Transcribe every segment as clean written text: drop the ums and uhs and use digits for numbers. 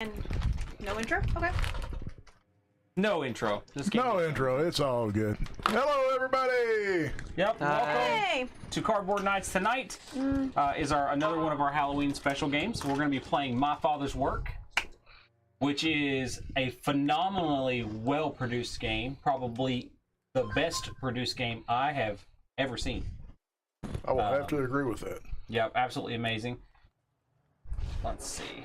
And no intro? Okay. No intro. Just No intro. It's all good. Hello, everybody. Yep. Welcome Hey! to Cardboard Nights. Tonight is another one of our Halloween special games. We're going to be playing My Father's Work, which is a phenomenally well-produced game. Probably the best produced game I have ever seen. I will have to agree with that. Yep, absolutely amazing. Let's see.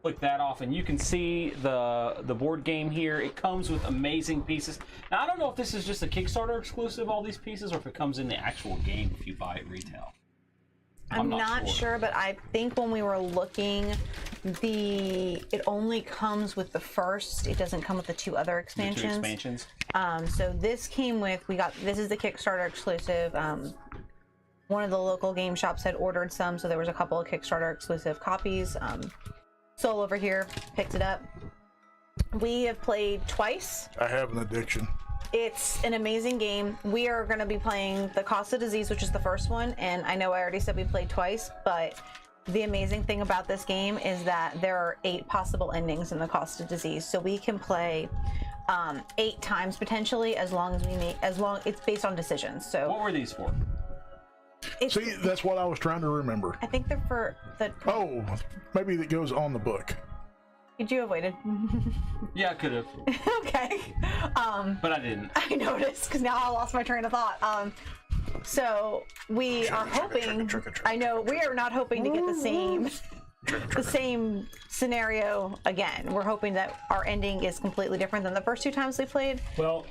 Click that off and you can see the board game here. It comes with amazing pieces. Now I don't know if this is just a Kickstarter exclusive, all these pieces, or if it comes in the actual game if you buy it retail. I'm not sure, but I think when we were looking, it only comes with the first. It doesn't come with the two other expansions. The two expansions. So this came with, this is the Kickstarter exclusive. One of the local game shops had ordered some, so there was a couple of Kickstarter exclusive copies. Soul over here picked it up. We have played twice. I have an addiction. It's an amazing game. We are going to be playing The Cost of Disease, which is the first one, and I know I already said we played twice, but the amazing thing about this game is that there are 8 possible endings in The Cost of Disease, so we can play 8 times potentially, as long as it's based on decisions. So What were these for? See, that's what I was trying to remember. I think they're for the. Oh, maybe that goes on the book. Could you have waited? Yeah, I could have, Okay. but I didn't. I noticed because now I lost my train of thought. So we are hoping. I know we are not hoping to get the same scenario again. We're hoping that our ending is completely different than the first 2 times we played. Well,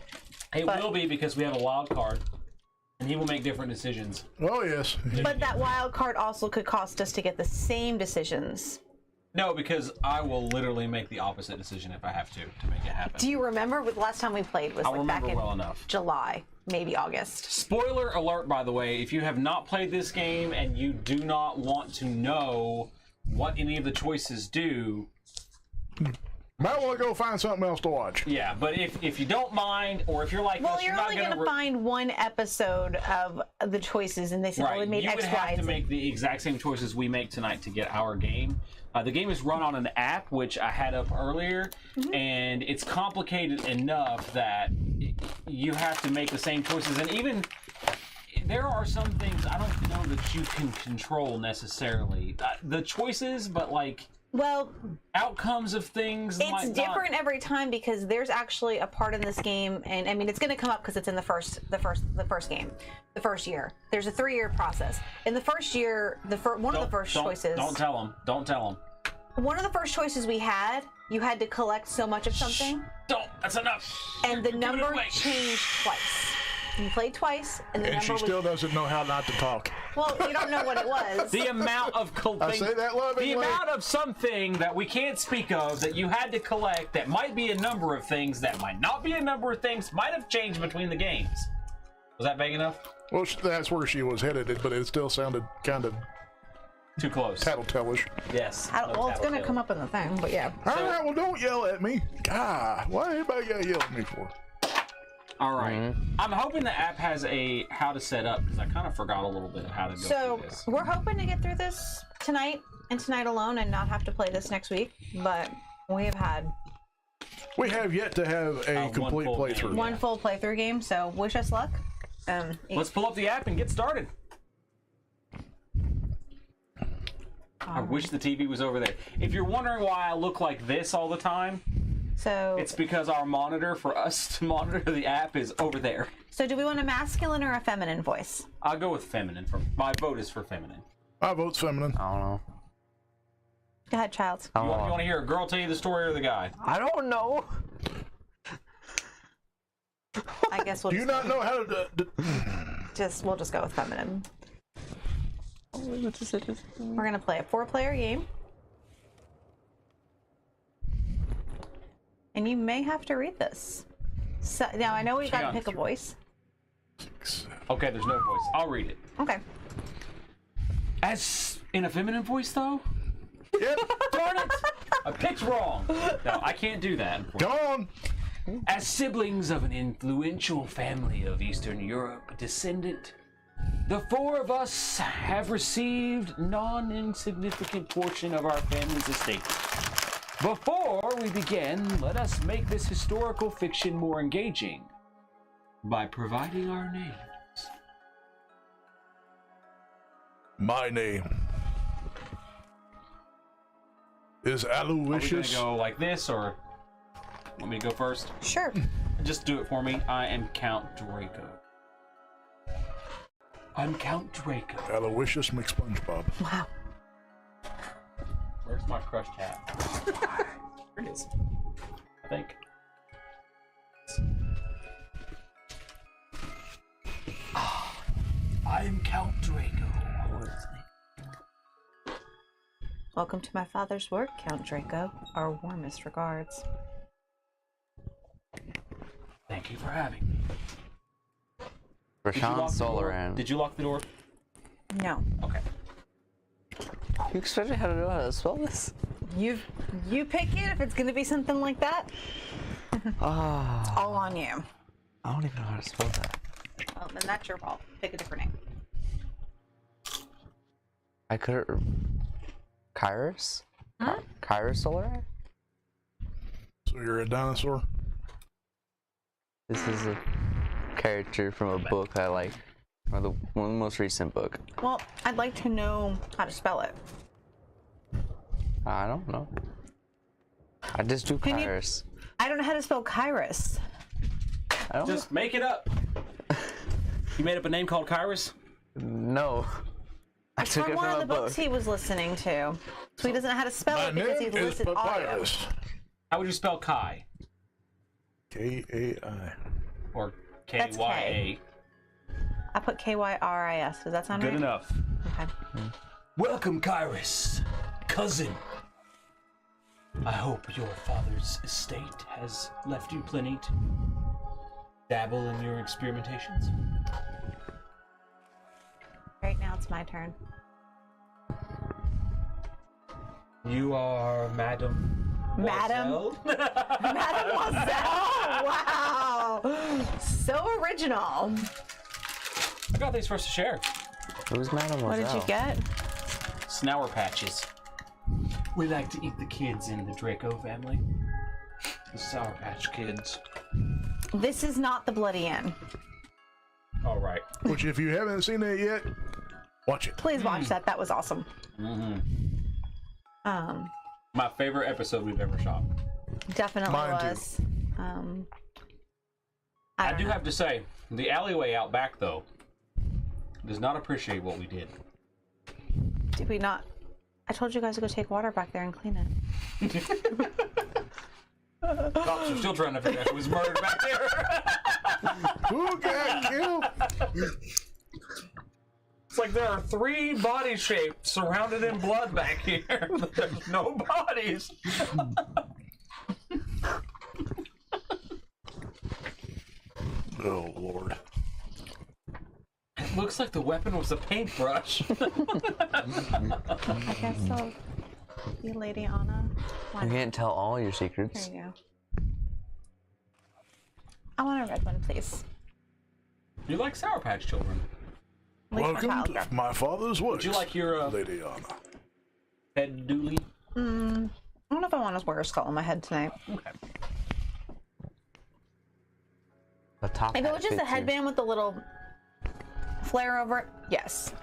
it will be because we have a wild card, and he will make different decisions. Oh, yes. But that wild card also could cost us to get the same decisions. No, because I will literally make the opposite decision if I have to make it happen. Do you remember what the last time we played was I like remember back in well enough. July, maybe August? Spoiler alert, by the way, if you have not played this game and you do not want to know what any of the choices do, Might want to go find something else to watch. yeah, but if you don't mind, or if you're like Well, us, you're not only going to find one episode of the choices, and they said, right, oh, we made you X, would Y, have to and Z. make the exact same choices we make tonight to get our game. The game is run on an app, which I had up earlier, and it's complicated enough that you have to make the same choices. And even there are some things I don't know that you can control necessarily. The choices, but like Well, outcomes of things. it's might different every time because there's actually a part in this game, and I mean it's going to come up because it's in the first game, the first year. There's a 3-year process. In the first year, one of the first choices. Don't tell them. Don't tell them. One of the first choices we had, you had to collect so much of something, Don't. That's enough. and the You're giving it number away. changed twice. You played twice, and the And number she still doesn't know how not to talk. Well, you don't know what it was. The amount of I say that lovingly. the amount of something that we can't speak of that you had to collect that might be a number of things that might not be a number of things might have changed between the games. Was that vague enough? Well, that's where she was headed, but it still sounded kind of Too close. tattletale-ish. Yes. Well, it's going to come up in the thing, but yeah. All right, well, don't yell at me. God, why everybody got to yell at me for? All right. I'm hoping the app has a how to set up because I kind of forgot a little bit of how to go So through this. we're hoping to get through this tonight and tonight alone and not have to play this next week, but we We have yet to have a one complete full playthrough. game. one full playthrough game, so wish us luck. Let's pull up the app and get started. I wish the TV was over there. If you're wondering why I look like this all the time, So it's because our monitor for us to monitor the app is over there. do we want a masculine or a feminine voice? I'll go with feminine. My vote is for feminine. My vote's feminine. I don't know. Go ahead, Childs. You want to hear a girl tell you the story or the guy? I don't know. I guess we'll Do you just, not know how to... we'll just go with feminine. We're gonna play a 4-player game. And you may have to read this. So now I know we've got to pick a voice. Okay, there's no voice. I'll read it. Okay. As in a feminine voice, though? Yep, Darn it! I picked wrong. No, I can't do that. come on. As siblings of an influential family of Eastern Europe descendant, the 4 of us have received non-insignificant portion of our family's estate. Before we begin, let us make this historical fiction more engaging by providing our names. My name is Are we gonna Aloysius. go like this, or want me to go first? Sure. Just do it for me. I am Count Draco. I'm Count Draco. Aloysius McSpongebob. Wow. Where's my crushed hat? Here it is. I think. I am Count Draco. Welcome to my father's work, Count Draco. Our warmest regards. Thank you for having me. Did you Rashawn lock the door? Solaran. Did you lock the door? No. Okay. You expect me how to know how to spell this? You pick it if it's gonna be something like that. Ah, All on you. I don't even know how to spell that. Well, then that's your fault. Pick a different name. I could. Kyrus? Kyrus Solaran? So you're a dinosaur? This is a character from a book I like. Or the most recent book. Well, I'd like to know how to spell it. I don't know. I just do Can you- Kyrus. I don't know how to spell Kyrus. I don't Just make it up. You made up a name called Kyrus? know. I took From it one from of a the book. books he was listening to. So he doesn't know how to spell My it because name he's is listed audio. Papyrus. How would you spell Kai? K-A-I. Or That's K-Y-A? I put Kyris. Does that sound Good right? enough. Okay. Welcome, Kyrus, cousin. I hope your father's estate has left you plenty to dabble in your experimentations. Right now it's my turn. You are Madam. Madam? Loisel? Mademoiselle! Wow! So original. I got these for us to share. Who's Mademoiselle? What did you get? Snower patches. We like to eat the kids in the Draco family. The Sour Patch Kids. This is not the Bloody End. All right. Which, if you haven't seen it yet, watch it. Please watch that. That was awesome. My favorite episode we've ever shot. Definitely Mine too. was. I don't do know. have to say, the alleyway out back, though, does not appreciate what we did. Did we not? I told you guys to go take water back there and clean it. Cops are still trying to figure out who was murdered back there. Who got killed? It's like there are 3 body shapes surrounded in blood back here, but there's no bodies. Oh, Lord. It looks like the weapon was a paintbrush. I guess so. You, Lady Anna. Why You not? can't tell all your secrets. There you go. I want a red one, please. You like Sour Patch Children? At least my Welcome child to grab. my father's works. Would you like your Lady Anna? head dooley? I don't know if I want to wear a skull on my head tonight. Okay. The top If it hat was just a fits you. headband with a little flare over it, yes.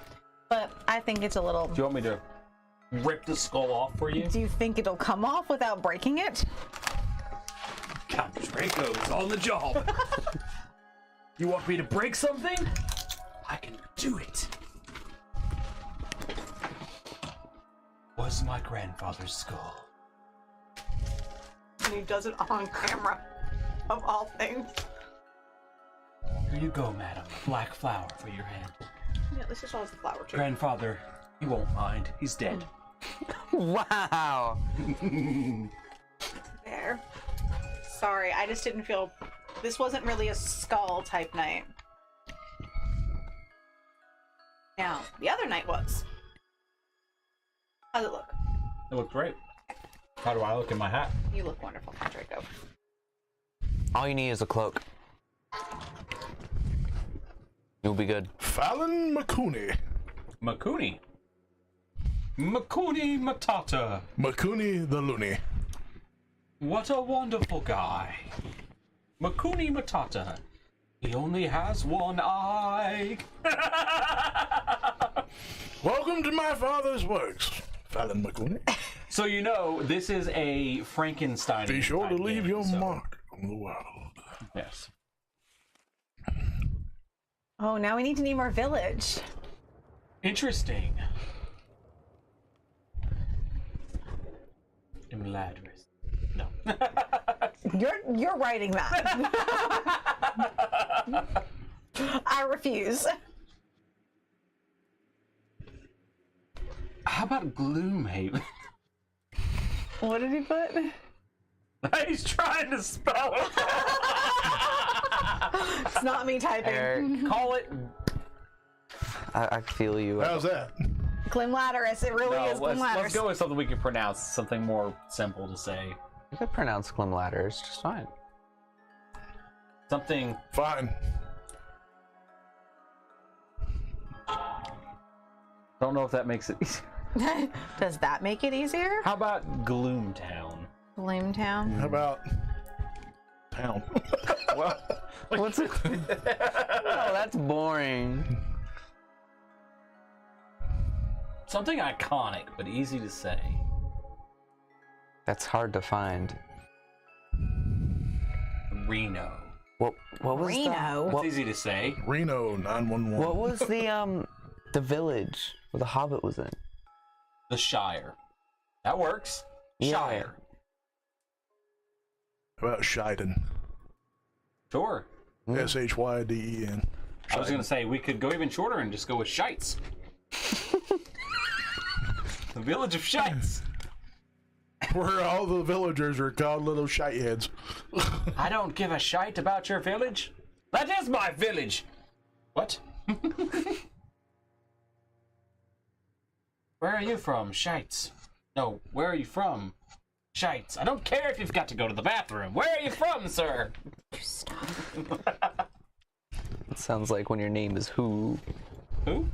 But I think it's a little. Do you want me to rip the skull off for you? Do you think it'll come off without breaking it? Count Draco's on the job. You want me to break something? I can do it. Was my grandfather's skull. And he does it on camera, of all things. Here you go, madam. A black flower for your head. Yeah, this is all the flower too. Grandfather, he won't mind. He's dead. Wow! There. Sorry, I just didn't feel. This wasn't really a skull type night. Now, the other night was. How's it look? It looks great. How do I look in my hat? You look wonderful, Draco. All you need is a cloak. You'll be good. Fallon McCooney. Makuni. Makuni Matata. McCooney the Looney. What a wonderful guy. Makuni Matata. He only has one eye. Welcome to my father's works, Fallon McCooney. So you know, this is a Frankenstein. Be sure to type leave game, your so- mark on the world. Yes. Oh, now we need to name our village. Interesting. Imladris. No. You're writing that. I refuse. How about Gloomhaven? What did he put? He's trying to spell it. It's not me typing. Eric, Call it. I feel you. How's that? Glimladderus. It really is let's Glimladderus. go with something we can pronounce, something more simple to say. You could pronounce Glimladder. It's just fine. Something. Fine. Don't know if that makes it easier. Does that make it easier? How about Gloomtown? Gloomtown. How about town? Well, What's it? No, that's boring. something iconic but easy to say. That's hard to find. Reno. What was Reno? That's What, easy to say. Reno 911. what was the village where the Hobbit was in? The Shire. That works. Yeah. Shire. How about Shiden? Sure. Shyden. I was gonna say we could go even shorter and just go with Shites. The village of Shites. Where all the villagers are called little shite heads. I don't give a shite about your village. That is my village. What? Where are you from, Shites? No, where are you from? Shites. I don't care if you've got to go to the bathroom. Where are you from, sir? It sounds like when your name is Who. Who?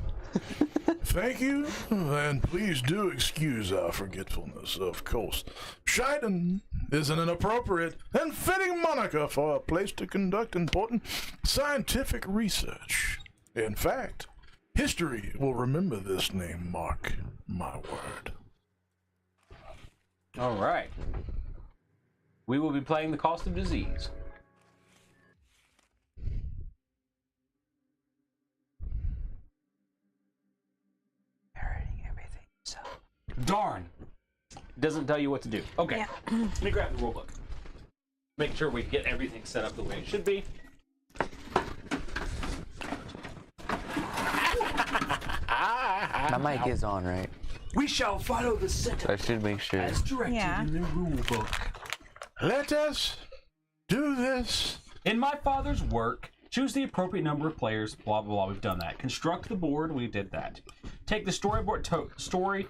Thank you, and please do excuse our forgetfulness, of course. Shiden is an appropriate and fitting moniker for a place to conduct important scientific research. In fact, history will remember this name, mark my word. All right. We will be playing the Cost of Disease. Narrating everything. So. Darn. Doesn't tell you what to do. Okay. Yeah. Let me grab the rule book. Make sure we get everything set up the way it should be. My mic is on, right? We shall follow the setup I should make sure. as directed Yeah. in the rule book. Let us do this. In my father's work, choose the appropriate number of players, blah, blah, blah. We've done that. Construct the board. We did that. Take the storyboard story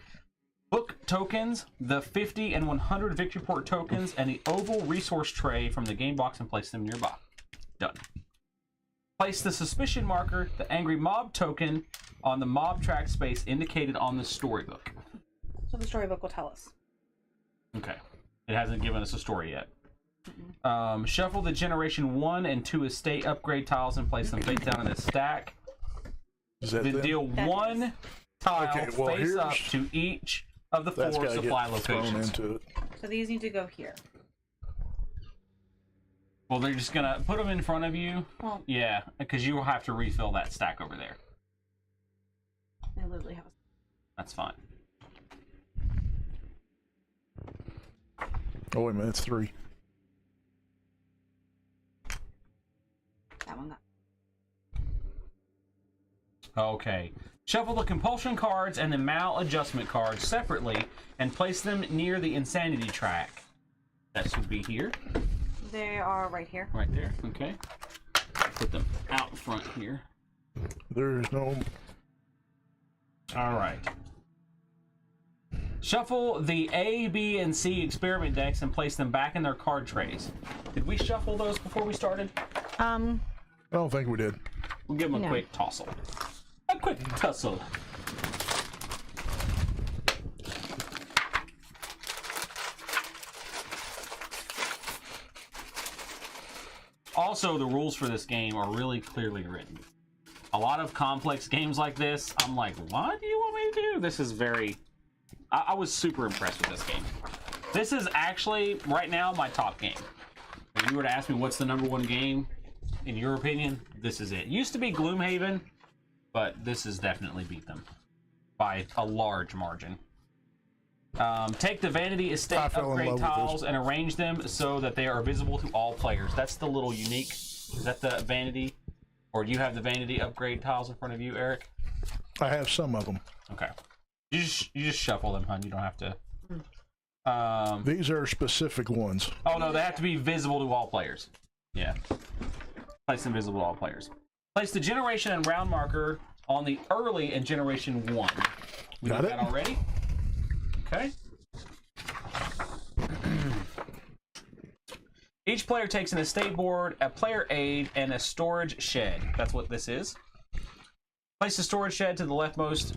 book tokens, the 50 and 100 victory port tokens, and the oval resource tray from the game box and place them nearby. Done. Place the suspicion marker, the angry mob token, on the mob track space indicated on the storybook. So the storybook will tell us. Okay. It hasn't given us a story yet. Shuffle the generation 1 and 2 estate upgrade tiles and place them face down in a stack. Is that Then them? deal That one is. tile Okay, well, face up here's- to each of the That's 4 gotta supply get thrown locations. into it. So these need to go here. Well, they're just gonna put them in front of you. Well, Yeah, because you will have to refill that stack over there. they literally have That's fine. Oh, wait a minute, it's 3. that one. Got Okay. Shuffle the compulsion cards and the maladjustment cards separately and place them near the insanity track. That should be here. They are right here. Right there. Okay. Put them out front here. There's no. All right. Shuffle the A, B, and C experiment decks and place them back in their card trays. Did we shuffle those before we started? I don't think we did. We'll give them a No. quick tossle. A quick tussle. Also, the rules for this game are really clearly written. A lot of complex games like this, I'm like, what do you want me to do? This is very... I was super impressed with this game. This is actually, right now, my top game. If you were to ask me what's the #1 game, in your opinion, this is it. Used to be Gloomhaven, but this has definitely beat them by a large margin. Take the Vanity Estate I fell in upgrade love with tiles this. and arrange them so that they are visible to all players. That's the little unique. Is that the Vanity? Or do you have the Vanity upgrade tiles in front of you, Eric? I have some of them. Okay. You just shuffle them, hun. You don't have to. These are specific ones. Oh no, they have to be visible to all players. Yeah. Place them visible to all players. Place the generation and round marker on the early in generation 1. We Got did it. that already. Okay. Each player takes an estate board, a player aid, and a storage shed. That's what this is. Place the storage shed to the leftmost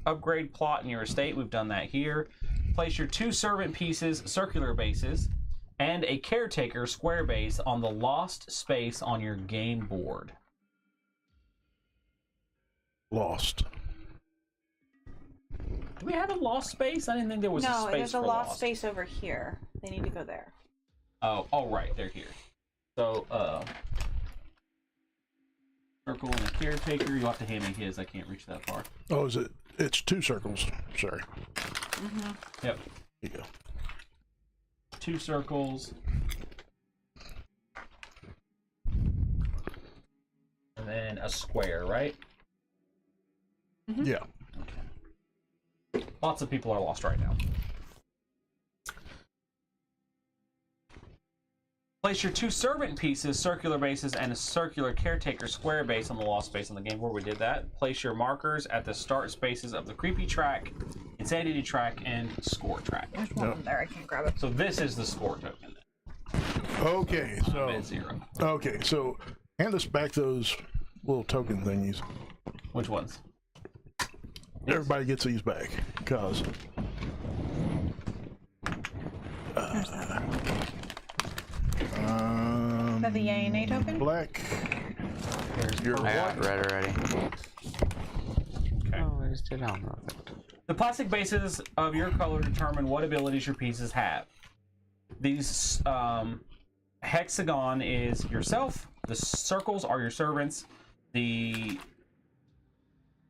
upgrade plot in your estate. We've done that here. Place your 2 servant pieces, circular bases, and a caretaker square base on the lost space on your game board. Lost. Do we have a lost space? I didn't think there was a No, space there's a for lost space over here. They need to go there. Oh, right, they're here. So, circle and a caretaker. You'll have to hand me his. I can't reach that far. Oh, is it? It's 2 circles. Sorry. Yep. Here you go. 2 circles. And then a square, right? Yeah. Lots of people are lost right now. Place your 2 servant pieces, circular bases, and a circular caretaker square base on the lost space on the game board. We did that. Place your markers at the start spaces of the creepy track, insanity track, and score track. There's one of them there. I can't grab it. So this is the score token. Okay, I'm so at 0. okay, so hand us back those little token thingies. Which ones? Everybody gets these back, cause Is that the yay and nay token? black. Your I got what? red already. Okay. Oh, where's the download? The plastic bases of your color determine what abilities your pieces have. These hexagon is yourself. The circles are your servants. The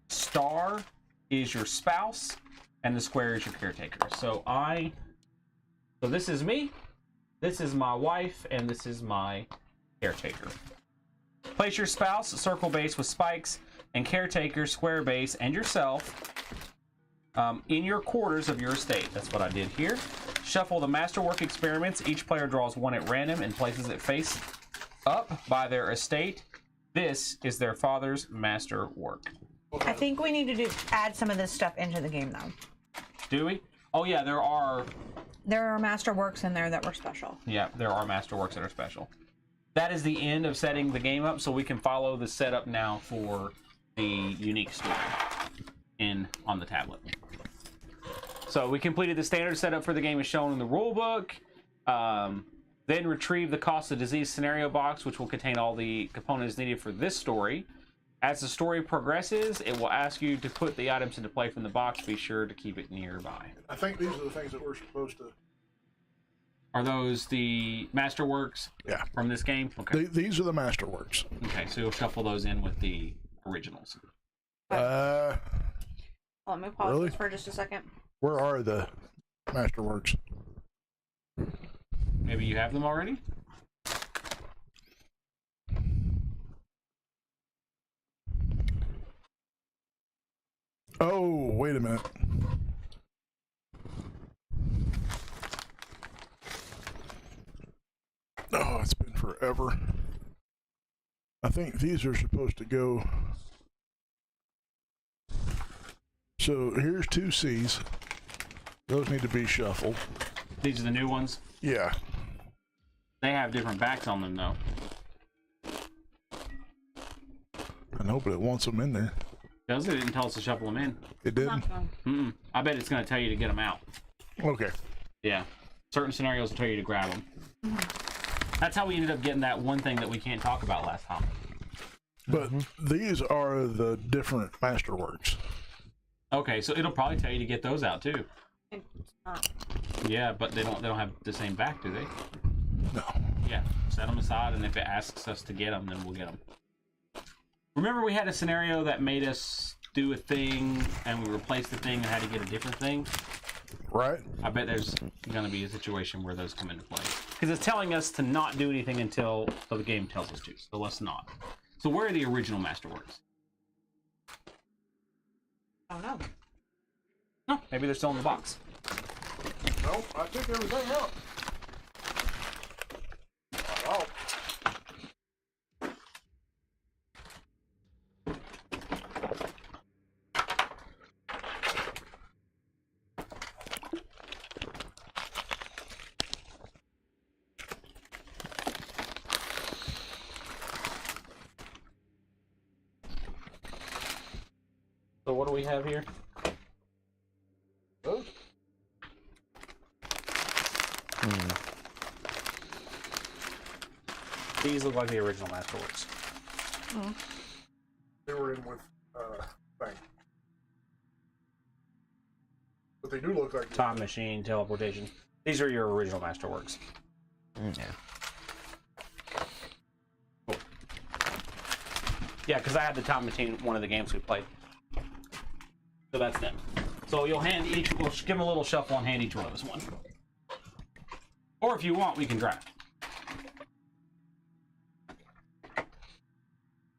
star is your spouse, and the square is your caretaker. So this is me. This is my wife, and this is my caretaker. Place your spouse circle base with spikes, and caretaker square base, and yourself in your quarters of your estate. That's what I did here. Shuffle the masterwork experiments. Each player draws 1 at random and places it face up by their estate. This is their father's masterwork. I think we need to add some of this stuff into the game, though. Do we? Oh yeah, there are masterworks in there that were special. masterworks that are special. That is the end of setting the game up, so we can follow the setup now for the unique story on the tablet. So we completed the standard setup for the game as shown in the rulebook. Then retrieve the cost of disease scenario box, which will contain all the components needed for this story. As the story progresses, it will ask you to put the items into play from the box. Be sure to keep it nearby. I think these are the things that we're supposed to. Are those the masterworks Yeah. from this game? Okay. These are the masterworks. Okay, so you'll shuffle those in with the originals. Let me pause Really? this for just a second. Where are the masterworks? Maybe you have them already? Oh, wait a minute. Oh, it's been forever. I think these are supposed to go. So here's 2 C's. Those need to be shuffled. These are the new ones. Yeah. They have different backs on them, though. I know, but it wants them in there. Does it? It didn't tell us to shuffle them in. It didn't? Mm-mm. I bet it's going to tell you to get them out. Okay. Yeah. Certain scenarios will tell you to grab them. That's how we ended up getting that one thing that we can't talk about last time. But these are the different masterworks. Okay, so it'll probably tell you to get those out too. It's not. Yeah, but they don't have the same back, do they? No. Yeah, set them aside, and if it asks us to get them, then we'll get them. Remember we had a scenario that made us do a thing, and we replaced the thing and had to get a different thing? Right? I bet there's going to be a situation where those come into play. Because it's telling us to not do anything until the game tells us to, so let's not. So where are the original Masterworks? I don't know. No, maybe they're still in the box. No, I took everything out. Oh. So what do we have here? Those? These look like the original Masterworks. They were in with thing. But they do look like Time machine, teleportation. These are your original Masterworks. Yeah. Yeah, because I had the time machine one of the games we played. So that's them. So you'll hand each, we'll give them a little shuffle and hand each one of us one. Or if you want, we can draft.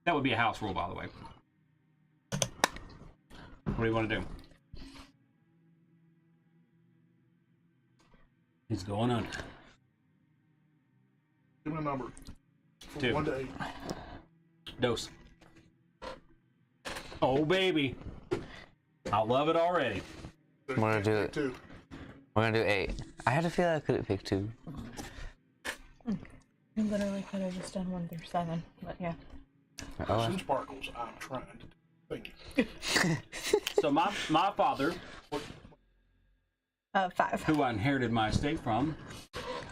That would be a house rule, by the way. What do you want to do? He's going under. Give me a number. From 2. 1 to 8. Dose. Oh, baby. I love it already. So I'm gonna you do pick it. 2. We're gonna do 8. I had a feeling I couldn't pick 2. I literally could have just done 1 through 7, but yeah. Oh, Some sparkles I'm trying to do. Thank you. So my father, 5. who I inherited my estate from,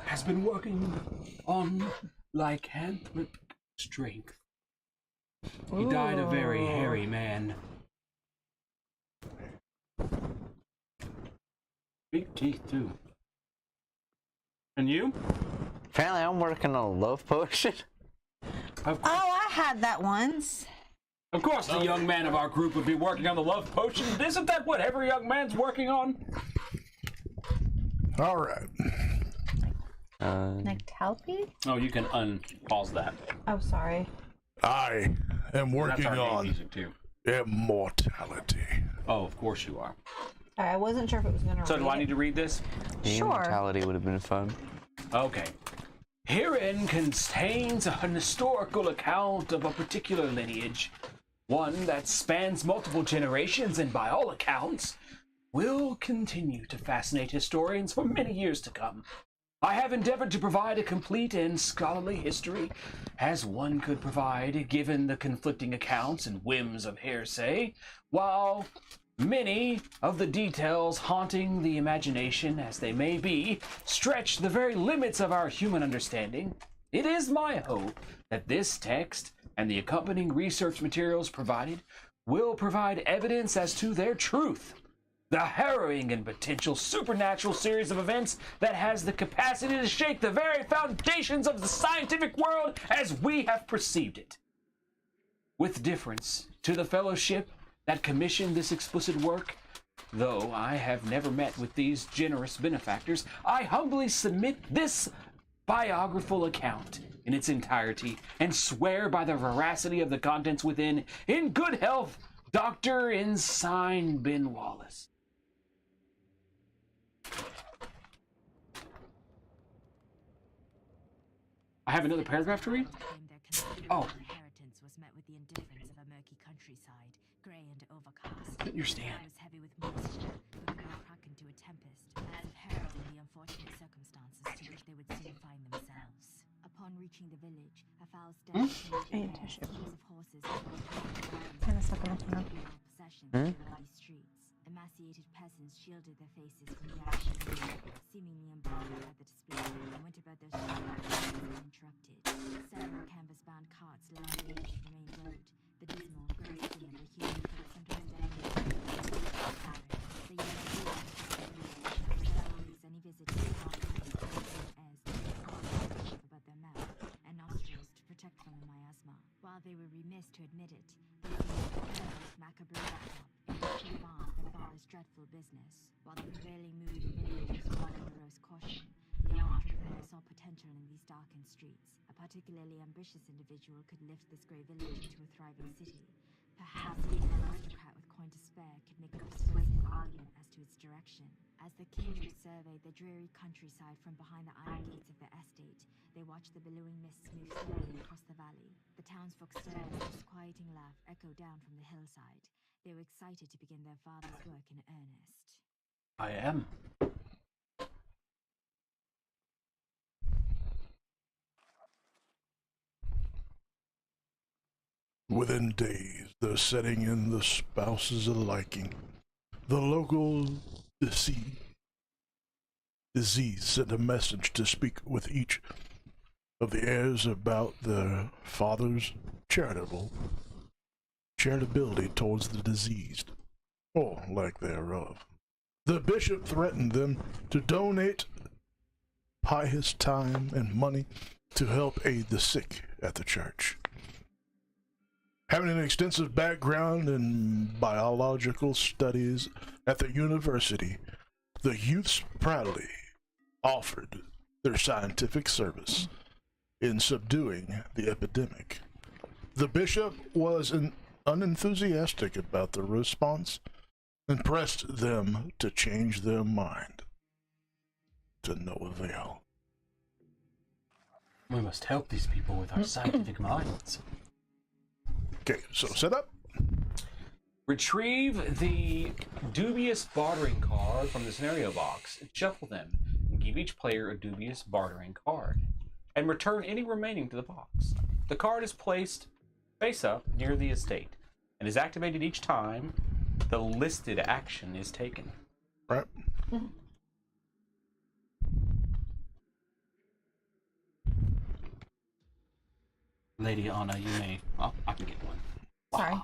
has been working on lycanthropic strength. He died a very hairy man. Big teeth, too. And you? apparently I'm working on a love potion. Of, Oh, I had that once. of course, the young man of our group would be working on the love potion. Isn't that what every young man's working on? All right. Nectalpe? Oh, you can unpause that. Oh, sorry. I am That's working our game on music, too. immortality. Oh, of course you are. Sorry, I wasn't sure if it was gonna. So read do I it. need to read this? Sure. Immortality would have been fun. Okay. Herein contains an historical account of a particular lineage, one that spans multiple generations and by all accounts will continue to fascinate historians for many years to come. I have endeavored to provide a complete and scholarly history, as one could provide given the conflicting accounts and whims of hearsay, while many of the details haunting the imagination, as they may be, stretch the very limits of our human understanding. It is my hope that this text and the accompanying research materials provided will provide evidence as to their truth. The harrowing and potential supernatural series of events that has the capacity to shake the very foundations of the scientific world as we have perceived it. With difference to the fellowship that commissioned this explicit work, though I have never met with these generous benefactors, I humbly submit this biographical account in its entirety and swear by the veracity of the contents within, in good health, Dr. Ensign Ben Wallace. I have another paragraph to read? Oh. Inheritance was met with the indifference of a murky countryside, grey and overcast. Your stand. The air was heavy with moisture, but could not crack into a tempest, and heralding the unfortunate circumstances to which they would soon find themselves. Upon reaching the village, a foul stench Hey, tissue. of horses Kinda stuck in my throat. possession of the muddy streets. Emaciated peasants shielded their faces from the action, seemingly emboldened by the display, and went about their streets in Asgard's last stages of the main road, the dismal, grey skin of the human folk sometimes barren, the yellow always any visit to the as above their mouth and nostrils to protect from the miasma. While they were remiss to admit it, they seemed macabre backdrop to bond their father's dreadful business. While the prevailing mood of village was one of morose caution, the entrepreneur saw potential in these darkened streets. A particularly ambitious individual could lift this grey village into a thriving city. Perhaps even an aristocrat with coin to spare could make a persuasive argument as to its direction. As the kindred surveyed the dreary countryside from behind the iron gates of their estate, they watched the billowing mists move slowly across the valley. The townsfolk stirred as a disquieting laugh echoed down from the hillside. They were excited to begin their father's work in earnest. I am. Within days, the setting in the spouses liking. The local disease sent a message to speak with each of the heirs about their father's charitability towards the diseased, or lack thereof. The bishop threatened them to donate pious time and money to help aid the sick at the church. Having an extensive background in biological studies at the university, the youths proudly offered their scientific service in subduing the epidemic. The bishop was unenthusiastic about the response and pressed them to change their mind. To no avail. We must help these people with our scientific minds. Okay, so set up. Retrieve the dubious bartering card from the scenario box, shuffle them, and give each player a dubious bartering card, and return any remaining to the box. The card is placed face up near the estate, and is activated each time the listed action is taken. Right. Lady Anna, you may... Oh, I can get one. Sorry.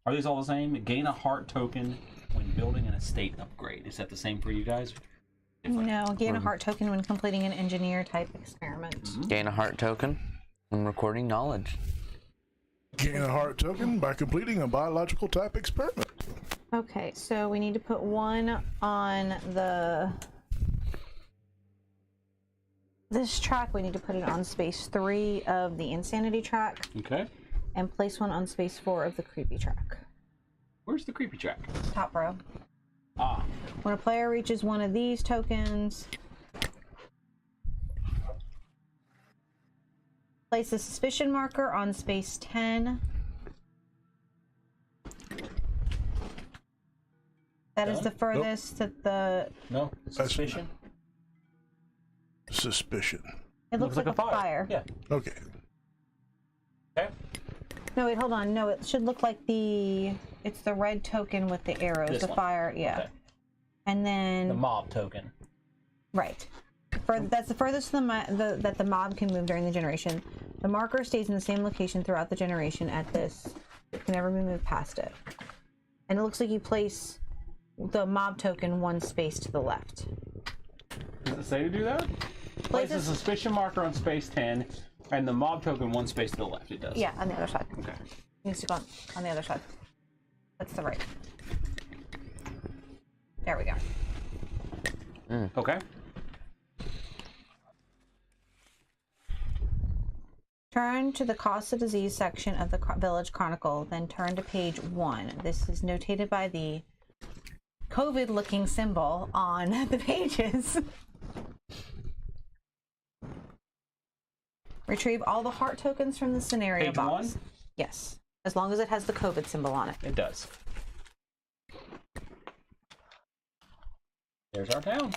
Are these all the same? Gain a heart token when building an estate upgrade. Is that the same for you guys? No, gain a heart token when completing an engineer type experiment. Gain a heart token when recording knowledge. Gain a heart token by completing a biological type experiment. Okay, so we need to put one on this track. We need to put it on space 3 of the insanity track, Okay. and place one on space 4 of the creepy track. Where's the creepy track? Top row. Ah. When a player reaches one of these tokens, place a suspicion marker on space 10. That is the furthest that the... No. Suspicion? Suspicion. It looks like a fire. Yeah. Okay. Okay. No, wait, hold on. No, it should look like it's the red token with the arrows, This the one. fire, yeah. Okay. And then... The mob token. Right. That's the furthest that the mob can move during the generation. The marker stays in the same location throughout the generation at this. It can never be moved past it. And it looks like you place the mob token one space to the left. Does it say to do that? Place a suspicion marker on space 10, and the mob token one space to the left. It does. Yeah, on the other side. Okay. It needs to go on the other side. That's the right. There we go. Okay. Turn to the cost of disease section of the Village Chronicle, then turn to page 1. This is notated by the COVID-looking symbol on the pages. Retrieve all the heart tokens from the scenario Page box. 1? Yes, as long as it has the COVID symbol on it. It does. There's our town.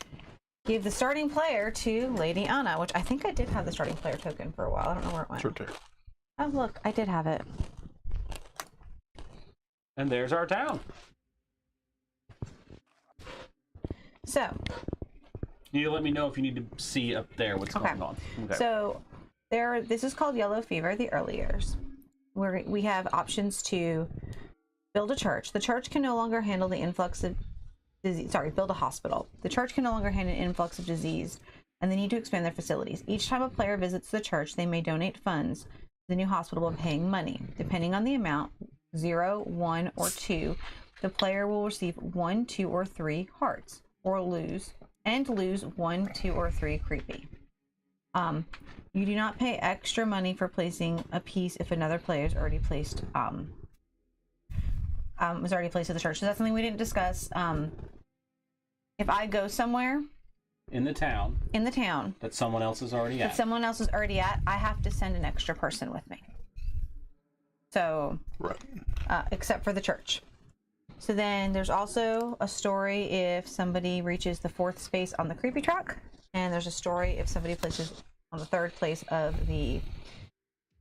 Give the starting player to Lady Anna, which I think I did have the starting player token for a while. I don't know where it went. Sure, there. Oh, look, I did have it. And there's our town. So, You let me know if you need to see up there what's Okay. going on. Okay. So This is called Yellow Fever, the early years, where we have options to build a church. The church can no longer handle the influx of disease. Sorry, build a hospital. The church can no longer handle an influx of disease, and they need to expand their facilities. Each time a player visits the church, they may donate funds to the new hospital by paying money. Depending on the amount, 0, 1, or 2, the player will receive 1, 2, or 3 hearts, or lose 1, 2, or 3 creepy. You do not pay extra money for placing a piece if another player is already placed at the church. So that's something we didn't discuss. If I go somewhere In the town that that someone else is already at. someone else is already at, I have to send an extra person with me. So, Right. except for the church. So then there's also a story if somebody reaches the 4th space on the creepy track, and there's a story if somebody places on the 3rd place of the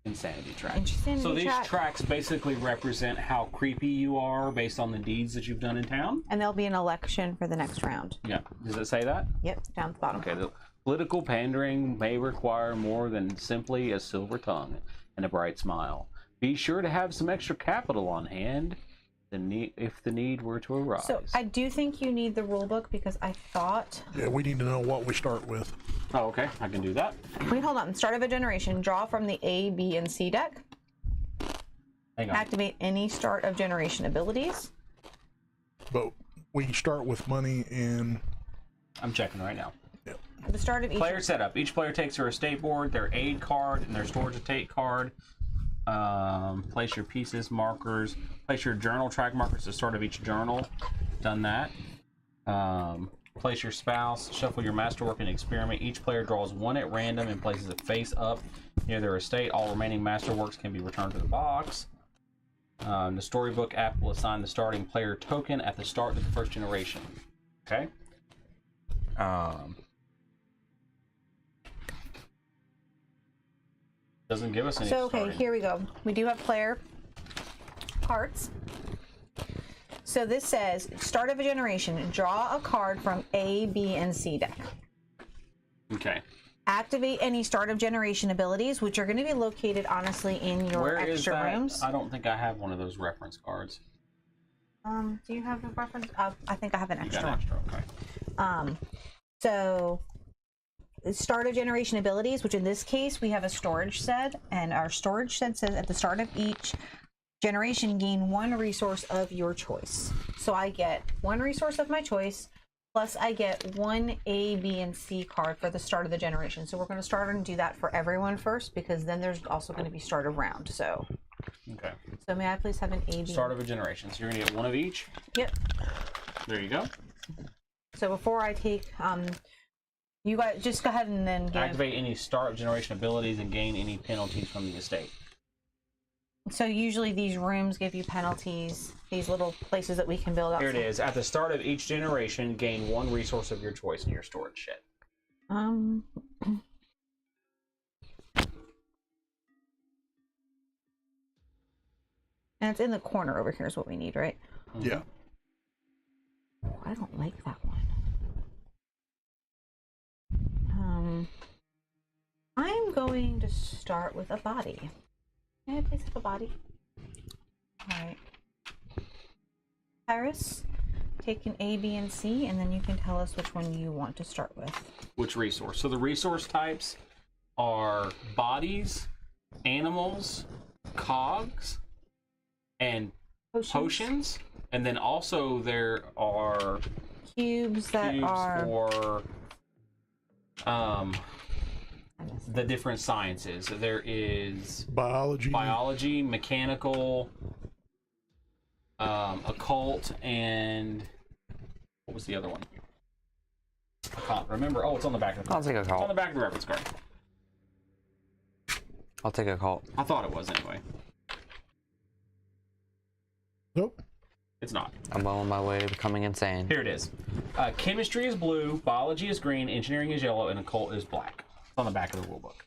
Insanity track. Insanity So these track. tracks basically represent how creepy you are based on the deeds that you've done in town. And there'll be an election for the next round. Yeah. Does it say that? Yep, down at the bottom. Okay. The political pandering may require more than simply a silver tongue and a bright smile. Be sure to have some extra capital on hand if the need were to arise. So I do think you need the rule book because I thought. Yeah, we need to know what we start with. Oh, okay. I can do that. Wait, hold on. Start of a generation. Draw from the A, B, and C deck. Hang on. Activate any start of generation abilities. But we start with money and I'm checking right now. At the start of each. Player setup. Each player takes their estate board, their aid card, and their storage estate card. Place your pieces, markers. Place your journal track markers at the start of each journal. Done that. Place your spouse. Shuffle your masterwork and experiment. Each player draws one at random and places it face up near their estate. All remaining masterworks can be returned to the box. The storybook app will assign the starting player token at the start of the first generation. Okay. Doesn't give us any. So, okay, starting. here we go. We do have player cards. So this says, start of a generation. Draw a card from A, B, and C deck. Okay. Activate any start of generation abilities, which are going to be located, honestly, in your Where is extra that? rooms. I don't think I have one of those reference cards. Do you have a reference? I think I have an You extra got an one. extra, okay. So, start of generation abilities, which in this case we have a storage set, and our storage set says at the start of each generation, gain 1 resource of your choice. So I get 1 resource of my choice, plus I get 1 A, B, and C card for the start of the generation. So we're going to start and do that for everyone first, because then there's also going to be start of round. So Okay. may I please have an A, B? Start of a generation. So you're gonna get one of each. Yep. There you go. So before I take, you guys just go ahead and then give. Activate any start of generation abilities and gain any penalties from the estate. So usually these rooms give you penalties, these little places that we can build up. Here it is. At the start of each generation, gain 1 resource of your choice in your storage shed. And it's in the corner over here is what we need, right? yeah. Oh, I don't like that one. I'm going to start with a body. May I please have a body? Alright. Iris, take an A, B, and C, and then you can tell us which one you want to start with. Which resource? So the resource types are bodies, animals, cogs, and potions. And then also there are Cubes that cubes are... for the different sciences. There is Biology. mechanical, occult, and what was the other one? I can't remember. Oh, it's on the back of the I'll take a It's on the cult. back of the reference card. I'll take a cult. I thought it was anyway. Nope. It's not. I'm well on my way to becoming insane. Here it is. Chemistry is blue, biology is green, engineering is yellow, and occult is black. It's on the back of the rule book.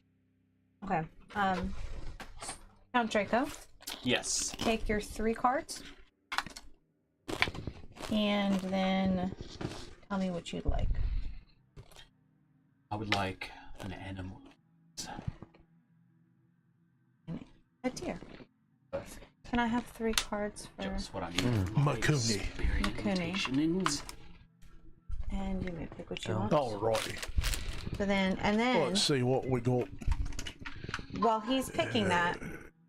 Okay. Count Draco, Yes. take your 3 cards. And then tell me what you'd like. I would like an animal. A deer. Perfect. Can I have 3 cards for... Just what I need. Makuni. Makuni. And you may pick what you want. Alrighty. So then, and then, Let's see what we got. while he's picking that,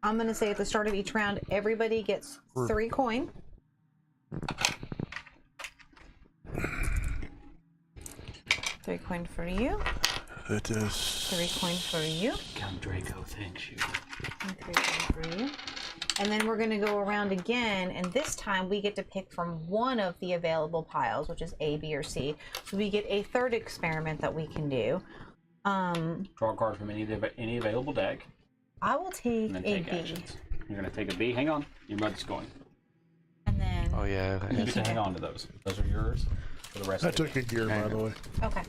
I'm going to say at the start of each round, everybody gets 3 coin. Three coin for you. It is 3 coin for you. Count Draco, thanks you. And 3 coin for you. And then we're going to go around again, and this time we get to pick from one of the available piles, which is A, B, or C. So we get a 3rd experiment that we can do. Draw a card from any available deck, I will take and then a take B. actions. You're gonna take a B. Hang on, your mother's going. And then, Oh yeah. You get to hang on to those. Those are yours for the rest I of the took a gear, by the way. okay.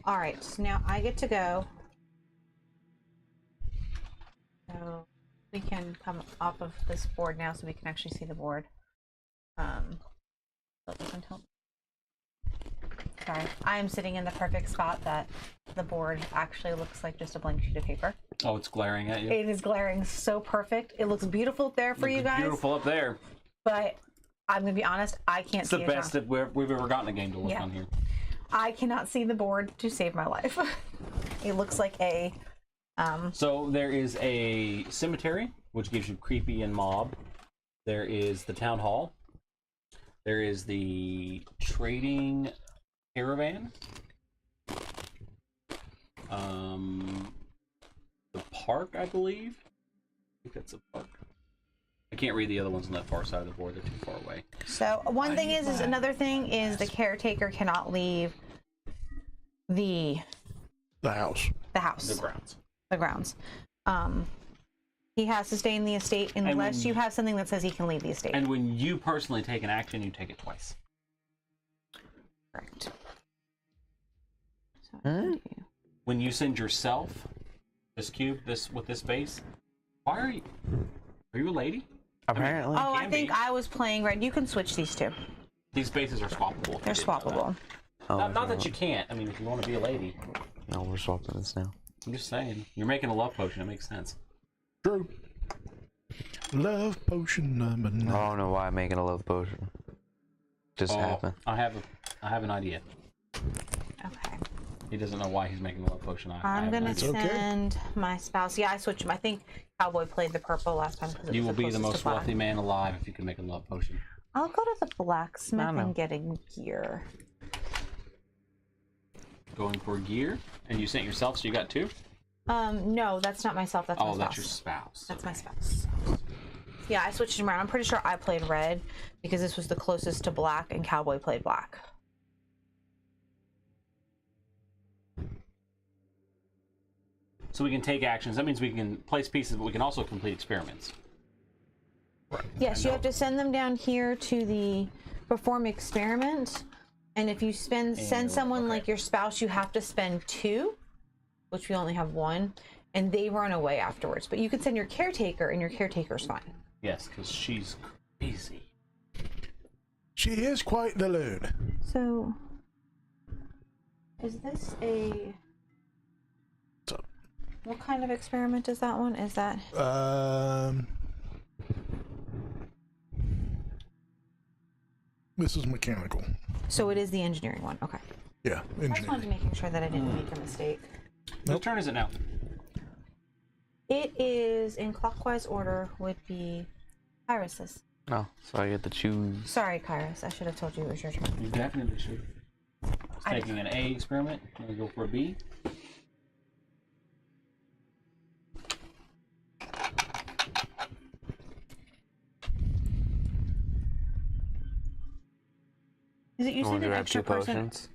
All right, so now I get to go. So we can come off of this board now so we can actually see the board. That doesn't help. Sorry, I am sitting in the perfect spot that the board actually looks like just a blank sheet of paper. Oh, it's glaring at you. It is glaring so perfect. It looks beautiful up there for you guys, Beautiful up there. but I'm gonna be honest, I can't It's see the it best now. that we've ever gotten a game to look Yeah. on here. I cannot see the board to save my life. It looks like a So there is a cemetery, which gives you creepy and mob. There is the town hall. There is the trading caravan. The park, I believe. I think that's a park. I can't read the other ones on that far side of the board. They're too far away. So one thing is another thing is the caretaker cannot leave the The house. The grounds. the grounds. He has to stay in the estate unless when- you have something that says he can leave the estate. And when you personally take an action, you take it twice. Correct. So When you send yourself this cube, with this base, why are you a lady? Apparently. oh, I can think be. I was playing red. You can switch these two. These bases are swappable. if They're you didn't know swappable. Oh, that. Not that you can't. I mean, if you want to be a lady, No, we're swapping this now. I'm just saying. You're making a love potion. It makes sense. True. Love potion number 9. I don't know why I'm making a love potion. Just happened. I have an idea. Okay. He doesn't know why he's making a love potion. I I'm have an gonna idea. okay. send my spouse. Yeah, I switched him. I think Cowboy played the purple last time. 'Cause it You was will be the closest most to black. wealthy man alive if you can make a love potion. I'll go to the blacksmith I know. and get a gear. Going for gear, and you sent yourself, so you got 2. No, that's not myself. That's my Oh, spouse. that's your spouse. That's my spouse. Yeah, I switched him around. I'm pretty sure I played red because this was the closest to black, and Cowboy played black. So we can take actions. That means we can place pieces, but we can also complete experiments. Yes, you have to send them down here to the perform experiment, and if you send someone like your spouse, you have to spend 2, which we only have 1, and they run away afterwards. But you can send your caretaker, and your caretaker's fine. Yes, because she's crazy. She is quite the loon. So, is this a... What's up? What kind of experiment is that one? Is that... This is mechanical. So it is the engineering one. Okay. Yeah, I just wanted to engineering. making sure that I didn't make a mistake. Whose turn is it now? It is in clockwise order would be Kyrus's. Oh, so I get to choose. Sorry, Kyrus. I should have told you it was your turn. You definitely should. Taking an A experiment. I'm gonna go for a B. Is it you You send want to an grab extra 2 person? potions?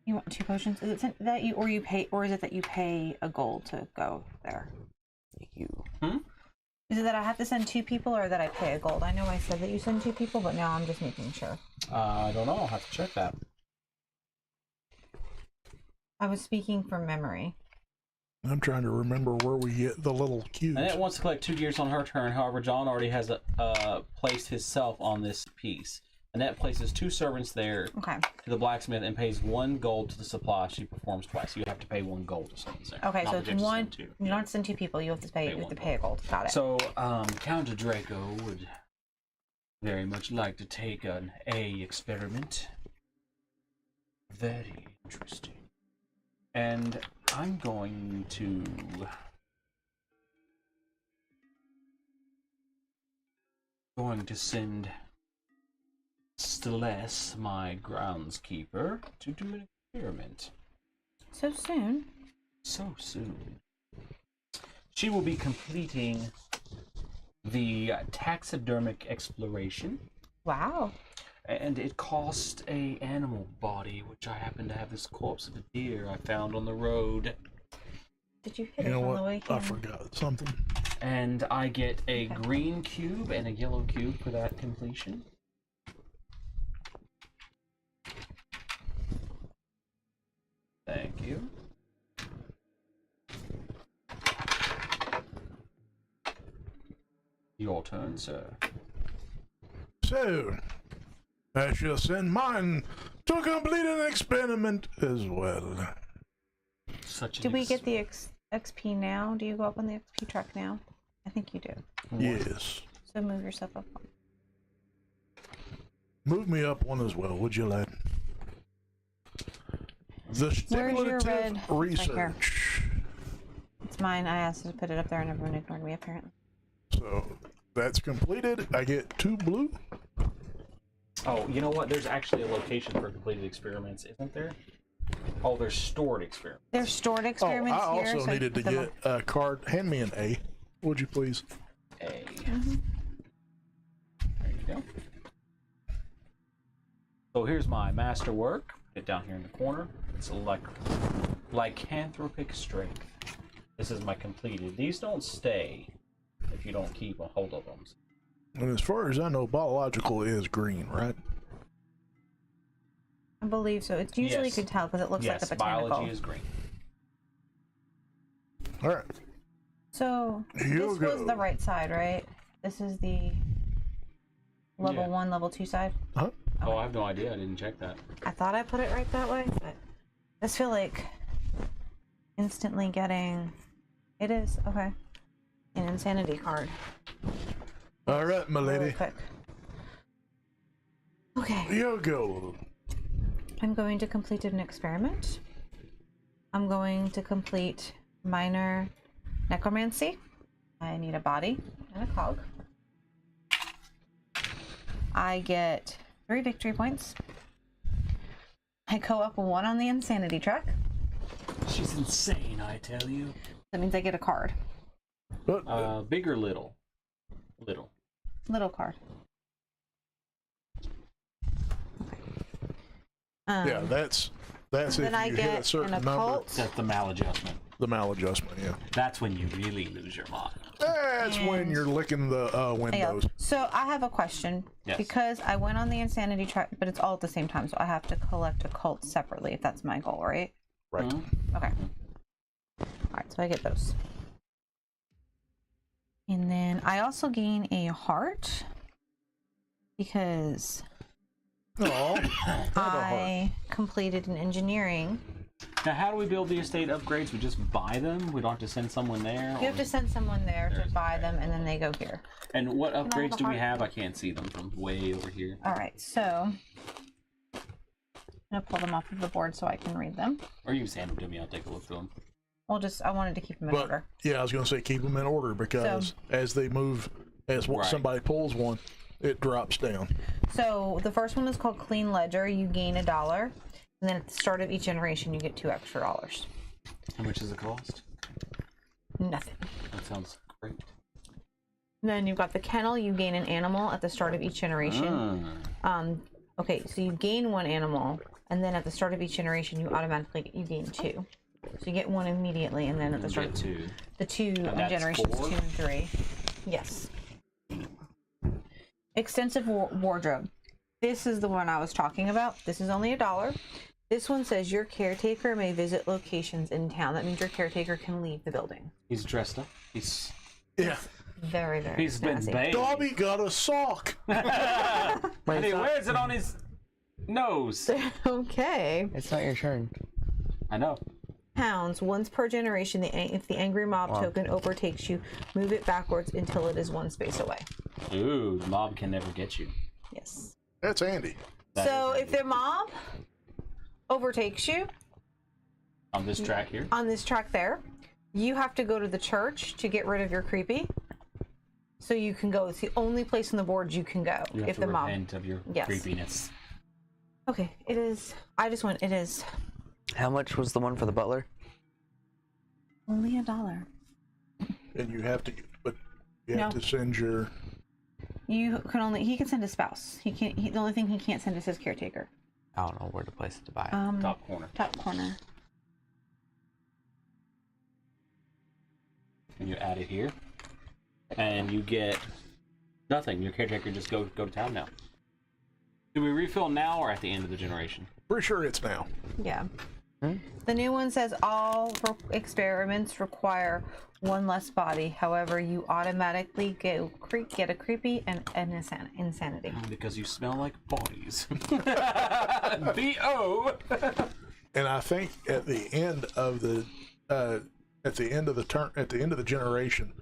You want 2 potions? Is it that you or you pay, or is it that you pay a gold to go there? You. Is it that I have to send 2 people, or that I pay a gold? I know I said that you send 2 people, but now I'm just making sure. I don't know. I'll have to check that. I was speaking from memory. I'm trying to remember where we get the little cubes. Annette wants to collect 2 gears on her turn. However, John already has placed himself on this piece. Annette places 2 servants there Okay. to the blacksmith and pays 1 gold to the supply she performs twice. You have to pay 1 gold to someone there. Okay, Not so that it's you have to one. send two. You don't have to send 2 people. You have to pay. You have to pay a gold. Got it. So, Count Draco would very much like to take an A experiment. Very interesting. And I'm going to send Steles, my groundskeeper, to do an experiment. So soon. So soon. She will be completing the taxidermic exploration, Wow. and it cost a animal body, which I happen to have this corpse of a deer I found on the road, Did you hit You it know on what? the way I here? forgot something. and I get a green cube and a yellow cube for that completion. Thank you. Your turn, sir. So, I shall send mine to complete an experiment as well. Such an Did we get the XP now? Do you go up on the XP track now? I think you do. Yes. So move yourself up. Move me up one as well, would you, lad? The Where's your stimulative red? Right here. research. It's mine. I asked to put it up there and everyone ignored me apparently. So, that's completed. I get 2 blue. Oh, you know what? There's actually a location for completed experiments, isn't there? Oh, there's stored experiments. There's stored experiments I here. also so needed to put them get a card. Hand me an A, would you please? A. There you go. So here's my masterwork. Get down here in the corner. It's lycanthropic strength. This is my completed. These don't stay if you don't keep a hold of them. And as far as I know, biological is green, right? I believe so. It's usually Yes. you can tell because it looks Yes, like a botanical. biology is green. All right. So You this was go. the right side, right? This is the level Yeah. 1, level 2 side. Huh? Oh, I have no idea. I didn't check that. I thought I put it right that way, but I just feel like instantly getting. It is okay. An insanity card. All right, my Really lady. quick. Okay. You go. I'm going to complete an experiment. I'm going to complete minor necromancy. I need a body and a cog. I get 3 victory points. I go up 1 on the insanity track. She's insane, I tell you. That means I get a card. But Big or little? Little. Little card. yeah, that's if then I you hit a get certain an number. occult. That's the maladjustment. The maladjustment, yeah. That's when you really lose your mind. That's when And- you're licking the Yeah. windows. So I have a question. Yes. Because I went on the insanity track, but it's all at the same time, so I have to collect a cult separately if that's my goal, right? Right. Okay. Alright, so I get those. And then I also gain a heart because Oh, I completed an engineering. Now, how do we build the estate upgrades? We just buy them? We don't have to send someone there? You have to send someone there to There's- buy them and then they go here. And what I have upgrades a do we heart? have? I can't see them from way over here. Alright, so I'm gonna pull them off of the board so I can read them. Or you can send them to me. I'll take a look through them. I wanted to keep them in but order. yeah, I was gonna say keep them in order because as they move, as Right. somebody pulls one, it drops down. So the first one is called Clean Ledger. You gain $1, and then at the start of each generation, you get $2 extra. How much does it cost? Nothing. That sounds great. Then you've got the kennel. You gain an animal at the start of each generation. Okay, so you gain 1 animal, and then at the start of each generation, you automatically gain 2. So you get 1 immediately, and then at the start Get two. the 2 on that's generations 4? 2 and 3. Yes. Extensive wardrobe. This is the one I was talking about. This is only $1. This one says your caretaker may visit locations in town. That means your caretaker can leave the building. He's dressed up. He's Yeah. Very, very He's been snazzy. bathed. Dobby got a sock. And he wears it on his nose. Okay. It's not your turn. I know. Pounds once per generation. If the angry mob token overtakes you, move it backwards until it is one space away. Ooh, the mob can never get you. Yes. That's Andy. That So is if the mob overtakes you on this track here. on this track there, you have to go to the church to get rid of your creepy. So you can go. It's the only place on the board you can go You have if to the mob. repent of your Yes. creepiness. Okay, it is. I just went. It is How much was the one for the butler? only $1. And you have to, but you have No. to send your. You can only. He can send his spouse. He can't. The only thing he can't send is his caretaker. I don't know where to place it to buy it. Top corner. Top corner. And you add it here. And you get nothing. Your caretaker just go to town now. Do we refill now or at the end of the generation? Pretty sure it's now. Yeah. The new one says all experiments require one less body. However, you automatically get a creepy and an insanity. Because you smell like bodies. B.O. And I think at the end of the generation,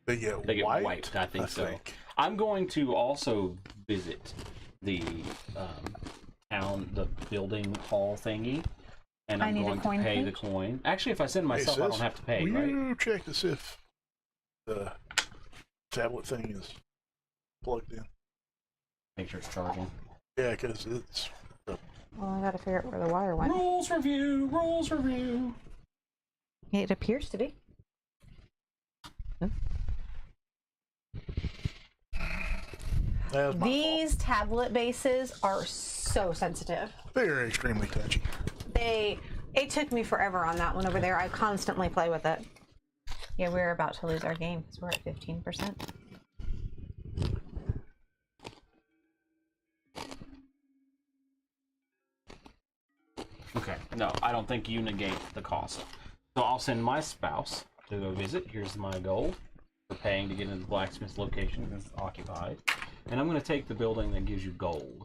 they get wiped. I think so. I'm going to also visit the town, the building hall thingy, and I I'm need a going to coin, pay please. the coin. Actually, if I send myself, I don't have to pay, will right? you check to see if the tablet thing is plugged in? Make sure it's charging. Yeah, because it's. Well, I gotta figure out where the wire went. Rules review. Rules review. It appears to be. That's my These tablet bases are so sensitive. fault. They're extremely touchy. It took me forever on that one over there. I constantly play with it. Yeah, we're about to lose our game because we're at 15%. Okay. No, I don't think you negate the cost. So I'll send my spouse to go visit. Here's my gold for paying to get into the blacksmith location because it's occupied. And I'm going to take the building that gives you gold.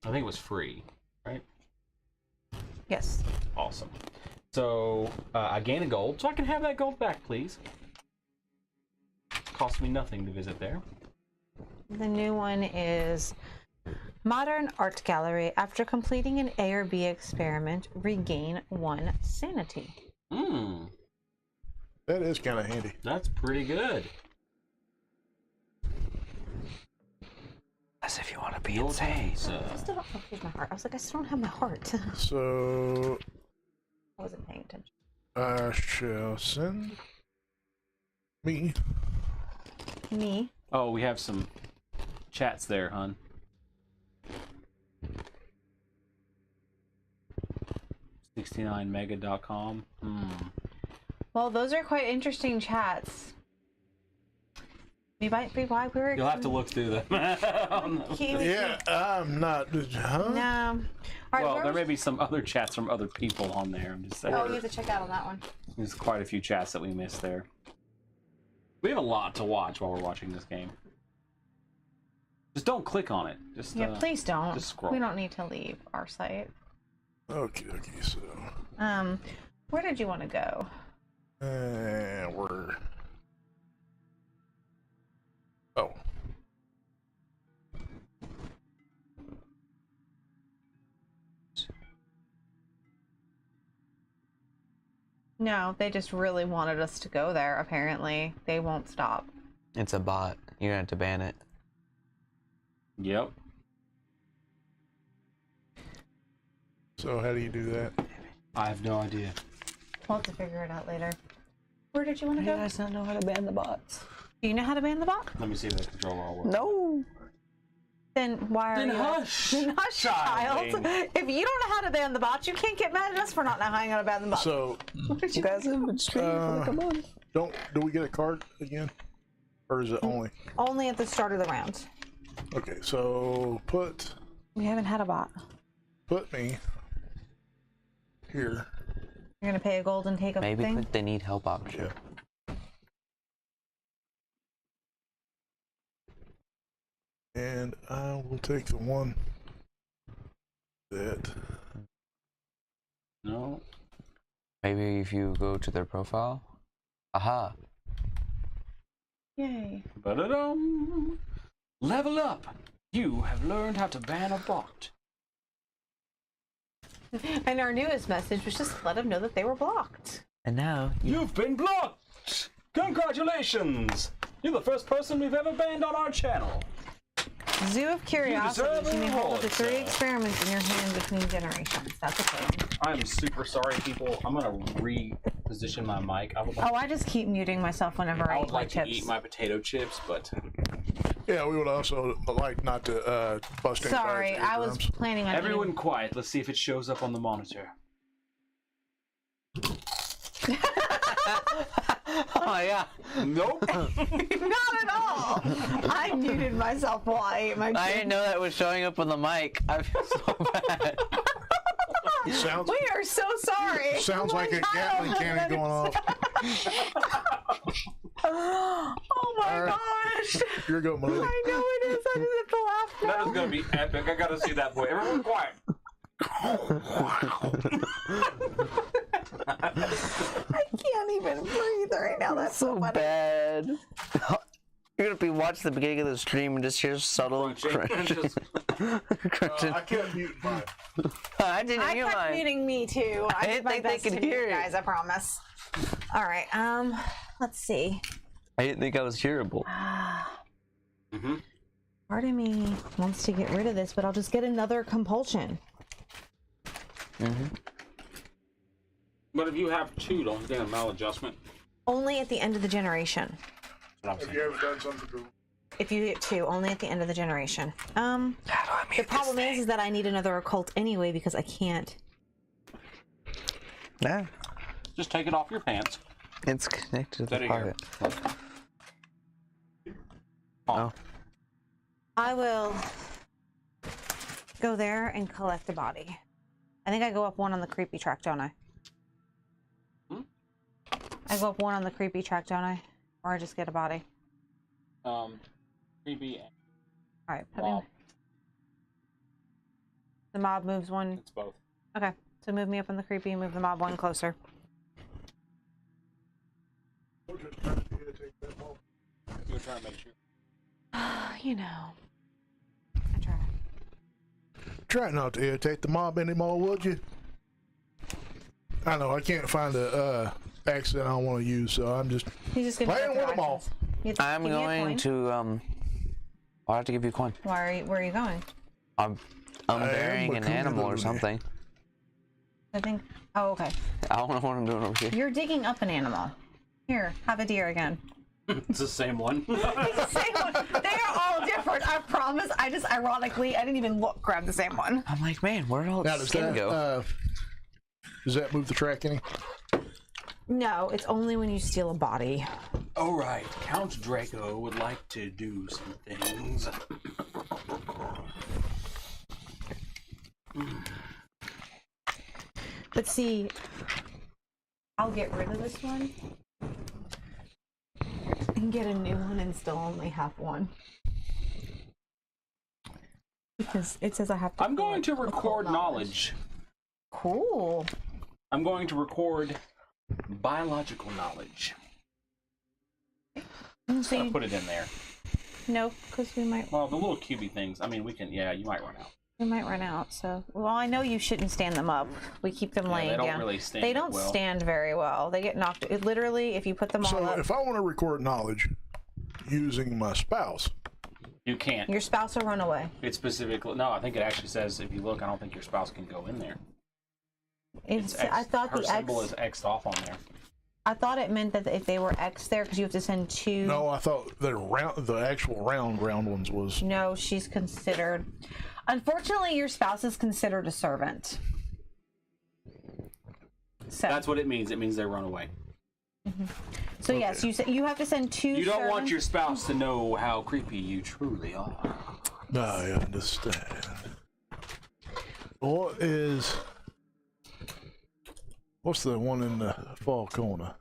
I think it was free, right? Yes. Awesome. So I gain a gold, so I can have that gold back, please. Cost me nothing to visit there. The new one is Modern Art Gallery. After completing an A or B experiment, regain 1 sanity. Hmm, That is kind of handy. that's pretty good. As if you want to be Your insane. turn, I still don't know. Here's my heart. I was like, I still don't have my heart. So I wasn't paying attention. I shall send me. Me. Oh, we have some chats there, hon. $69mega.com. Well, those are quite interesting chats. We might be why we're. You'll have to look through them. Yeah, I'm not. Huh? No. All right, Well, where there was- may be some other chats from other people on there. I'm just saying. Oh, you have to check out on that one. There's quite a few chats that we missed there. We have a lot to watch while we're watching this game. Just don't click on it. Just Yeah, please don't. just scroll. We don't need to leave our site. Okay, so. Where did you want to go? We're. Oh. No, they just really wanted us to go there, apparently. They won't stop. It's a bot. You're gonna have to ban it. Yep. So how do you do that? I have no idea. We'll have to figure it out later. Where did you want to You go? guys not know how to ban the bots? Do you know how to ban the bot? Let me see if the controller all works. No. Then why are Then you... hush, Then hush, child. childing. If you don't know how to ban the bots, you can't get mad at us for not knowing how to ban the bots. So What did You guys have been streaming for like a month. do we get a card again, or is it only? Only at the start of the round. Okay, so put We haven't had a bot. me here. You're gonna pay a gold and take a Maybe thing? click the need help option. Yeah. And I will take the one that. No. Maybe if you go to their profile. Aha. Yay. Ba-da-dum. Level up. You have learned how to ban a bot. And our newest message was just let them know that they were blocked. And now You've been blocked. Congratulations. You're the first person we've ever banned on our channel. Zoo of Curiosities. deserve You may a hold up to reward, 3 sir. experiments in your hand between generations. That's a thing. I'm super sorry, people. I'm gonna reposition my mic. I would like, Oh, I just keep muting myself whenever I I eat would my like to chips. eat my potato chips, but Yeah, we would also like not to bust anybody's Sorry, I was eardrums. planning on everyone eating. quiet. Let's see if it shows up on the monitor. oh yeah. Nope. Not at all. I muted myself while I ate my chips. I didn't know that was showing up on the mic. I feel so bad. Sounds, We are so sorry. sounds Oh my like a God. Gatling cannon going off. Oh my All right. gosh. You're good, Melody. I know it is. I just have to laugh That now. is gonna be epic. I gotta see that boy. Everyone quiet. I can't even breathe right now. That's so So funny. bad. You're gonna be watching the beginning of the stream and just hear subtle crunch. Just- crunching. I can't mute mine. I didn't I hear kept mine. muting me too. I did didn't my think they best could to mute hear you it. guys. I promise. All right. Let's see. I didn't think I was hearable. Mhm. Part of me wants to get rid of this, but I'll just get another compulsion. But if you have two, don't you think a maladjustment? Only at the end of the generation. That's what I'm Have saying. you ever done something cool? If you get two, only at the end of the generation. The problem is that I need another occult anyway because I can't. Yeah. Just take it off your pants. It's connected to There the you go. pocket. Oh. I will go there and collect a body. I think I go up one on the creepy track, don't I? I go up one on the creepy track, don't I? Or I just get a body. Creepy. All right, put me. Mob. The mob moves one. It's both. Okay, so move me up on the creepy and move the mob one closer. You were trying to make sure. You know, I try. Try not to irritate the mob anymore, would you? I know I can't find a accent I want to use, so I'm just He's just gonna playing go through with them all. actions. You have to I'm give me a going coin. to I'll have to give you a coin. Why are you? Where are you going? I'm burying an recruited animal or already. something. I think. Oh, okay. I don't know what I'm doing over here. You're digging up an animal. Here, have a deer again. It's the same one. It's the same one. They are all different. I promise. I just ironically, I didn't even look. Grab the same one. I'm like, man, where'd all Now the does skin that go? does that move the track any? No, it's only when you steal a body. All right, Count Draco would like to do some things. But see, I'll get rid of this one and get a new one and still only have one. Because it says I have to. I'm going to collect record occult knowledge. Cool. I'm going to record biological knowledge. So I'll you, put it in there. no, because we might Well, the little cubey things. I mean, we can. Yeah, you might run out. run out. So well, I know you shouldn't stand them up. We keep them laying they don't down. really stand They don't well. stand very well. They get knocked. It literally, if you put them all So up, if I want to record knowledge using my spouse, You can't. your spouse will run away. It's specifically. No, I think it actually says if you look, I don't think your spouse can go in there. It's. X, I thought her the symbol X. is X'd off on there. I thought it meant that if they were X there, because you have to send two. no, I thought the actual round ones was. No, she's considered. Unfortunately, your spouse is considered a servant. So, That's what it means. It means they run away. so yes, you have to send two. You don't want servants. your spouse to know how creepy you truly are. I understand. What's the one in the far corner?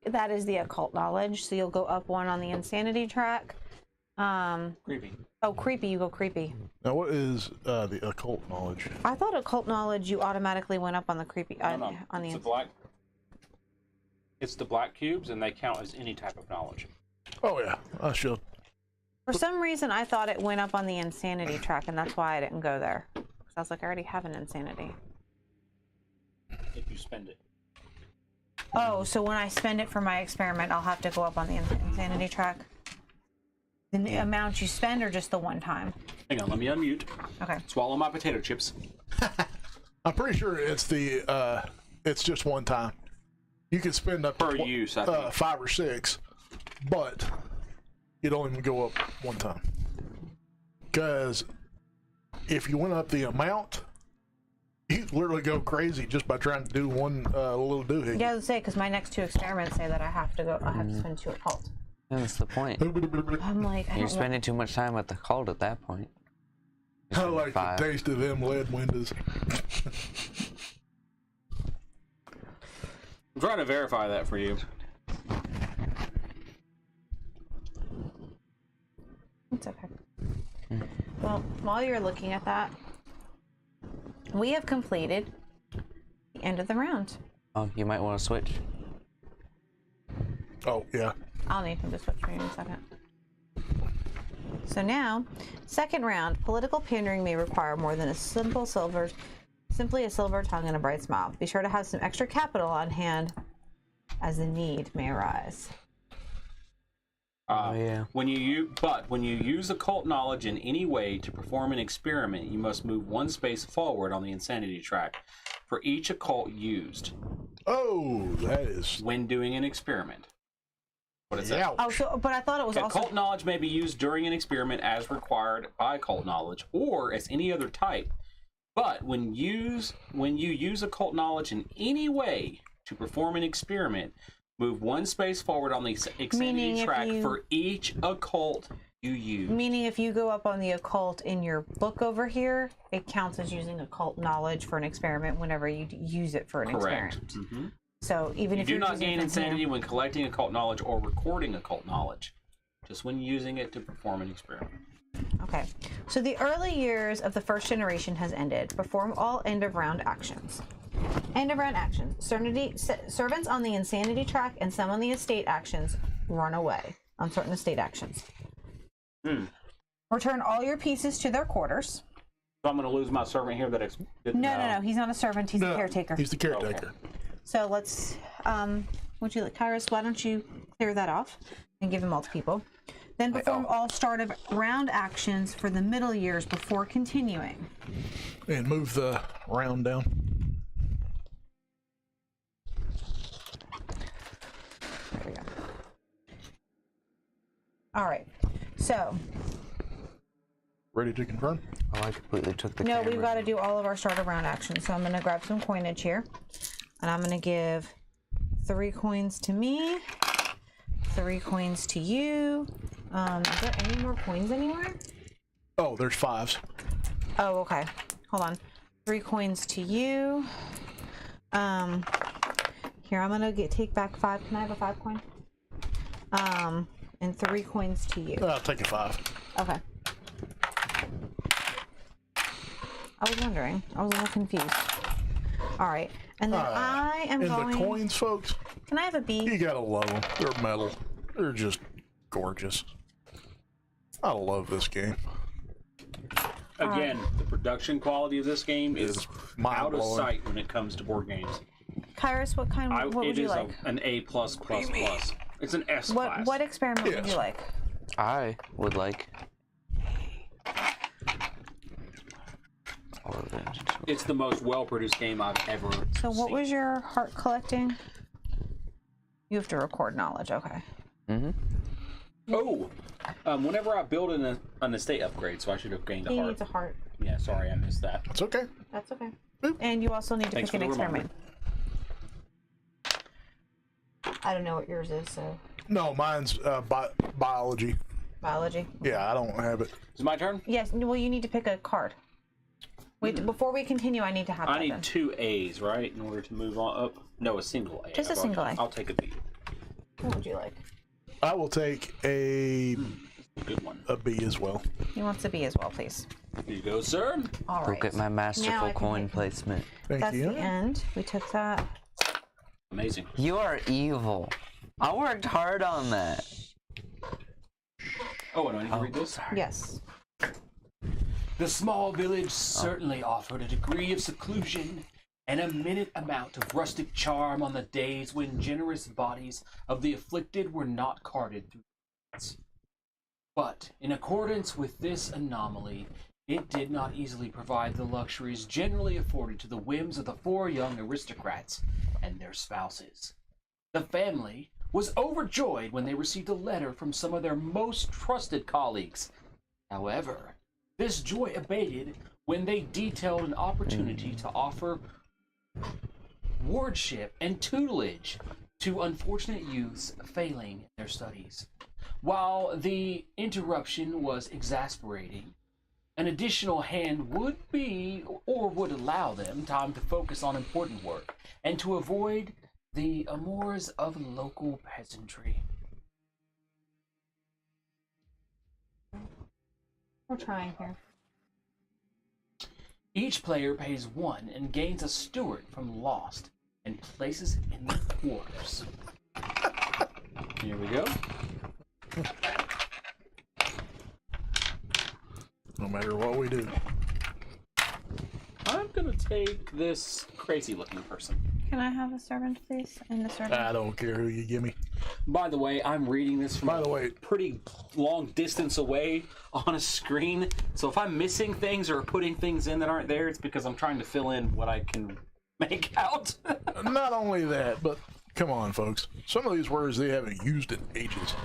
That is the occult knowledge. So you'll go up one on the insanity track, Creepy. Oh, creepy. You go creepy. Now, what is the occult knowledge? I thought occult knowledge you automatically went up on the creepy No, on the it's the black. It's the black cubes, and they count as any type of knowledge. Oh yeah, I should. For some reason, I thought it went up on the insanity track, and that's why I didn't go there. Because I was like, I already have an insanity. If you spend it. Oh, so when I spend it for my experiment, I'll have to go up on the insanity track? The amount you spend, or just the one time? Hang on, let me unmute. Okay. Swallow my potato chips. I'm pretty sure it's the it's just one time. You can spend up Per to use, I think. 5 or 6, but it only go up one time. Because if you went up the amount, you literally go crazy just by trying to do one little doohickey. Yeah, I was say because my next 2 experiments say that I have to go. I have to spend 2 occult. Yeah, that's the point. I'm like, I You're don't spending too much time at the cult at that point. I like 5. the taste of them lead windows. I'm trying to verify that for you. It's okay. Well, while you're looking at that, we have completed the end of the round. Oh, you might want to switch. Oh yeah. I'll need him to switch for you in a second. So now, second round, political pandering may require more than simply a silver tongue and a bright smile. Be sure to have some extra capital on hand as the need may arise. Oh, yeah. When you use occult knowledge in any way to perform an experiment, you must move 1 space forward on the insanity track for each occult used Oh, that is. when doing an experiment. What is that? Yeah. Oh, so but I thought it was also Occult knowledge may be used during an experiment as required by occult knowledge, or as any other type. But when you use occult knowledge in any way to perform an experiment, move 1 space forward on the insanity Meaning if track you- for each occult you use. meaning if you go up on the occult in your book over here, it counts as using occult knowledge for an experiment whenever you use it for an Correct. experiment. Mm-hmm. So even You if do you're not using gain it from insanity here- when collecting occult knowledge or recording occult knowledge, just when using it to perform an experiment. Okay, so the early years of the first generation has ended. Perform all end of round actions. End of round actions. Servants on the insanity track and some on the estate actions run away on certain estate actions. Return all your pieces to their quarters. So I'm going to lose my servant here that No. He's not a servant. He's a No, caretaker. He's the caretaker. So let's, would you like, Kairos, why don't you clear that off and give them all to people? Then perform all start of round actions for the middle years before continuing. And move the round down. There we go. All right. So, Ready to confirm? Oh, I completely took the no, camera. we've got to do all of our start of round actions. So I'm going to grab some coinage here. And I'm going to give 3 coins to me, 3 coins to you. Is there any more coins anywhere? Oh, there's 5s. Oh, okay. Hold on. 3 coins to you. Here, I'm gonna take back 5. Can I have a 5 coin? And 3 coins to you. I'll take a 5. Okay. I was wondering. I was a little confused. All right. And then I am And going. the coins, folks, Can I have a B? you gotta love them. They're metal. They're just gorgeous. I love this game. Again, the production quality of this game is Is out of mind-blowing. sight when it comes to board games. Kairos, what kind? What would It you is like? an A+++. It's an S What class. what experiment would Yes. you like? I would like. All of it. It's the most well-produced game I've ever So what seen. was your heart collecting? You have to record knowledge. Okay. Oh, whenever I build an estate upgrade, so I should have gained a He heart. needs a heart. Yeah, sorry, I missed that. It's okay. That's okay. Boop. And you also need to Thanks pick an for the reminder. experiment. I don't know what yours is, so No, mine's biology. biology. Yeah, I don't have it. Is it my turn? Yes. Well, you need to pick a card. Wait, before we continue, I need to have I that need then. 2 A's, right, in order to move on up? No, a single A. Just a single A. I'll take a B. What would you like? I will take a Good one. A B as well. He wants a B as well, please. Here you go, sir. All right. Look at my Now I masterful can coin hit- placement. Thank That's you. the end. We took that. Amazing. You are evil. I worked hard on that. Oh, and I need to read this. Sorry. Yes. The small village certainly offered a degree of seclusion and a minute amount of rustic charm on the days when generous bodies of the afflicted were not carted through the streets. But in accordance with this anomaly, it did not easily provide the luxuries generally afforded to the whims of the 4 young aristocrats and their spouses. The family was overjoyed when they received a letter from some of their most trusted colleagues. However, this joy abated when they detailed an opportunity to offer wardship and tutelage to unfortunate youths failing in their studies. While the interruption was exasperating, an additional hand would be, or would allow them, time to focus on important work and to avoid the amours of local peasantry. We're trying here. Each player pays 1 and gains a steward from Lost and places it in their quarters. Here we go. No matter what we do. I'm gonna take this crazy looking person. Can I have a servant, please? And the servant. I don't care who you give me. By the way, I'm reading this from By the way, pretty long distance away on a screen. So if I'm missing things or putting things in that aren't there, it's because I'm trying to fill in what I can make out. not only that, but come on, folks. Some of these words they haven't used in ages.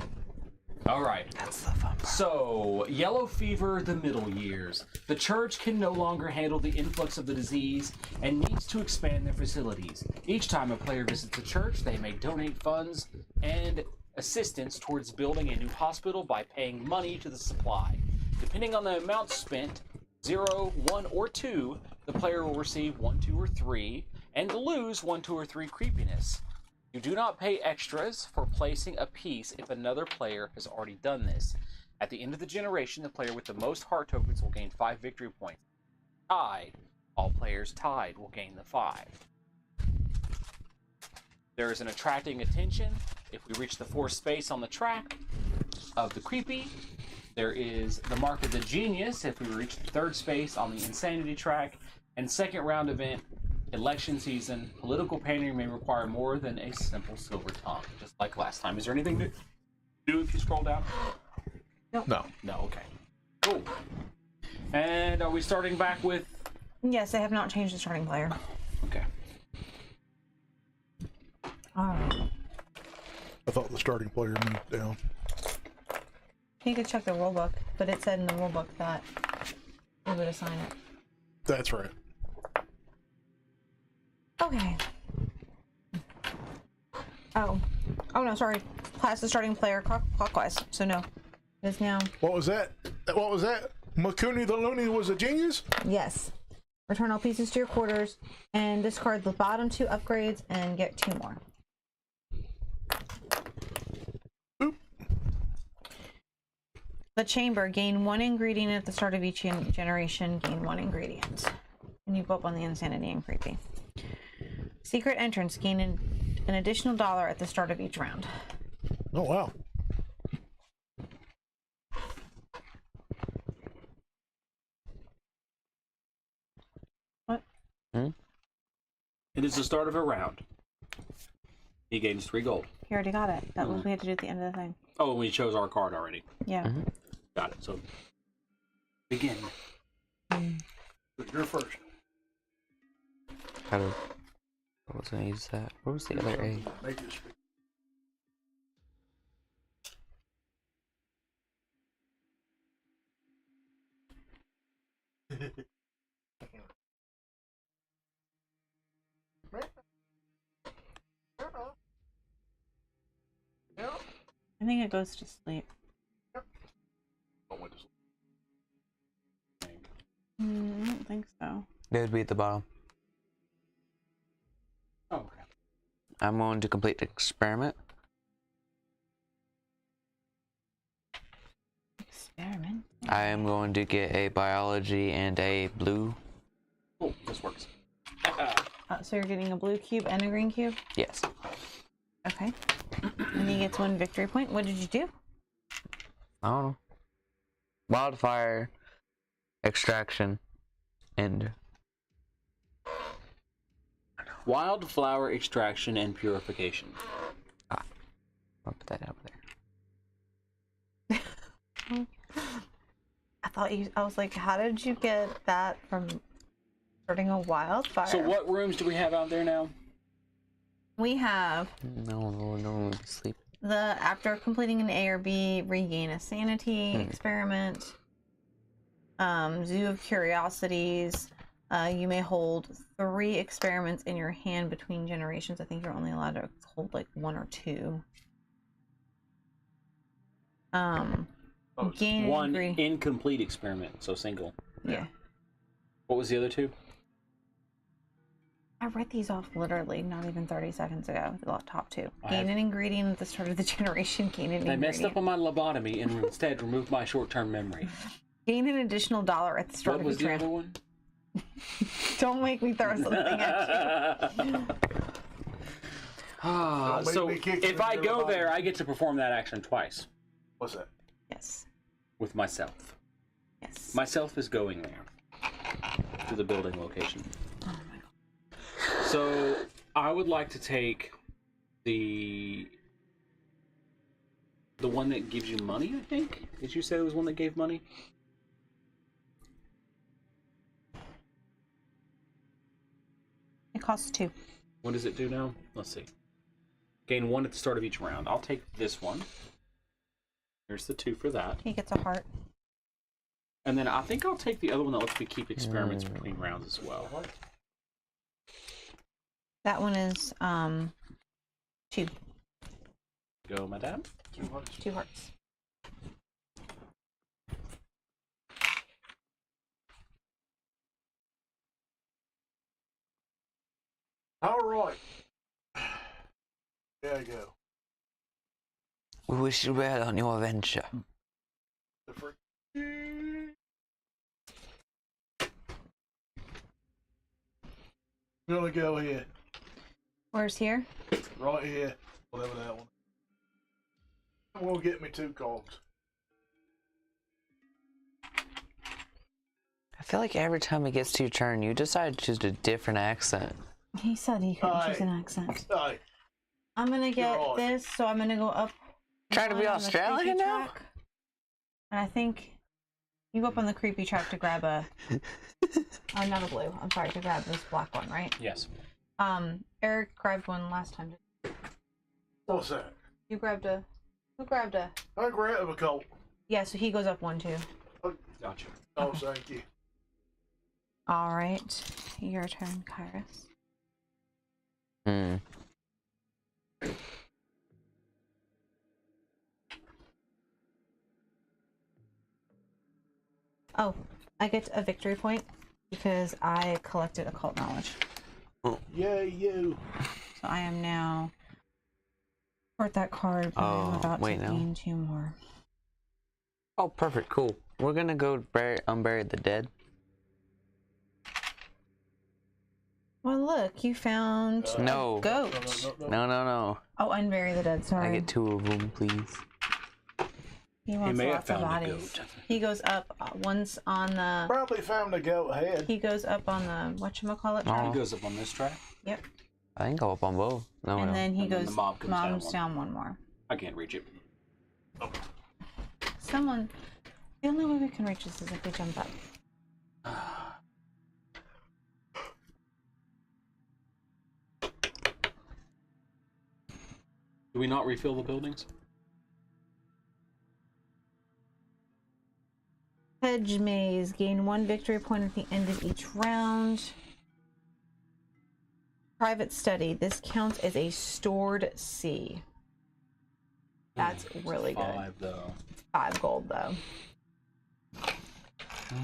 All right. That's the fun part. So, yellow fever, the middle years. The church can no longer handle the influx of the disease and needs to expand their facilities. Each time a player visits the church, they may donate funds and assistance towards building a new hospital by paying money to the supply. Depending on the amount spent, 0, 1, or 2, the player will receive 1, 2, or 3, and lose 1, 2, or 3 creepiness. You do not pay extras for placing a piece if another player has already done this. At the end of the generation, the player with the most heart tokens will gain 5 victory points. Tied, all players tied will gain the 5. There is an attracting attention. If we reach the 4th space on the track of the creepy, there is the mark of the genius if we reach the 3rd space on the insanity track, and second round event, election season, political pandering may require more than a simple silver tongue, just like last time. Is there anything to do if you scroll down? No. No, okay. Cool. And are we starting back with... Yes, I have not changed the starting player. Okay. All right. I thought the starting player moved down. You could check the rulebook, but it said in the rulebook that we would assign it. That's right. Okay. Oh no, sorry. Pass the starting player clockwise. So no, it is now. What was that? What was that? Makuni the Looney was a genius? Yes. Return all pieces to your quarters and discard the bottom 2 upgrades and get 2 more. Oop. The chamber, gain 1 ingredient at the start of each generation. Gain 1 ingredient. And you go up on the insanity and creepy. Secret entrance, gain an additional $1 at the start of each round. Oh, wow. What? It is the start of a round. He gains 3 gold. He already got it. That was what we had to do at the end of the thing. Oh, we chose our card already. Yeah. Got it. So, begin. You're first. How do... I was gonna use that. What was the other A? Make it speak. I think it goes to sleep. Oh, wait a second. I don't think so. It would be at the bottom. Oh, okay. I'm going to complete the experiment. I am going to get a biology and a blue. Oh, this works. So you're getting a blue cube and a green cube? Yes. Okay. And he gets 1 victory point. What did you do? I don't know. Wildfire, extraction, and Wildflower extraction and purification. I'll put that over there. I was like, how did you get that from starting a wildfire? So what rooms do we have out there now? We have No, we'll sleep. after completing an A or B, regain a sanity experiment. Zoo of Curiosities. You may hold 3 experiments in your hand between generations. I think you're only allowed to hold like 1 or 2. Gain One ingredient. incomplete experiment, so single. Yeah. What was the other 2? I read these off literally not even 30 seconds ago. The top 2. I Gain have- an ingredient at the start of the generation. Gain an I ingredient. messed up on my lobotomy and instead removed my short-term memory. Gain an additional $1 at the start What of was each the other round. one? Don't make me throw something at you. Don't make So me kick if you I in the go there, bottom. I get to perform that action twice What's that? Yes. with myself. Yes. Myself is going there to the building location. Oh my god. So I would like to take the one that gives you money. I think. Did you say there was one that gave money? It costs 2. What does it do now? Let's see. Gain 1 at the start of each round. I'll take this one. Here's the 2 for that. He gets a heart. And then I think I'll take the other one that lets me keep experiments between rounds as well. That one is 2. Go, madame. 2 hearts. All right. There you go. We wish you well on your venture. The freak. Gonna go here. Where's here? Right here. Whatever that one. I'm gonna get me 2 cogs. I feel like every time it gets to your turn, you decide to choose a different accent. He said he couldn't choose Aye. an accent. Hey, I'm gonna get You're right. this, so I'm gonna go up. Trying to be one on the Australian creepy now? track. And I think you go up on the creepy track to grab a. Oh, not a blue. I'm sorry, to grab this black one, right? Yes. Eric grabbed one last time. what's that? You grabbed a. Who grabbed a? I grabbed a coat. Yeah, so he goes up 1 too. Gotcha. Oh, thank you. All right, your turn, Kairos. Hmm. Oh, I get a victory point because I collected occult knowledge. Yay, you. So I am now. Sort that card, but I'm Oh, about wait, to no. gain 2 more. Oh, perfect. Cool. We're gonna go unbury the dead. Well, look, you found No. a goat. No. Oh, unbury the dead. Sorry. I get 2 of them, please. He wants may have lots of found a bodies. goat. He goes up once on the. Probably found a goat head. He goes up on the whatchamacallit track. He goes up on this track. Yep. I think I'll up on both. No, And no. then he And then goes the mob comes down moms one. down 1 more. I can't reach it. Someone. The only way we can reach this is if we jump up. Do we not refill the buildings? Hedge maze. Gain 1 victory point at the end of each round. Private study. This counts as a stored C. That's really good. 5 though. 5 gold though.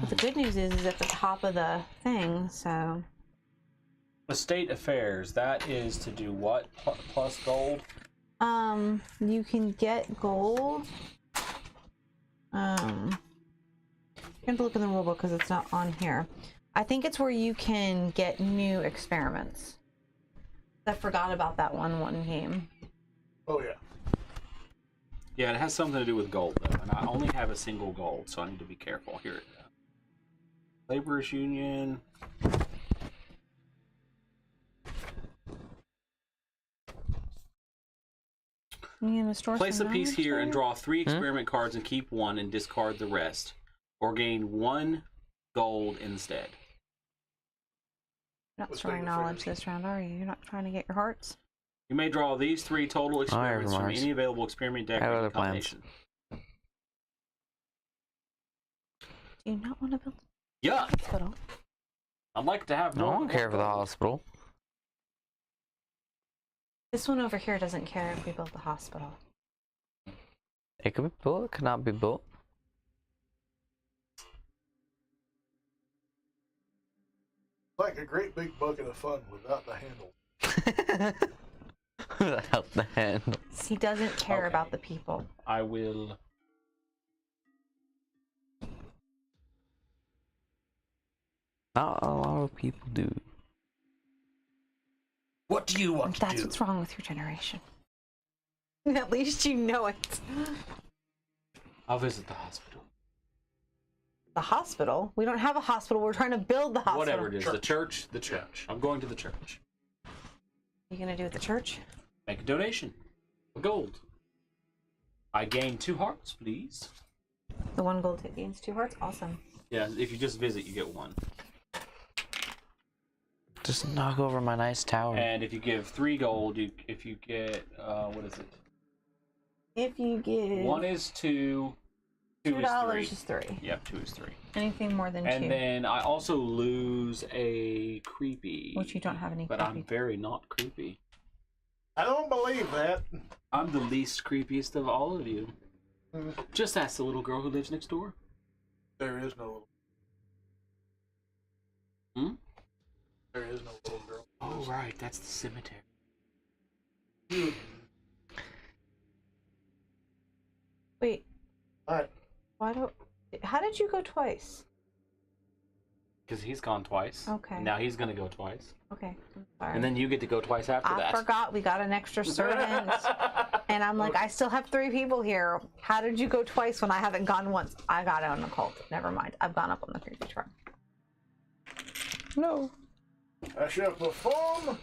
But the good news is at the top of the thing, so Estate affairs. That is to do what? Plus gold. you can get gold. You have to look in the rulebook because it's not on here. I think it's where you can get new experiments. I forgot about that one game. Oh yeah. Yeah, it has something to do with gold though, and I only have a single gold, so I need to be careful here. Laborers Union. You gonna store Place a some piece knowledge here and there? draw 3 experiment cards and keep 1 and discard the rest, or gain 1 gold instead. You're not Let's storing take it knowledge first. this round, are you? You're not trying to get your hearts? You may draw these 3 total experiments from Mars. any available experiment deck I have or other plans. combination. Do you not want to build Yeah, a hospital? I'd like to have No, more. I don't than care for the gold. hospital. This one over here doesn't care if we build the hospital. It could be built, it could not be built. Like a great big bucket of fun without the handle. Without the handle. He doesn't care Okay. about the people. I will. Not a lot of people do. What do you want That's what's wrong with your generation. At least you know it. I'll visit the hospital. The hospital? We don't have a hospital. We're trying to build the hospital. Whatever it is, the church, the church. I'm going to the church. You gonna do at the church? Make a donation. Gold. I gain 2 hearts, please. The one gold hit gains 2 hearts. Awesome. Yeah, if you just visit, you get 1. Just knock over my nice tower. And if you give 3 gold, if you get what is it? If you give 1 is 2, 2 is 3. $2 is 3. Yep, 2 is 3. Anything more than And 2. then I also lose a creepy. Which you don't have any But creepy. I'm very not creepy. I don't believe that. I'm the least creepiest of all of you. Mm. Just ask the little girl who lives next door. There is no little. Hmm? There is no little girl. Oh, right, that's the cemetery. You. Wait, Alright. why don't... How did you go twice? Because he's gone twice. Okay. And now he's going to go twice. Okay, I'm sorry. And then you get to go twice after I that. forgot we got an extra servant. And I'm like, I still have 3 people here. How did you go twice when I haven't gone once? I got on the cult. Never mind. I've gone up on the creepy truck. No. I shall perform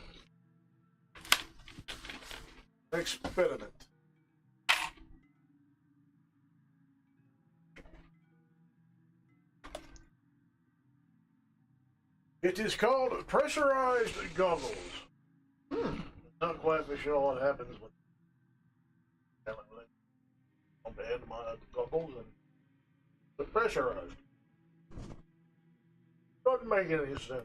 experiment. It is called pressurized goggles. Not quite for sure what happens when on the end of my goggles and they're pressurized. Doesn't make any sense.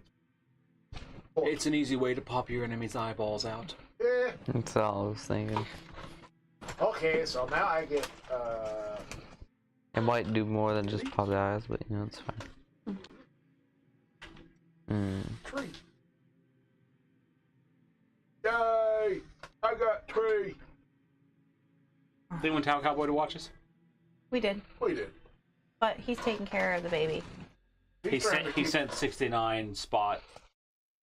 It's an easy way to pop your enemy's eyeballs out. Yeah. That's all I was thinking. Okay, so now I get It might do more than just pop the eyes, but you know, it's fine. tree. Yay! I got tree. Did anyone tell Cowboy to watch us? We did. We did. But he's taking care of the baby. He trying to sent keep- 69spot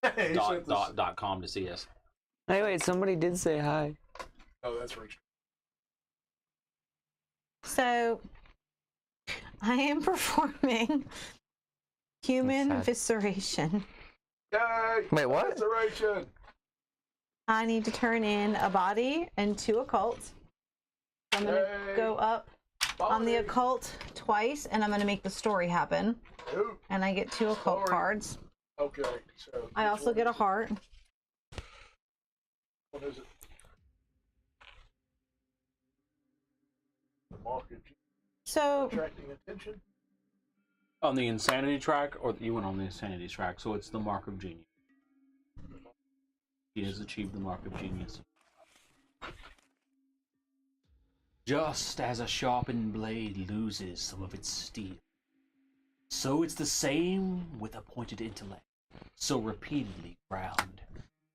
He sent this- .com to see us. Hey, wait, somebody did say hi. Oh, that's Rachel. So, I am performing human That's visceration. Yay! Wait, what? Restoration. I need to turn in a body and 2 occults. I'm going to Yay. go up on the Body. occult twice, and I'm going to make the story happen. Ooh, And I get 2 occult Story. cards. okay, so I which also one get a is- heart. What is it? The mark of genius, So, attracting attention. On the insanity track, or you went on the insanity track, so it's the mark of genius. He has achieved the mark of genius. Just as a sharpened blade loses some of its steel, so it's the same with a pointed intellect, so repeatedly ground.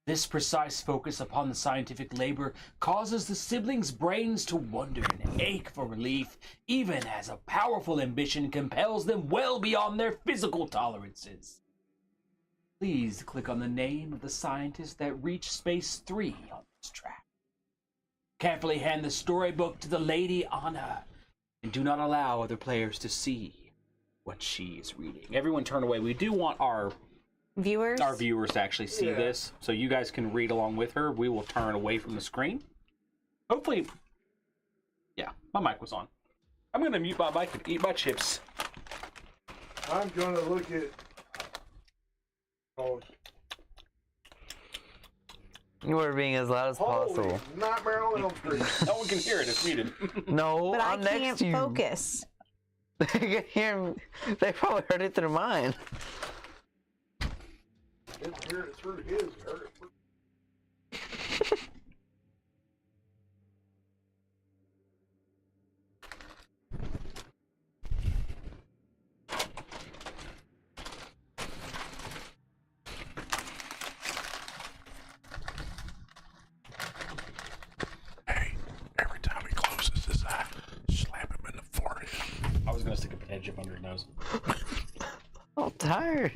This precise focus upon the scientific labor causes the siblings' brains to wonder and ache for relief, even as a powerful ambition compels them well beyond their physical tolerances. Please click on the name of the scientist that reached Space 3 on this track. Carefully hand the storybook to the Lady Anna, and do not allow other players to see what she is reading. Everyone turn away. We do want our Viewers? viewers to actually see this, so you guys can read along with her. We will turn away from the screen. Hopefully, yeah, my mic was on. I'm gonna mute my mic and eat my chips. I'm gonna look at. Oh, You were being as loud as possible. Nightmare on Elm Street. No one can hear it. It's muted. No, But I I'm next can't to you. focus. They can hear me. They probably heard it through mine. Didn't hear it through his. Heard it through. Hey, every time he closes his eye, slap him in the forehead. I was gonna stick a potato chip under your nose. I'm tired.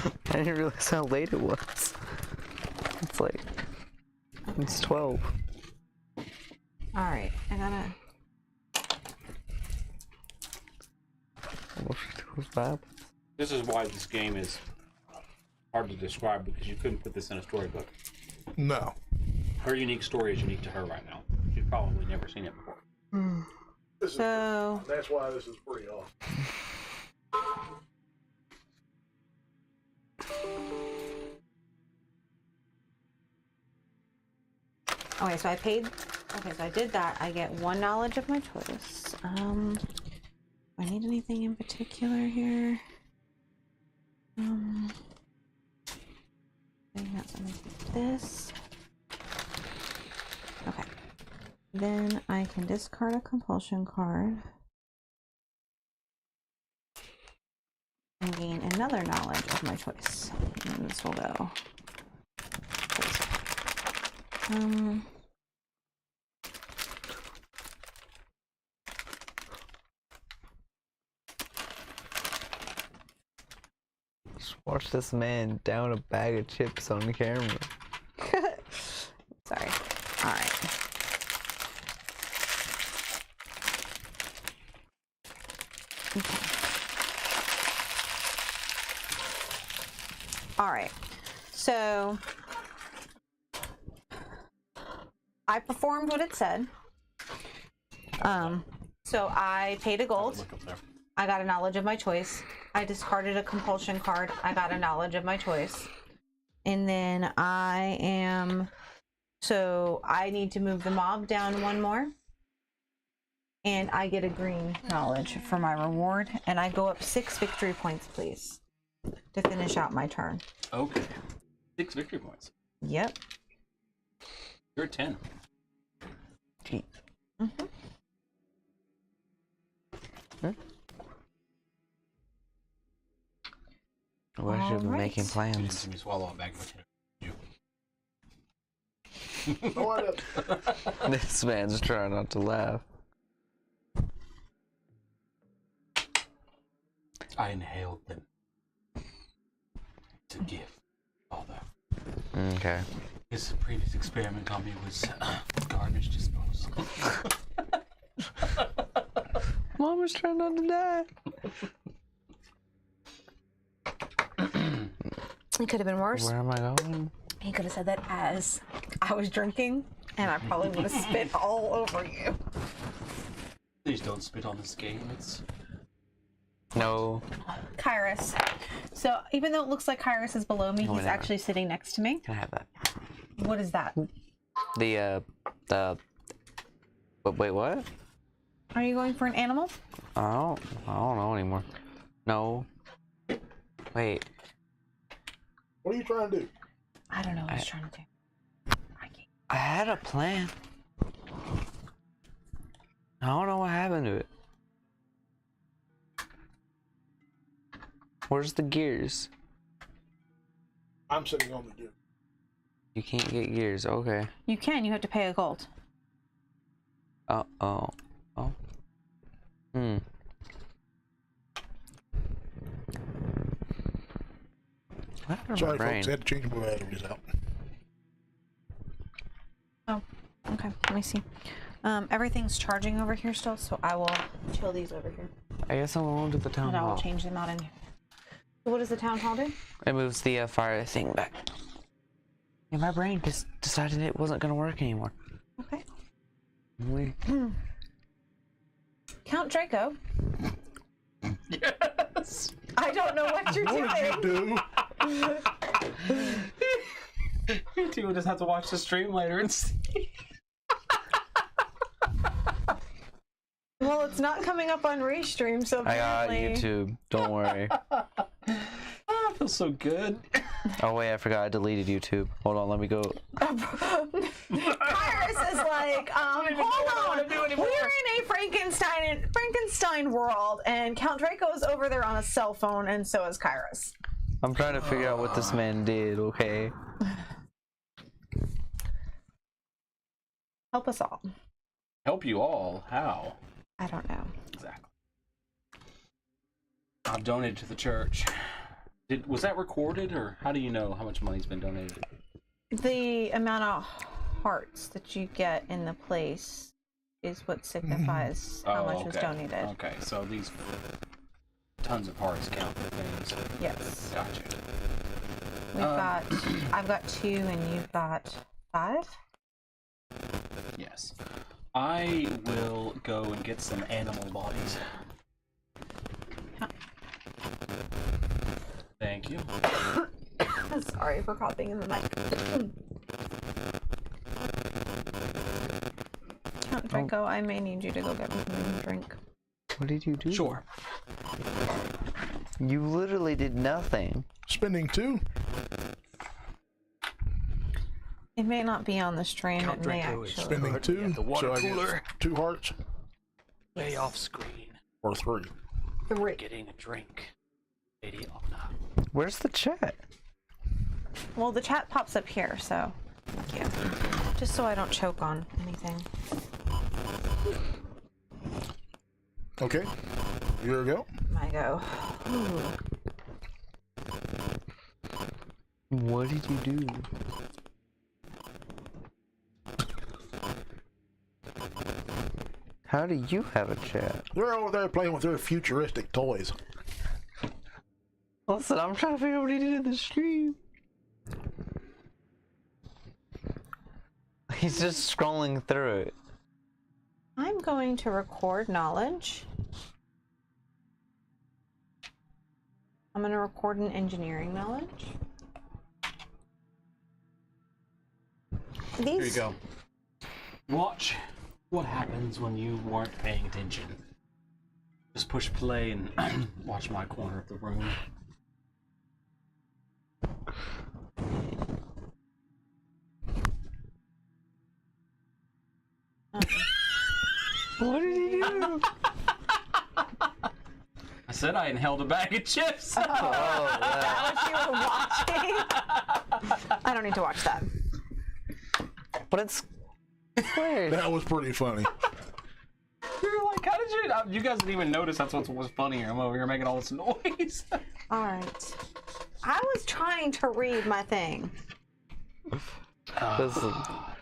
I didn't realize how late it was. It's 12. Alright, I gotta. This is why this game is hard to describe, because you couldn't put this in a storybook. No. Her unique story is unique to her right now. She's probably never seen it before. So, That's why this is pretty awesome. okay, so I paid. Okay, so I did that. I get 1 knowledge of my choice. Do I need anything in particular here? I got something like this. Okay. Then I can discard a compulsion card and gain another knowledge of my choice. And this will go. Just watch this man down a bag of chips on camera. Sorry. All right. Okay. All right. So I performed what it said. So I paid a gold. Look up there. I got a knowledge of my choice. I discarded a compulsion card. I got a knowledge of my choice. And then so I need to move the mob down 1 more. And I get a green knowledge for my reward. And I go up 6 victory points, please, to finish out my turn. Okay. 6 victory points. Yep. You're at 10. Gee. Mm-hmm. Why should we be making Alright. You didn't plans? see me swallow a bag of potato. No, I don't. This man's trying not to laugh. I inhaled them to give Father. Okay. His previous experiment on me was garbage disposal. Mom was trying not to die. It could have been worse. Where am I going? He could have said that as I was drinking, and I probably would have spit all over you. Please don't spit on this game. It's No. Kairos. So even though it looks like Kairos is below me, he's whatever. actually sitting next to me. Can I have that? What is that? Wait, what? Are you going for an animal? I don't know anymore. No. Wait. What are you trying to do? I don't know what I was trying to do. I can't. I had a plan. I don't know what happened to it. Where's the gears? I'm sitting on the dude. You can't get gears. Okay. You can. You have to pay a gold. Oh. Hmm. What happened to my Sorry, brain? folks. I had to change my batteries out. Oh, okay. Let me see. Everything's charging over here still, so I will chill these over here. I guess I'm going to the town And I will hall. change them out in here. So what does the town hall do? It moves the fire thing back. Yeah, my brain just decided it wasn't gonna work anymore. Okay. Weird. Count Draco. Yes. I don't know what you're What did doing. you do? You two will just have to watch the stream later and see. Well, it's not coming up on Restream, so I got apparently... YouTube. Don't worry. Oh, I feel so good. Oh wait, I forgot I deleted YouTube. Hold on, let me go. Kyrus is like, hold on, we're in a Frankenstein world, and Count Draco is over there on a cell phone, and so is Kyrus. I'm trying to figure out what this man did. Okay. Help us all. Help you all? How? I don't know. Exactly. I've donated to the church. Was that recorded, or how do you know how much money's been donated? The amount of hearts that you get in the place is what signifies how much was donated. Okay, so these tons of hearts count for things. Yes. Gotcha. I've got 2 and you've got 5? Yes. I will go and get some animal bodies. Thank you. Sorry for coughing in the mic. Count Draco, I may need you to go get me something to drink. What did you do? Sure. You literally did nothing. Spending 2? It may not be on the stream, Count it may Draco is actually. Spending 2? the water So I cooler. get 2 hearts? Way off screen. Or 3? 3. Getting a drink. Lady Omna. Where's the chat? Well, the chat pops up here, so thank you. Just so I don't choke on anything. Okay. Here we go. I go. Ooh. What did you do? How do you have a chat? They're over there playing with their futuristic toys. Listen, I'm trying to figure out what he did in the stream. He's just scrolling through it. I'm going to record knowledge. I'm going to record an engineering knowledge. These... Here you go. Watch what happens when you weren't paying attention. Just push play and watch my corner of the room. What did he do? I said I inhaled a bag of chips. That what you were watching? I don't need to watch that. But it's weird. That was pretty funny. You were like, how did you? You guys didn't even notice that's what was funnier. I'm over here making all this noise. All right. I was trying to read my thing. Listen,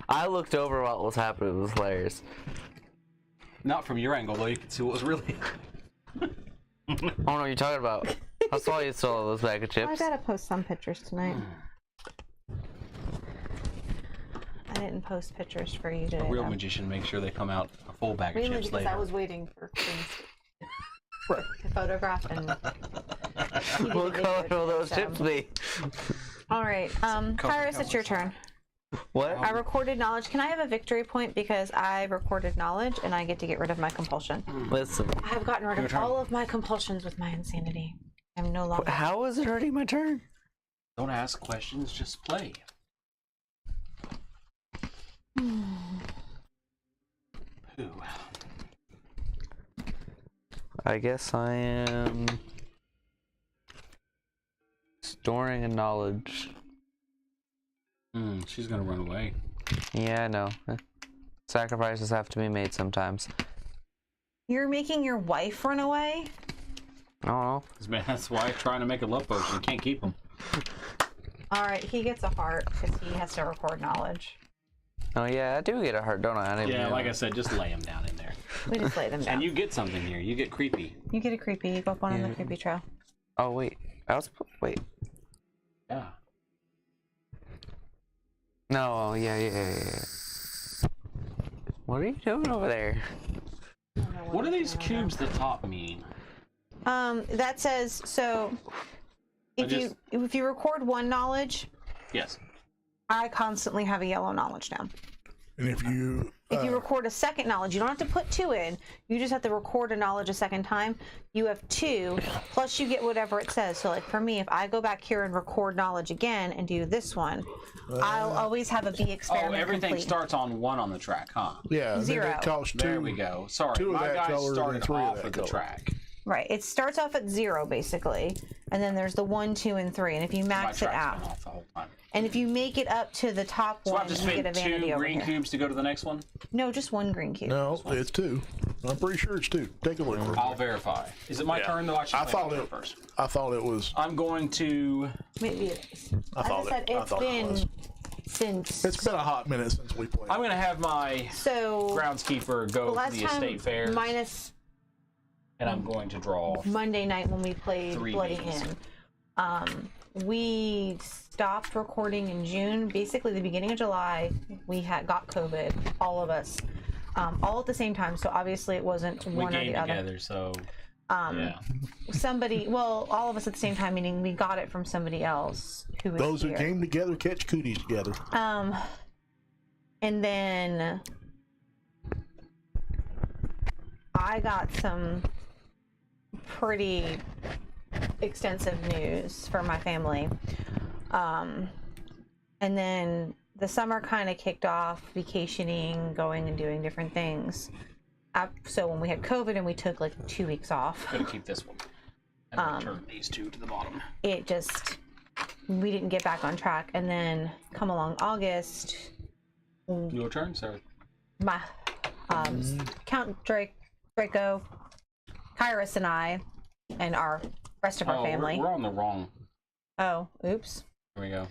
I looked over what was happening. It was hilarious. Not from your angle, though. You could see what was really. I don't know what you're talking about. I saw you stole all those bag of I chips. gotta post some pictures tonight. I didn't post pictures for you today. A real though. magician makes sure they come out a full bag of Mainly chips because later. I was waiting for things to photograph and. What color will those chips be? All right, Kyrus, it's your turn. What? I recorded knowledge. Can I have a victory point because I recorded knowledge and I get to get rid of my compulsion? Listen, I have gotten rid of all of my compulsions with my insanity. I'm no longer. how is it hurting my turn? Don't ask questions, just play. Ooh. I guess I am storing a knowledge. She's gonna run away. Yeah, I know. Sacrifices have to be made sometimes. You're making your wife run away? I don't know. Man, that's why I'm trying to make a love potion. You can't keep them. All right, he gets a heart because he has to record knowledge. Oh yeah, I do get a heart, don't I? I Yeah, like I said, just lay them down in there. We just lay them down. And you get something here. You get creepy. You get a creepy. You go up one on the creepy trail. Oh wait, wait. Yeah. No, yeah. What are you doing over there? What do these cubes at the top mean? That says so. If you record one knowledge, Yes. I constantly have a yellow knowledge now. And if you record a second knowledge, you don't have to put 2 in. You just have to record a knowledge a second time. You have 2, plus you get whatever it says. So, like for me, if I go back here and record knowledge again and do this one, I'll always have a B experiment everything complete. starts on 1 on the track, huh? yeah, then 0. it costs 2. There we go. Sorry, 2 of my that guy color and started 3 of off that at the color. track. Right. It starts off at 0 basically, and then there's the 1, 2, and 3. And if you My max it track's been out, off the whole time. and if you make it up to the top So I one, have to you get a spend vanity 2 over green here. cubes to go to the next one? No, just 1 green cube. No, it's 2. I'm pretty sure it's 2. Take a look. I'll verify. Is it my turn though? I should play it first. I thought it was. I'm going to. Maybe it is. I As I thought said, it. I it's thought it been was. since. It's been a hot minute since we played. I'm going to have my So groundskeeper the go to last the time, estate fair, minus and I'm going to draw. Monday night when we played 3 Bloody bees. Inn, we stopped recording in June. Basically, the beginning of July, we got COVID, all of us, all at the same time. So obviously, it wasn't We one or game the other. together, so. Yeah. Somebody, well, all of us at the same time, meaning we got it from somebody else who was Those who here. came together catch cooties together. And then I got some pretty extensive news for my family. And then the summer kind of kicked off, vacationing, going and doing different things. So when we had COVID and we took like 2 weeks off, I'm going to keep this one. And return these 2 to the bottom. it just, we didn't get back on track. And then come along August, Your turn, sir. my Count Draco, Kairos, and I, and our rest of our family. We're on the wrong. Oh, oops. Here we go.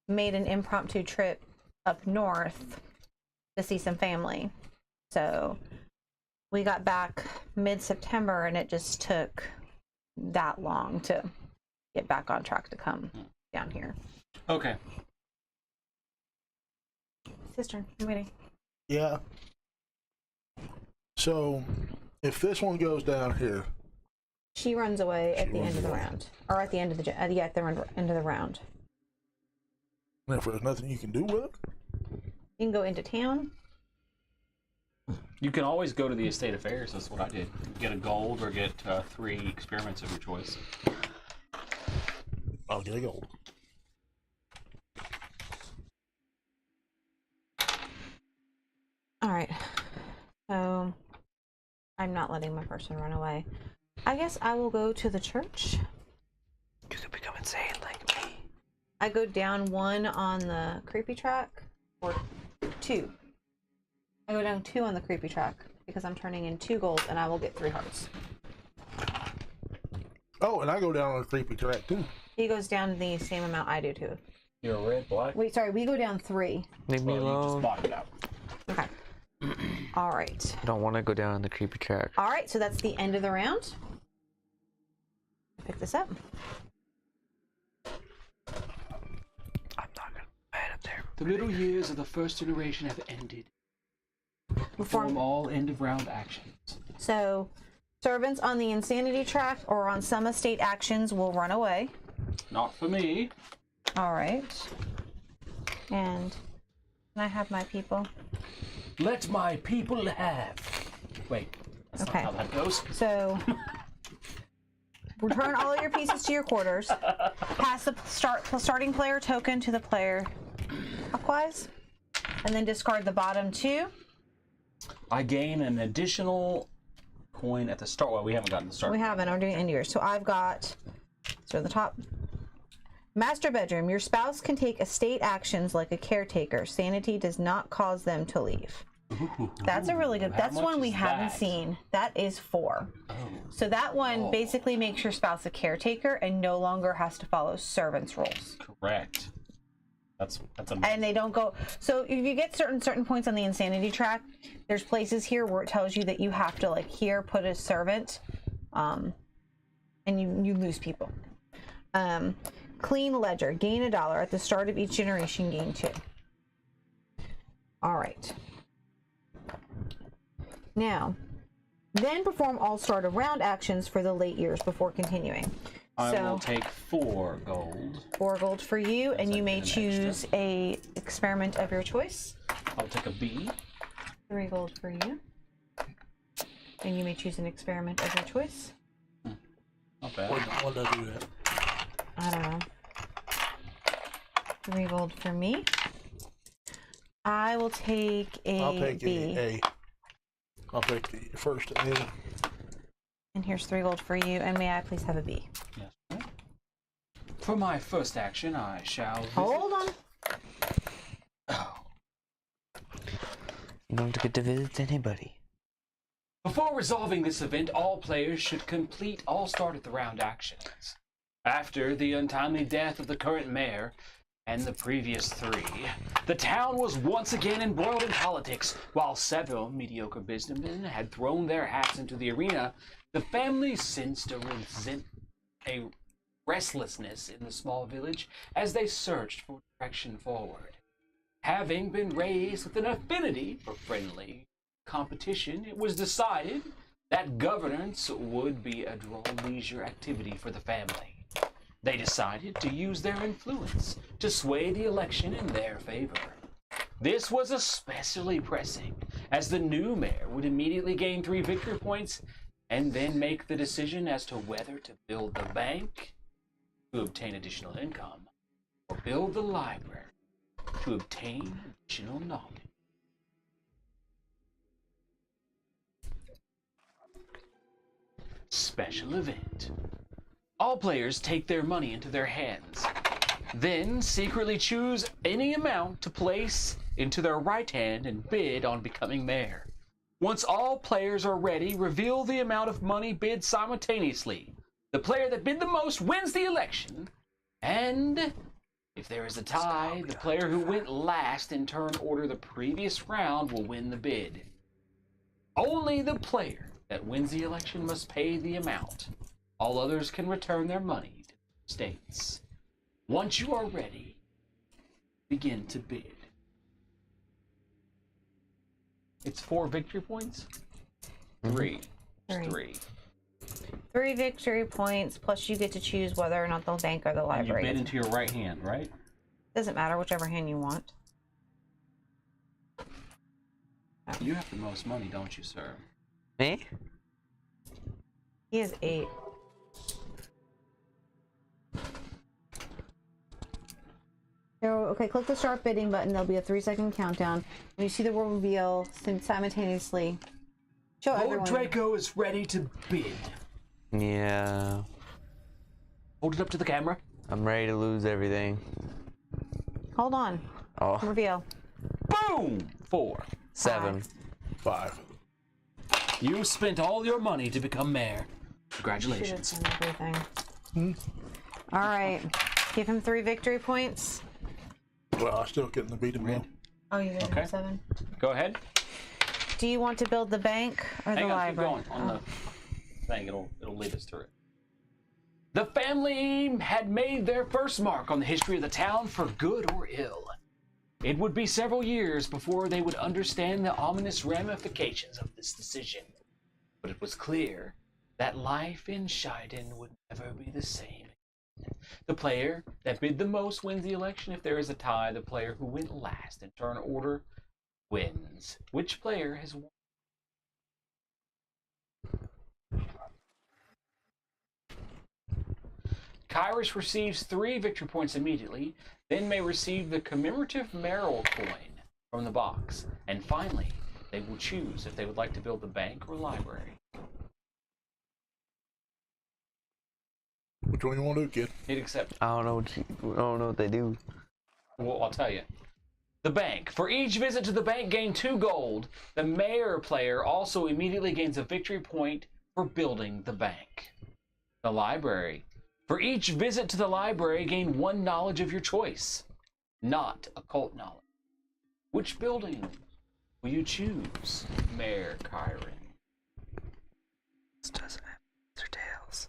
Made an impromptu trip up north to see some family. So we got back mid-September, and it just took that long to get back on track to come down here. Okay. Sister, I'm waiting. Yeah. So, if this one goes down here, She runs away at the runs end of the away. round, or at the end of the at the end of the round. and if there's nothing you can do with it, You can go into town. You can always go to the estate affairs. That's what I did. Get a gold or get 3 experiments of your choice. I'll get a gold. All right. So I'm not letting my person run away. I guess I will go to the church. You could become insane like me. I go down 1 on the creepy track, or 2. I go down 2 on the creepy track because I'm turning in 2 golds and I will get 3 hearts. Oh, and I go down on a creepy track too. He goes down the same amount I do too. You're a red, black? Wait, sorry, we go down 3. Leave me Well, you just alone. bought it out. Okay. All right. I don't want to go down on the creepy track. All right, so that's the end of the round. Pick this up. I'm not gonna head up there. The middle years of the first generation have ended. Perform all end of round actions. So, servants on the insanity track or on some estate actions will run away. Not for me. All right. And can I have my people? Let my people have. Wait, that's Okay. not how that goes. So, return all of your pieces to your quarters. Pass the starting player token to the player clockwise, and then discard the bottom 2. I gain an additional coin at the start. Well, we haven't gotten the start. We haven't. I'm doing end years. So I've got. So the top. Master bedroom. Your spouse can take estate actions like a caretaker. Sanity does not cause them to leave. That's a really good. How That's much one we is haven't that? seen. That is 4. So that one basically makes your spouse a caretaker and no longer has to follow servants' roles. Correct. That's amazing. And they don't go. So if you get certain points on the insanity track, there's places here where it tells you that you have to, like, here put a servant, and you lose people. Clean ledger. Gain $1 at the start of each generation. Gain 2. All right. Now, then perform all start of round actions for the late years before continuing. I So will take 4 gold. 4 gold for you, and you I may get an extra. choose a experiment of your choice. I'll take a B. 3 gold for you, and you may choose an experiment of your choice. Not bad. What did I do that? I don't know. 3 gold for me. I will take a I'll take B. A. I'll take the first A. And here's 3 gold for you, and may I please have a B? Yes. sir. For my first action, I shall visit... Hold on. Oh. You don't get to visit anybody. Before resolving this event, all players should complete all start at the round actions. After the untimely death of the current mayor and the previous 3, the town was once again embroiled in politics. While several mediocre businessmen had thrown their hats into the arena, the family sensed a restlessness in the small village as they searched for direction forward. Having been raised with an affinity for friendly competition, it was decided that governance would be a droll leisure activity for the family. They decided to use their influence to sway the election in their favor. This was especially pressing, as the new mayor would immediately gain 3 victory points and then make the decision as to whether to build the bank to obtain additional income or build the library to obtain additional knowledge. Special event. All players take their money into their hands, then secretly choose any amount to place into their right hand and bid on becoming mayor. Once all players are ready, reveal the amount of money bid simultaneously. The player that bid the most wins the election, and if there is a tie, the player who went last in turn order the previous round will win the bid. Only the player that wins the election must pay the amount. All others can return their money to the states. Once you are ready, begin to bid. It's 4 victory points? 3. It's 3. 3 victory points, plus you get to choose whether or not the bank or the And you library. bid into your right hand, right? Doesn't matter, whichever hand you want. You have the most money, don't you, sir? Me? He has 8. So, okay, click the start bidding button. There'll be a 3-second countdown. When you see the word reveal, simultaneously show Lord everyone. Draco is ready to bid. Yeah. Hold it up to the camera. I'm ready to lose everything. Hold on. Oh, Reveal. Boom! 4. 7. 5. You spent all your money to become mayor. Should have Congratulations. done everything. All right. Give him 3 victory points. Well, I still couldn't beat him now. Oh, you didn't Okay. have 7. Go ahead. Do you want to build the bank or the Hang on, library? keep going on the thing. It'll lead us through it. The family had made their first mark on the history of the town for good or ill. It would be several years before they would understand the ominous ramifications of this decision. But it was clear that life in Shiden would never be the same. The player that bid the most wins the election. If there is a tie, the player who went last in turn order wins. Which player has won? Kyrus receives 3 victory points immediately, then may receive the commemorative Merrill coin from the box. And finally, they will choose if they would like to build the bank or library. Which one you want to do, kid? Hit accept. I don't know what they do. Well, I'll tell you. The bank. For each visit to the bank, gain 2 gold. The mayor player also immediately gains a victory point for building the bank. The library. For each visit to the library, gain 1 knowledge of your choice, not occult knowledge. Which building will you choose, Mayor Kyron? This doesn't have details.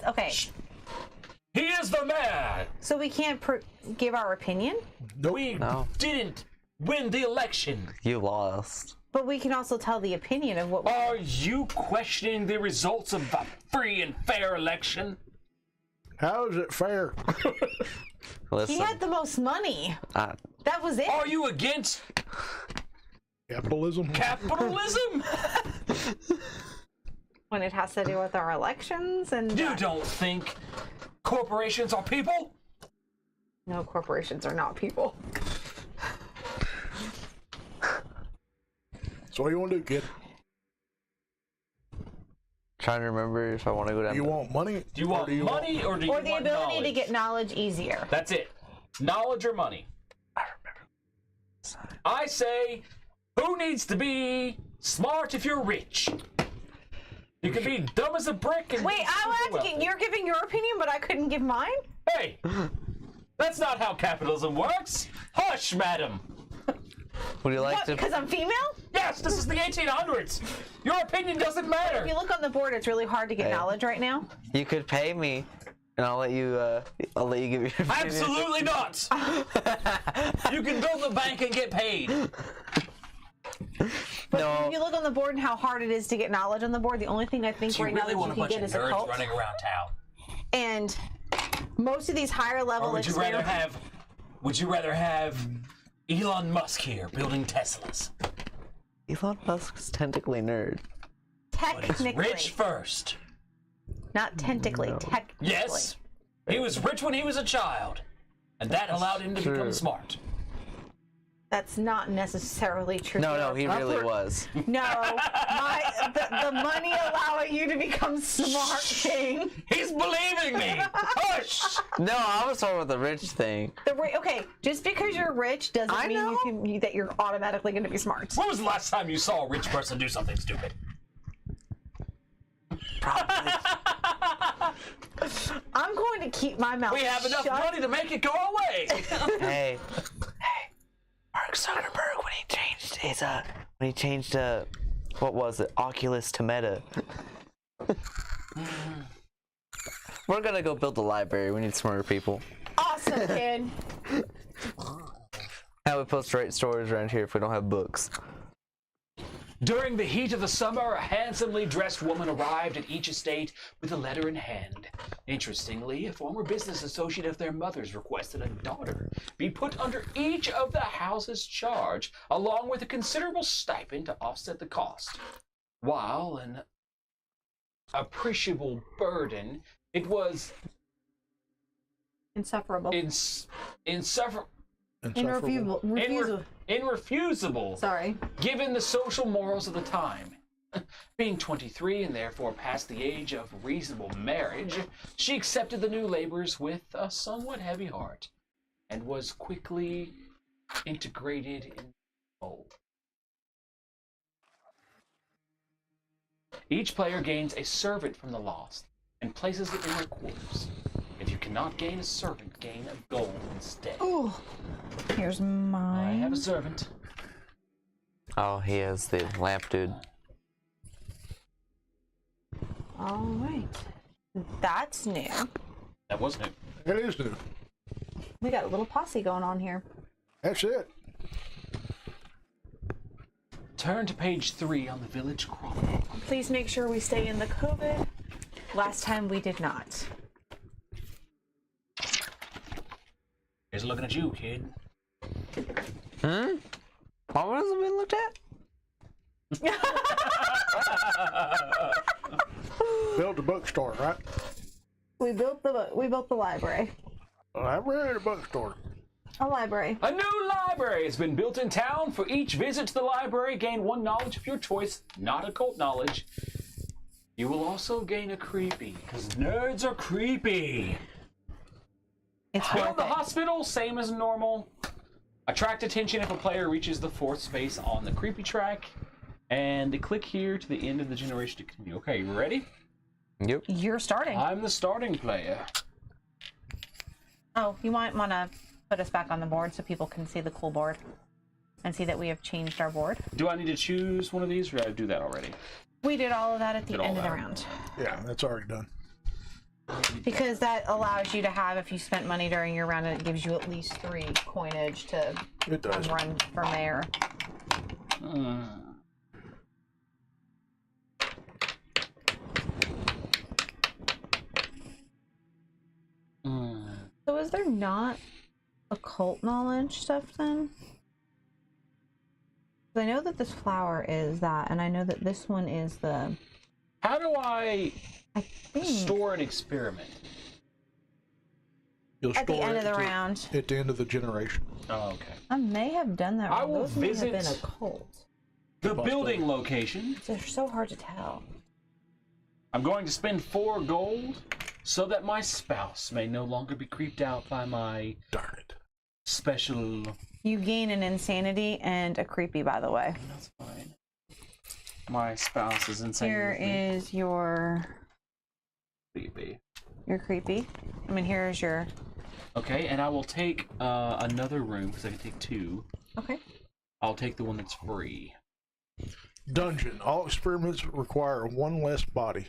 Okay, He is the mayor! so we can't give our opinion, We No. didn't win the election. You lost. but we can also tell the opinion of what. Are you questioning the results of a free and fair election? How is it fair? Listen, He had the most money. That was it. Are you against Capitalism? capitalism? When it has to do with our elections and You don't think corporations are people? no, corporations are not people. So what do you want to do, kid? trying to remember if I want to go down. You want money? Do you want money or do you Or want the ability knowledge? to get knowledge easier. That's it. Knowledge or money. I remember. I say, who needs to be smart if you're rich? You can be dumb as a brick and Wait, I'm super asking. wealthy. You're giving your opinion, but I couldn't give mine. Hey, that's not how capitalism works. Hush, madam. Would you like What? to? Because I'm female? Yes, this is the 1800s. Your opinion doesn't If matter. you look on the board, it's really hard to get Hey. knowledge right now. You could pay me, and I'll let you. I'll let you give your opinion. Absolutely not. You can build a bank and get paid. But No. if you look on the board and how hard it is to get knowledge on the board, the only thing I think right now that you can get is a cult. around town? And most of these higher level Or would you rather have Elon Musk here building Teslas? Elon Musk's technically nerd. But he's technically, rich first. not tentacly, technically. Yes. He was rich when he was a child. And that allowed him to true. become smart. That's not necessarily true. No, he really was. No, the money allowing you to become smart thing. He's believing me. Hush. No, I was talking about the rich thing. Okay, just because you're rich doesn't I mean know. that you're automatically going to be smart. When was the last time you saw a rich person do something stupid? I'm going to keep my mouth We have enough shut. money to make it go away. Hey, Mark Zuckerberg when he changed what was it, Oculus to Meta. We're gonna go build a library. We need smarter people. Awesome, kid. How we supposed to write stories around here if we don't have books? During the heat of the summer, a handsomely dressed woman arrived at each estate with a letter in hand. Interestingly, a former business associate of their mother's requested a daughter be put under each of the house's charge, along with a considerable stipend to offset the cost. While an appreciable burden, it was Insufferable. insufferable. Irrefusable. Sorry. Given the social morals of the time. Being 23 and therefore past the age of reasonable marriage, she accepted the new labors with a somewhat heavy heart and was quickly integrated in the fold. Each player gains a servant from the lost and places it in their quarters. If you cannot gain a servant, gain a gold instead. Oh, here's mine. I have a servant. Oh, he is the lamp dude. All right. That's new. That was new. It is new. We got a little posse going on here. That's it. Turn to page 3 on the Village Chronicle. Please make sure we stay in the COVID. Last time we did not. He's looking at you, kid. What hasn't been looked at? Built a bookstore, right? We built the library. A library and a bookstore. A library. A new library has been built in town. For each visit to the library, gain 1 knowledge of your choice, not occult knowledge. You will also gain a creepy, because nerds are creepy. It's Build worth the it. hospital, same as normal. Attract attention if a player reaches the 4th space on the creepy track. And click here to the end of the generation to continue. Okay, you ready? Yep. You're starting. I'm the starting player. Oh, you might want to put us back on the board so people can see the cool board and see that we have changed our board. Do I need to choose one of these, or did I do that already? We did all of that at the Did all end of the that. round. Yeah, that's already done. Because that allows you to have, if you spent money during your round, it gives you at least 3 coinage to It does. run for mayor. So is there not occult knowledge stuff then? 'Cause I know that this flower is that, and I know that this one is the, How do I I think, store an experiment? You'll at the store end it of the to- round. At the end of the generation. Oh, okay. I may have done that. I wrong. will Those may have been visit- occult. The building location. They're so hard to tell. I'm going to spend 4 gold so that my spouse may no longer be creeped out by my Darn it. special. You gain an insanity and a creepy, by the way. That's fine. My spouse is insane. Here with me. is your Creepy. creepy. I mean, here's your. Okay, and I will take another room because I can take 2. Okay. I'll take the one that's free. Dungeon. All experiments require 1 less body.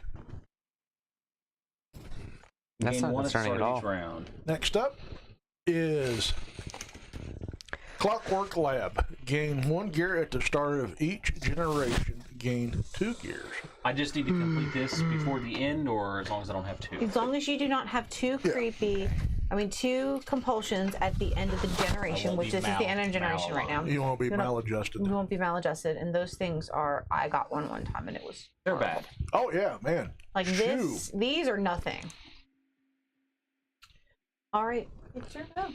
That's Gain not 1 at the concerning start at of all. each round. Next up is Clockwork Lab. Gain 1 gear at the start of each generation. Gain 2 gears. I just need to complete this before the end, or as long as I don't have 2. As long as you do not have 2 creepy, 2 compulsions at the end of the generation, won't which be this is the end of generation right now. You won't be You're not- maladjusted. You won't be maladjusted, and those things are. I got one time, and it was. They're bad. Oh, yeah, man. Like this, these are nothing. All right, it's your go.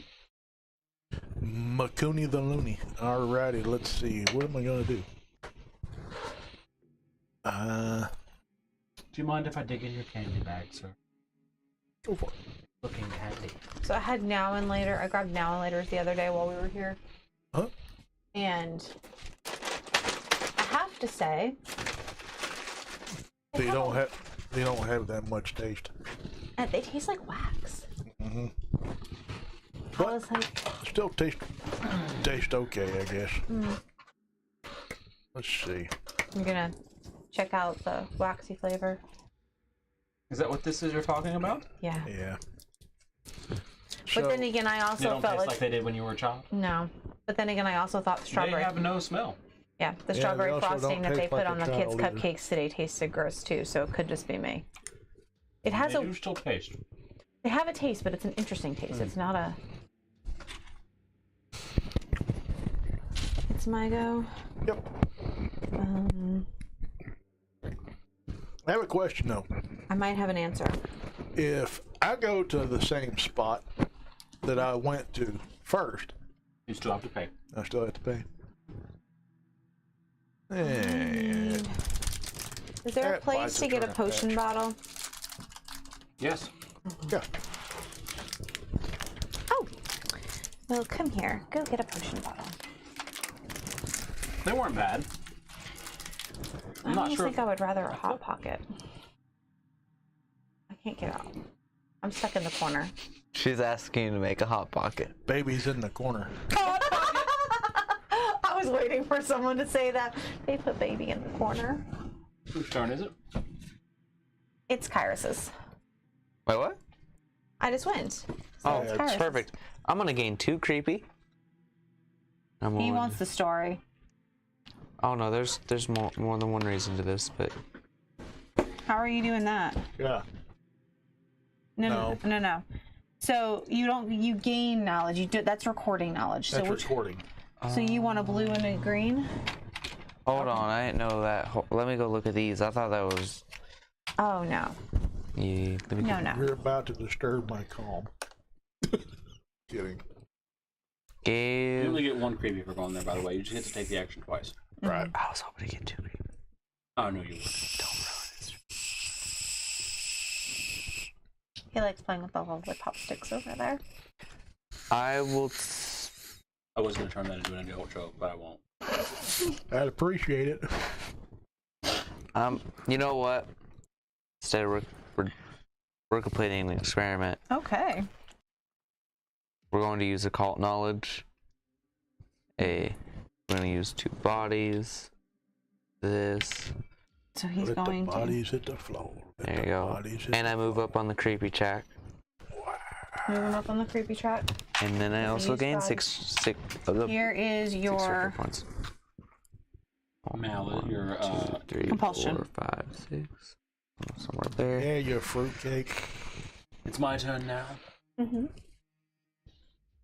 Makuni the Loony. Alrighty, let's see. What am I going to do? Do you mind if I dig in your candy bag, sir? Go for it. Looking candy. So I had Now and Later. I grabbed Now and Later's the other day while we were here, Huh? and I have to say, They don't have that much taste. they taste like wax. Mm-hmm. I But was like, still taste okay, I guess. Let's see. I'm gonna check out the waxy flavor. Is that what this is you're talking about? Yeah. Yeah. But then again, I They also don't felt taste like they did when you were a child. no. But then again, I also thought the strawberry. They have no smell. Yeah, the they strawberry also don't frosting that they taste put like on a the kids' child either. cupcakes today tasted gross too. So it could just be me. It has They a. do still taste. They have a taste, but it's an interesting taste. It's not a. It's my go. Yep. I have a question though. I might have an answer. If I go to the same spot that I went to first, You still have to pay. I still have to pay. And Is there a That place buys to a get a draft potion patch. bottle? Yes. yeah, Oh, well, come here. Go get a potion bottle. They weren't bad. I I'm not almost sure. think I would rather a hot pocket. I can't get out. I'm stuck in the corner. She's asking you to make a hot pocket. baby's in the corner. I was waiting for someone to say that. They put baby in the corner. Whose turn is it? It's Kyrus's. Wait, what? I just went. So Oh, it's it's Kyrus's. perfect. I'm gonna gain 2 creepy. I'm He on- wants the story. Oh no, there's more than one reason to this, but How are you doing that? Yeah. No. So you gain knowledge. That's recording knowledge. That's so recording. So you want a blue and a green? hold on, I didn't know that. Let me go look at these. I thought that was. Oh no. Yeah, let me No. You're about to disturb my calm. Kidding. You only Give. get 1 creepy for going there, by the way. You just get to take the action twice. Right. I was hoping to get 2 creepy. Oh, no, you wouldn't. Don't ruin this. He likes playing with the lollipop sticks over there. I will. I was gonna turn that into an adult joke, but I won't. I'd appreciate it. You know what? Instead, we're completing an experiment. Okay. We're going to use occult knowledge. We're going to use 2 bodies. This. So he's Let going the to bodies hit the floor. Let There the you go. bodies hit And I move up on the creepy track. move him up on the creepy track. And then I also Use gain bodies. six of the Here is 6 your circuit points. Mallet, your 3, Compulsion. 4, 5, 6. Somewhere there. Yeah, you fruitcake. it's my turn now. Mm-hmm.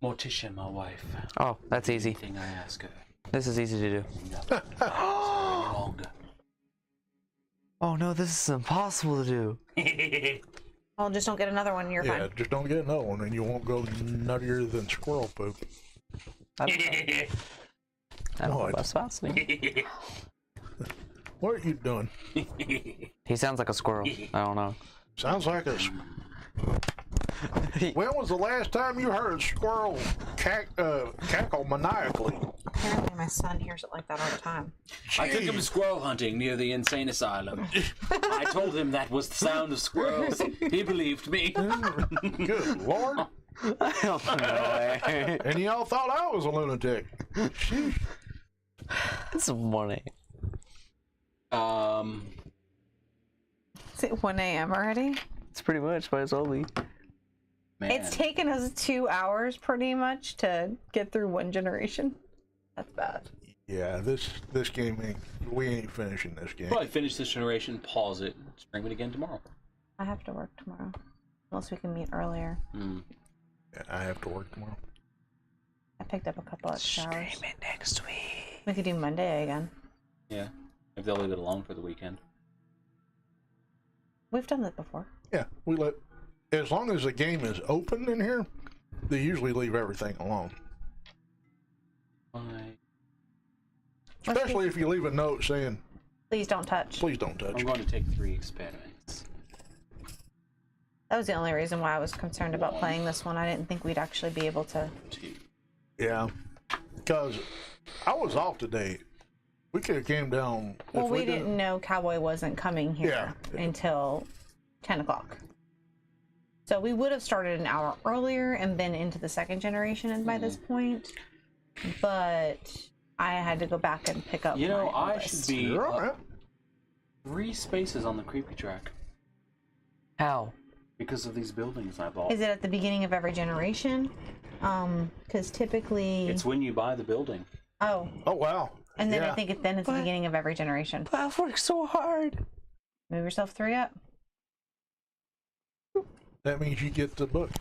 Morticia, my wife. Oh, that's easy. Anything I ask her, This is easy to do. nothing any longer. Oh no, this is impossible to do. Well, just don't get another one. You're Yeah, fine. just don't get another one and you won't go nuttier than squirrel poop. I don't know What? that's fascinating. What are you doing? He sounds like a squirrel. I don't know. Sounds like a... When was the last time you heard a squirrel cackle maniacally? Apparently, my son hears it like that all the time. I took him squirrel hunting near the insane asylum. I told him that was the sound of squirrels. He believed me. Good Lord. I don't know. And y'all thought I was a lunatic. It's morning. Is it 1 a.m. already? It's pretty much might as well be. Man. It's taken us 2 hours pretty much to get through one generation. That's bad. Yeah, this game ain't... We ain't finishing this game. Probably finish this generation, pause it, stream it again tomorrow. I have to work tomorrow. Unless we can meet earlier. Mm. Yeah, I have to work tomorrow. I picked up a couple extra hours. Stream it next week. We could do Monday again. Yeah, if they'll leave it alone for the weekend. We've done that before. Yeah, we let... As long as the game is open in here, they usually leave everything alone. Especially if you leave a note saying, Please don't touch. please don't touch. I'm going to take 3 experiments. That was the only reason why I was concerned about playing this one. I didn't think we'd actually be able to. 2. Yeah, because I was off today. We could have came down. Well, if we didn't- didn't know Cowboy wasn't coming here Yeah. until 10 o'clock. So we would have started an hour earlier and been into the second generation by this point. But I had to go back and pick up. You know, my I oldest. should be You're all right. 3 spaces on the creepy track How? because of these buildings I bought. Is it at the beginning of every generation? Because typically. It's when you buy the building. Oh, Oh wow. and then Yeah. I think it's the beginning of every generation. But I've worked so hard. Move yourself 3 up. That means you get the book.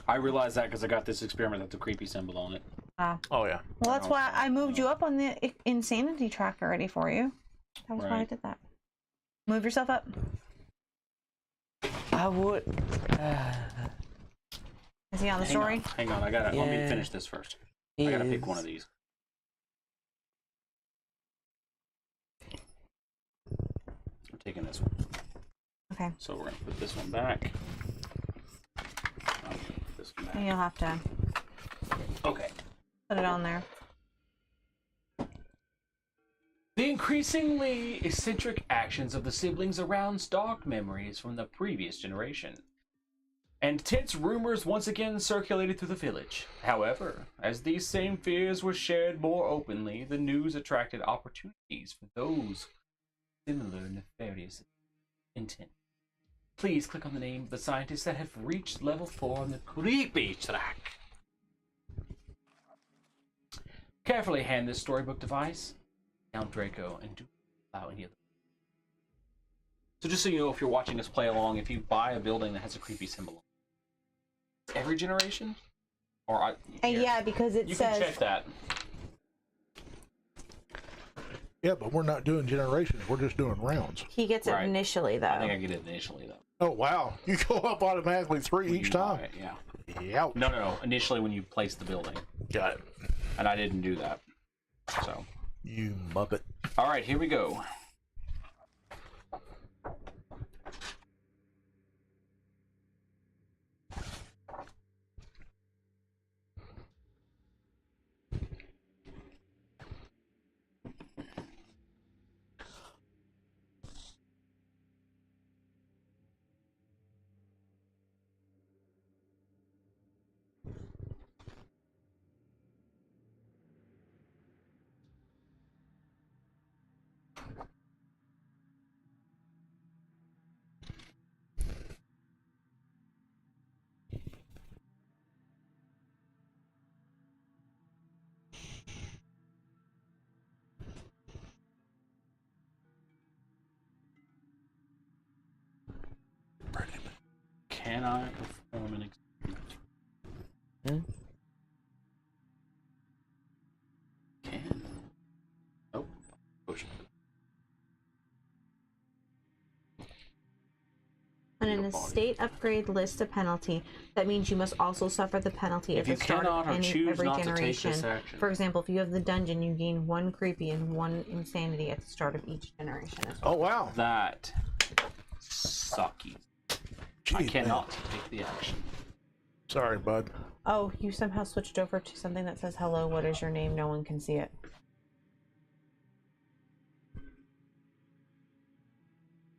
I realized that because I got this experiment with the creepy symbol on it. Oh yeah. Well, that's why I moved you up on the insanity track already for you. That was why I Right. did that. Move yourself up. I would. Is he on the story? Hang on, I gotta let me Yeah. finish this first. I gotta pick one of these. I'm taking this one. Okay. So we're gonna put this one back. This one And back. you'll have to Okay. put it on there. The increasingly eccentric actions of the siblings arouse dark memories from the previous generation, and tense rumors once again circulated through the village. However, as these same fears were shared more openly, the news attracted opportunities for those with similar nefarious intent. Please click on the name of the scientists that have reached level 4 on the creepy track. Carefully hand this storybook device down Draco and do not allow any other. So just so you know, if you're watching us play along, if you buy a building that has a creepy symbol, every generation, or here, Yeah, because it you says can check that. Yeah, but we're not doing generations. We're just doing rounds. he gets it Right. initially though. I think I get it initially though. Oh wow. You go up automatically 3 each You buy time. it, yeah. Yeah. No. Initially when you place the building, Got it. and I didn't do that. So, You muppet. all right, here we go. I perform an experiment? Can. Oh, potion. On an estate upgrade list a penalty, that means you must also suffer the penalty If at you the start cannot of or choose every not to take generation. this action. For example, if you have the dungeon, you gain 1 creepy and 1 insanity at the start of each generation as well. Oh wow. That sucky. I Gee, cannot man. take the action. Sorry, bud. Oh, you somehow switched over to something that says, hello, what is your name? No one can see it.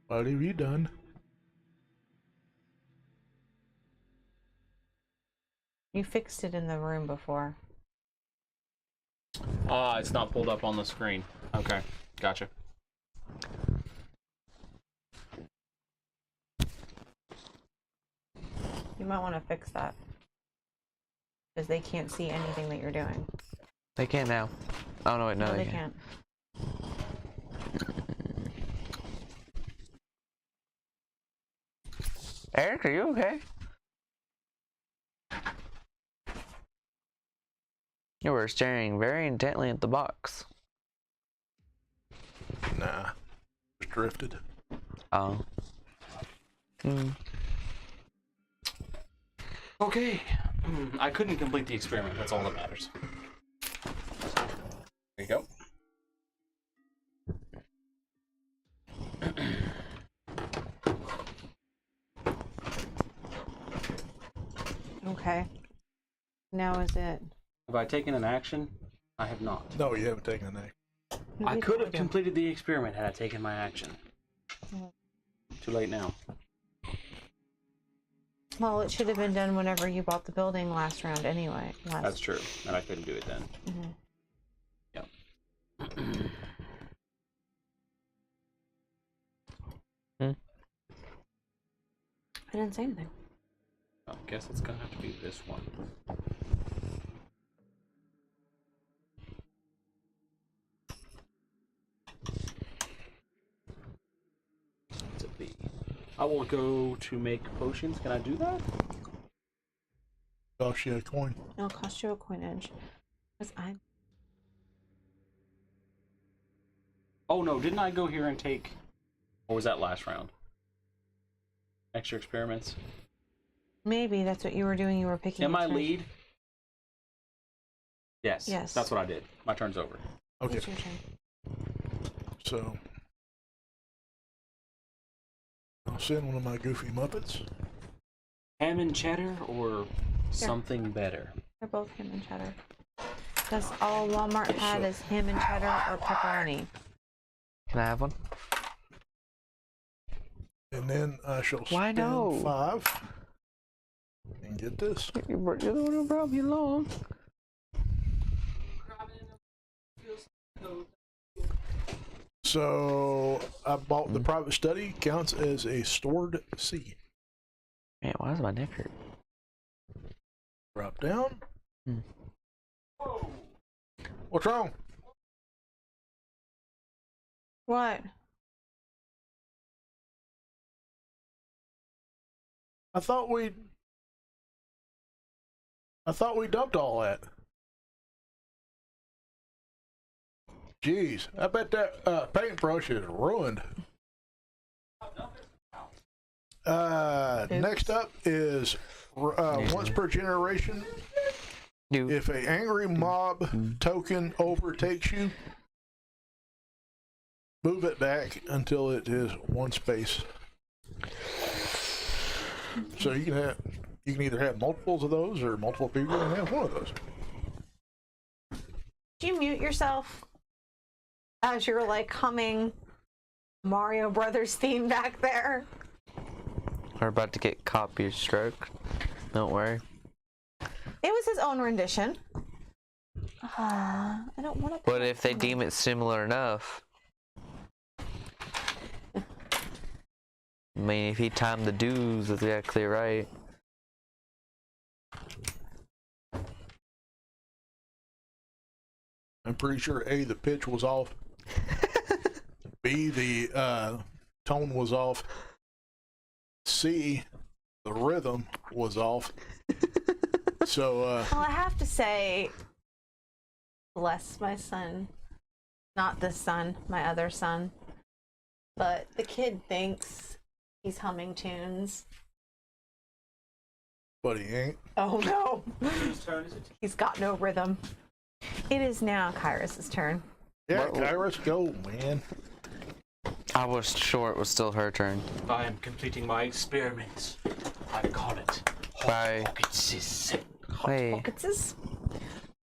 What have you done? You fixed it in the room before. Ah, it's not pulled up on the screen. Okay, gotcha. You might want to fix that. Because they can't see anything that you're doing. They can now. Oh no, wait, no, No, they they can't. Eric, are you okay? You were staring very intently at the box. Nah. Just drifted. Oh. Okay. I couldn't complete the experiment. That's all that matters. There you go. Okay. Now is it? Have I taken an action? I have not. No, you haven't taken an action. I could have completed the experiment had I taken my action. Mm. Too late now. Well, it should have been done whenever you bought the building last round anyway. That's true. And I couldn't do it then. Mhm. Yep. I didn't say anything. I guess it's gonna have to be this one. It's a B. I will go to make potions. Can I do that? Cost you a coin. It'll cost you a coinage. Because I'm. Oh no, didn't I go here and take... Or was that last round? Extra experiments? Maybe that's what you were doing. You were picking. Am I a turn. lead? Yes. Yes. That's what I did. My turn's over. Okay, It's your turn. so I'll send one of my goofy Muppets. Ham and cheddar or something better? They're both ham and cheddar. That's all Walmart had is ham and cheddar or pepperoni. Can I have one? And then I shall Why spend no? 5 and get this. You're the one who brought me along. So I bought the private study, counts as a stored C. Man, why does my neck hurt? Drop down. Hmm. What's wrong? What? I thought we dumped all that. Jeez, I bet that paintbrush is ruined. Next up is once per generation. Dude. If an angry mob token overtakes you, move it back until it is 1 space. So you can either have multiples of those or multiple people and have one of those. Did you mute yourself as you're like humming Mario Brothers theme back there? We're about to get copy stroke. Don't worry. It was his own rendition. I don't want to. But if they deem it similar enough, I mean, if he timed the dues exactly right. I'm pretty sure A, the pitch was off. B, the tone was off. C, The rhythm was off. So, Well, I have to say, bless my son. Not this son, my other son. But the kid thinks he's humming tunes. but he ain't. Oh no. Whose turn is it? He's got no rhythm. It is now Kyrus's turn. Yeah, Kyrus, go, man. I was sure it was still her turn. I am completing my experiments. I call it Bye. Pocketses. Hey. Pocketses?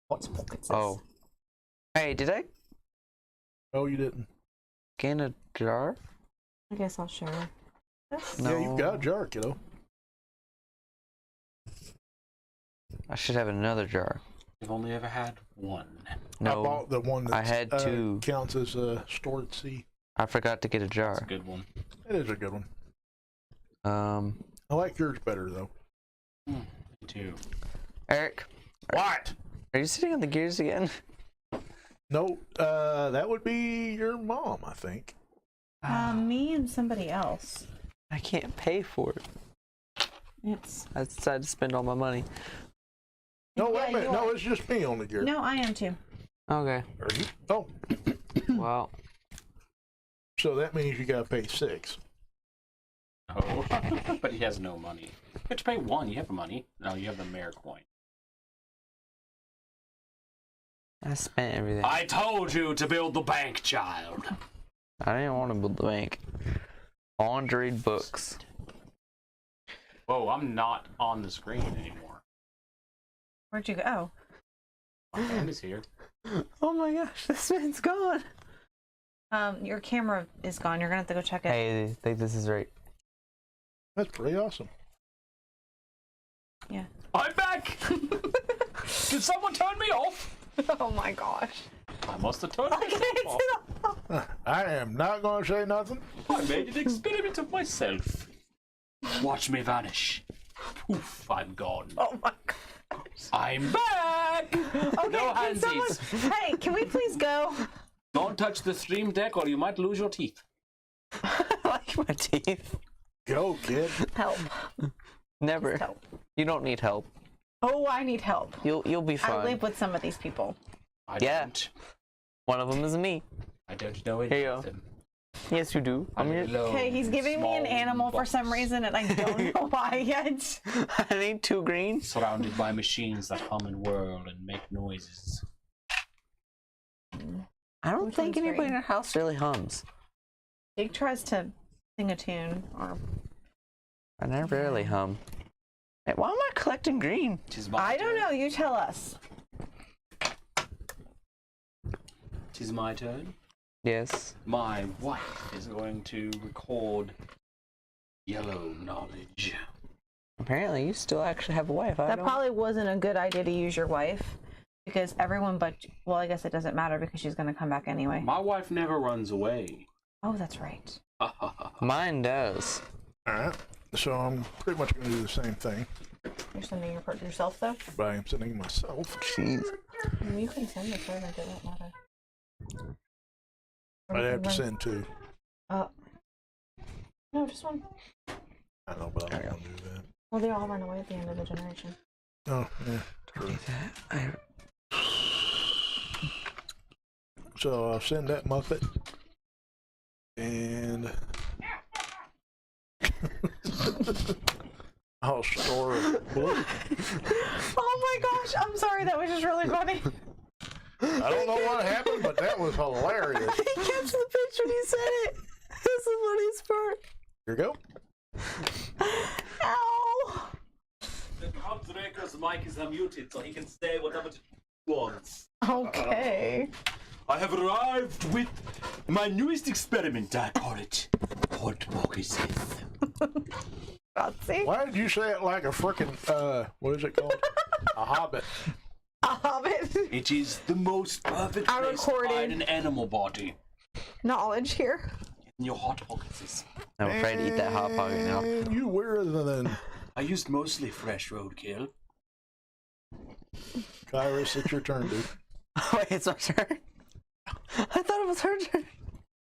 What's pocketses? Oh. Hey, did I No, you didn't. gain a jar? I guess I'll share this. No. Yeah, you've got a jar, kiddo. I should have another jar. I've only ever had one. No, I bought the one that I had two. counts as stored C. I forgot to get a It's a jar. good one. It is a good one. I like yours better, though. Me too. Eric, What? are you sitting on the gears again? No, that would be your mom, I think. Me and somebody else. I can't pay for it. It's I decided to spend all my money. No, Yeah, wait a minute. you No, are. it's just me on the gear. no, I am too. Okay. Are you? Oh, Well, so that means you gotta pay 6. Oh, but he has no money. You have to pay 1. You have the money. No, you have the mayor coin. I spent everything. I told you to build the bank, child. I didn't want to build the bank. I wanted to read books. Whoa, I'm not on the screen anymore. Where'd you go? My hand is here. Oh my gosh, this man's gone. Your camera is gone. You're gonna have to go check it. Hey, I think this is right. That's pretty awesome. Yeah. I'm back! Did someone turn me off? Oh my gosh. I must have turned I myself can't off. sit up. I am not gonna say nothing. I made an experiment of myself. Watch me vanish. Poof, I'm gone. Oh my gosh. I'm back! Okay, No can someone... handsies. Hey, can we please go? Don't touch the stream deck or you might lose your teeth. I like my teeth. Go, kid. Help. Never. Help. You don't need help. Oh, I need help. You'll be I fine. live with some of these people. I Yeah. don't. One of them is me. I don't know any Here you of go. them. Yes, you do. I'm your. Okay, he's giving me an Small animal for some box. reason, and I don't know why yet. I need 2 greens. Surrounded by machines that hum and whirl and make noises. I don't Which think one's anybody green? in our house really hums. Jake tries to sing a tune, or And I rarely hum. Hey, why am I collecting green? Tis my I don't turn. know. You tell us. Tis my turn. Yes. My wife is going to record yellow knowledge. Apparently, you still actually have a wife. I That don't. probably wasn't a good idea to use your wife, because everyone but well, I guess it doesn't matter because she's gonna come back anyway. My wife never runs away. Oh, that's right. Mine does. Alright. So I'm pretty much gonna do the same thing, You're sending your part yourself though. but I am sending myself. Jeez. You can send the servant. It won't matter. Or I'd we have to can send 2. run- No, just one. I know, but I don't want to do that. Well, they all run away at the end of the generation. Oh, yeah. True. So I'll send that Muppet. And I'll store a book. Oh my gosh! I'm sorry. That was just really funny. I don't know what happened, but that was hilarious. He catch the picture when he said it. That's the funniest part. Here you go. Ow! The Draker's mic is unmuted, so he can say whatever he wants. Okay. I have arrived with my newest experiment, I call it Hot Pockets. Rotsy. Why did you say it like a frickin' what is it called? A hobbit. A hobbit. It is the most perfect I place to recorded. hide an animal body. Knowledge here. In your Hot Pockets. I'm afraid to eat that hot pocket now. And you weirder than I used mostly fresh roadkill. Kyrus. It's your turn, dude. Wait, it's my turn? I thought it was her turn.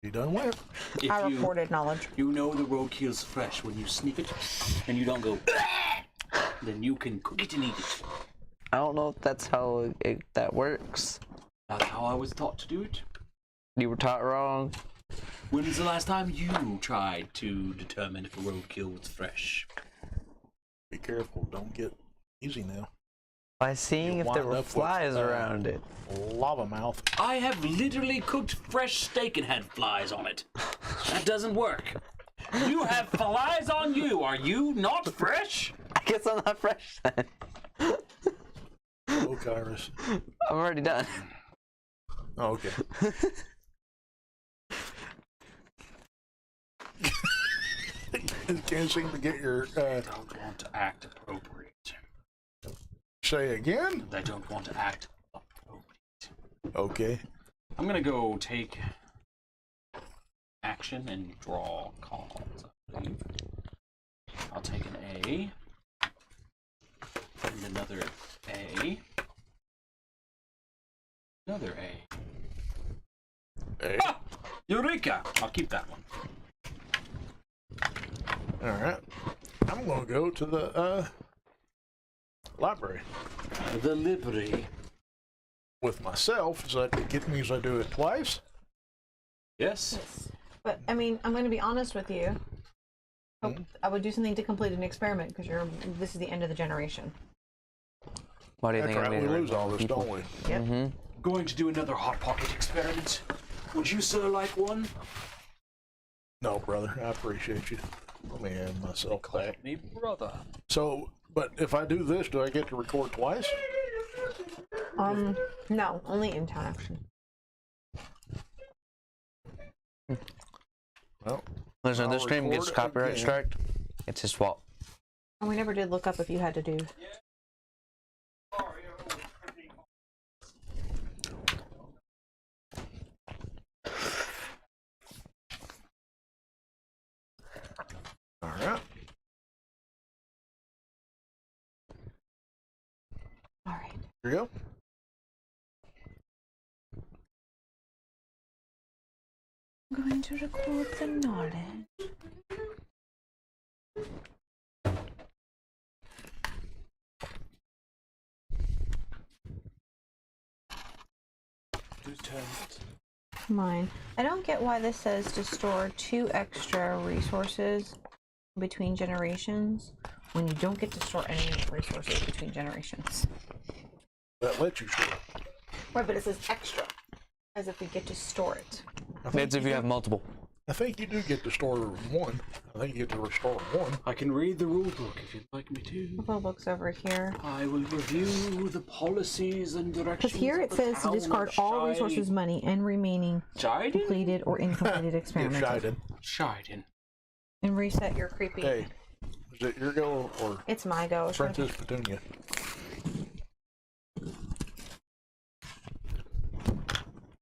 You done went. If I you, reported knowledge. you know the roadkill's fresh when you sniff it, and you don't go, then you can cook it and eat it. I don't know if that's how that works. That's how I was taught to do it. You were taught wrong. When was the last time you tried to determine if a roadkill was fresh? Be careful. Don't get easy now. By seeing if there wind were up with, flies around it. Lava mouth. I have literally cooked fresh steak and had flies on it. That doesn't work. You have flies on you. Are you not fresh? I guess I'm not fresh then. Oh, Kyrus. I'm already done. Oh, okay. Can't seem to get your Don't want to act appropriate. say again. They don't want to act appropriate. Okay. I'm gonna go take action and draw cards, I believe. I'll take an A. And another A. Another A. Hey. Ah! Eureka! I'll keep that one. All right. I'm gonna go to the library The library. with myself. So that means I do it twice. Yes. But I mean, I'm going to be honest with you. I would do something to complete an experiment because this is the end of the generation. Why do you That's think right. I We made lose all this, don't we? Yep. Going to do another Hot Pocket experiment. Would you, sir, like one? No, brother. I appreciate you. Let me have myself back. Me, brother. So, but if I do this, do I get to record twice? No, only in town action. Well, Listen, I'll this stream gets record copyright again. striked. It's his fault. And we never did look up if you had to do. all right. All right. Here you go. I'm going to record the knowledge. Mine. I don't get why this says to store 2 extra resources between generations when you don't get to store any resources between generations. That lets you store. Right, but it says extra, as if we get to store it. That's if you have multiple. I think you do get to store one. I think you get to restore one. I can read the rule book if you'd like me to. The book's over here. I will review the policies and directions. Because here it of the says to town discard of all resources, money, and remaining Shiden? completed or incompleted Get experiments. shied. Shiden. And reset your creepy. Hey, is it your go or It's my go. It's Princess Petunia?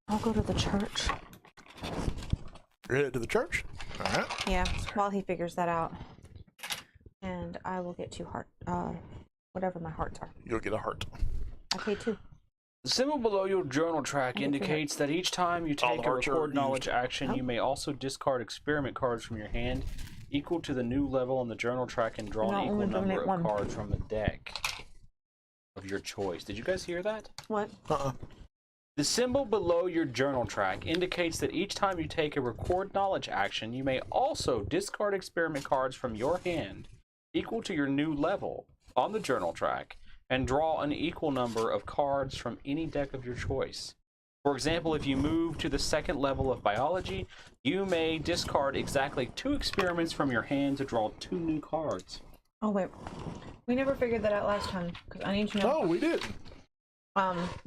I'll go to the church. You're headed to the church? All right. Yeah, while he figures that out. And I will get 2 heart, whatever my hearts are. You'll get a heart. I paid 2. The symbol below your journal track I can indicates that each time you All the take a hearts are record used. knowledge action, Oh. you may also discard experiment cards from your hand equal to the new level on the journal track and draw No, an equal only number eliminate of one. cards from the deck of your choice. Did you guys hear that? What? The symbol below your journal track indicates that each time you take a record knowledge action, you may also discard experiment cards from your hand equal to your new level on the journal track and draw an equal number of cards from any deck of your choice. For example, if you move to the 2nd level of biology, you may discard exactly 2 experiments from your hand to draw 2 new cards. Oh, wait. We never figured that out last time. Because I need to know. No, we didn't.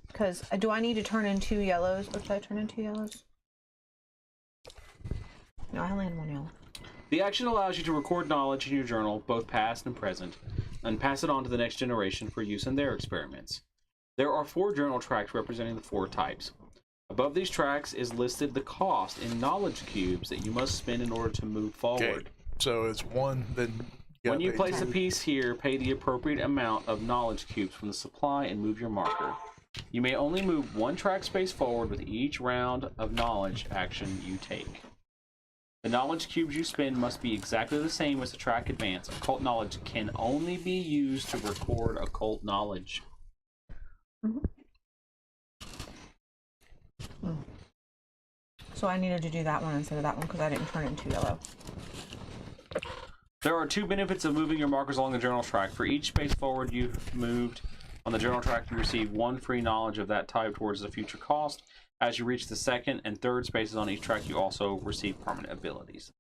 Because do I need to turn in 2 yellows? Or should I turn in 2 yellows? No, I only had 1 yellow. The action allows you to record knowledge in your journal, both past and present, and pass it on to the next generation for use in their experiments. There are 4 journal tracks representing the 4 types. Above these tracks is listed the cost in knowledge cubes that you must spend in order to move forward. Okay. So it's one, then When you pay place a 2. piece here, pay the appropriate amount of knowledge cubes from the supply and move your marker. You may only move one track space forward with each round of knowledge action you take. The knowledge cubes you spend must be exactly the same as the track advance. Occult knowledge can only be used to record occult knowledge. So I needed to do that one instead of that one because I didn't turn it into yellow. There are 2 benefits of moving your markers along the journal track. For each space forward you've moved on the journal track, you receive 1 free knowledge of that type towards the future cost. As you reach the 2nd and 3rd spaces on each track, you also receive permanent abilities.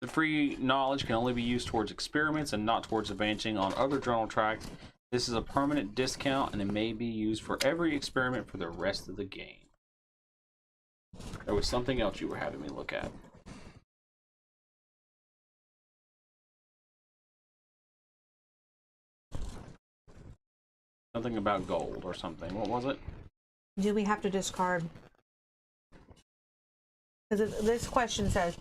The free knowledge can only be used towards experiments and not towards advancing on other journal tracks. This is a permanent discount, and it may be used for every experiment for the rest of the game. There was something else you were having me look at. Something about gold or something. What was it? Do we have to discard? Because this question says,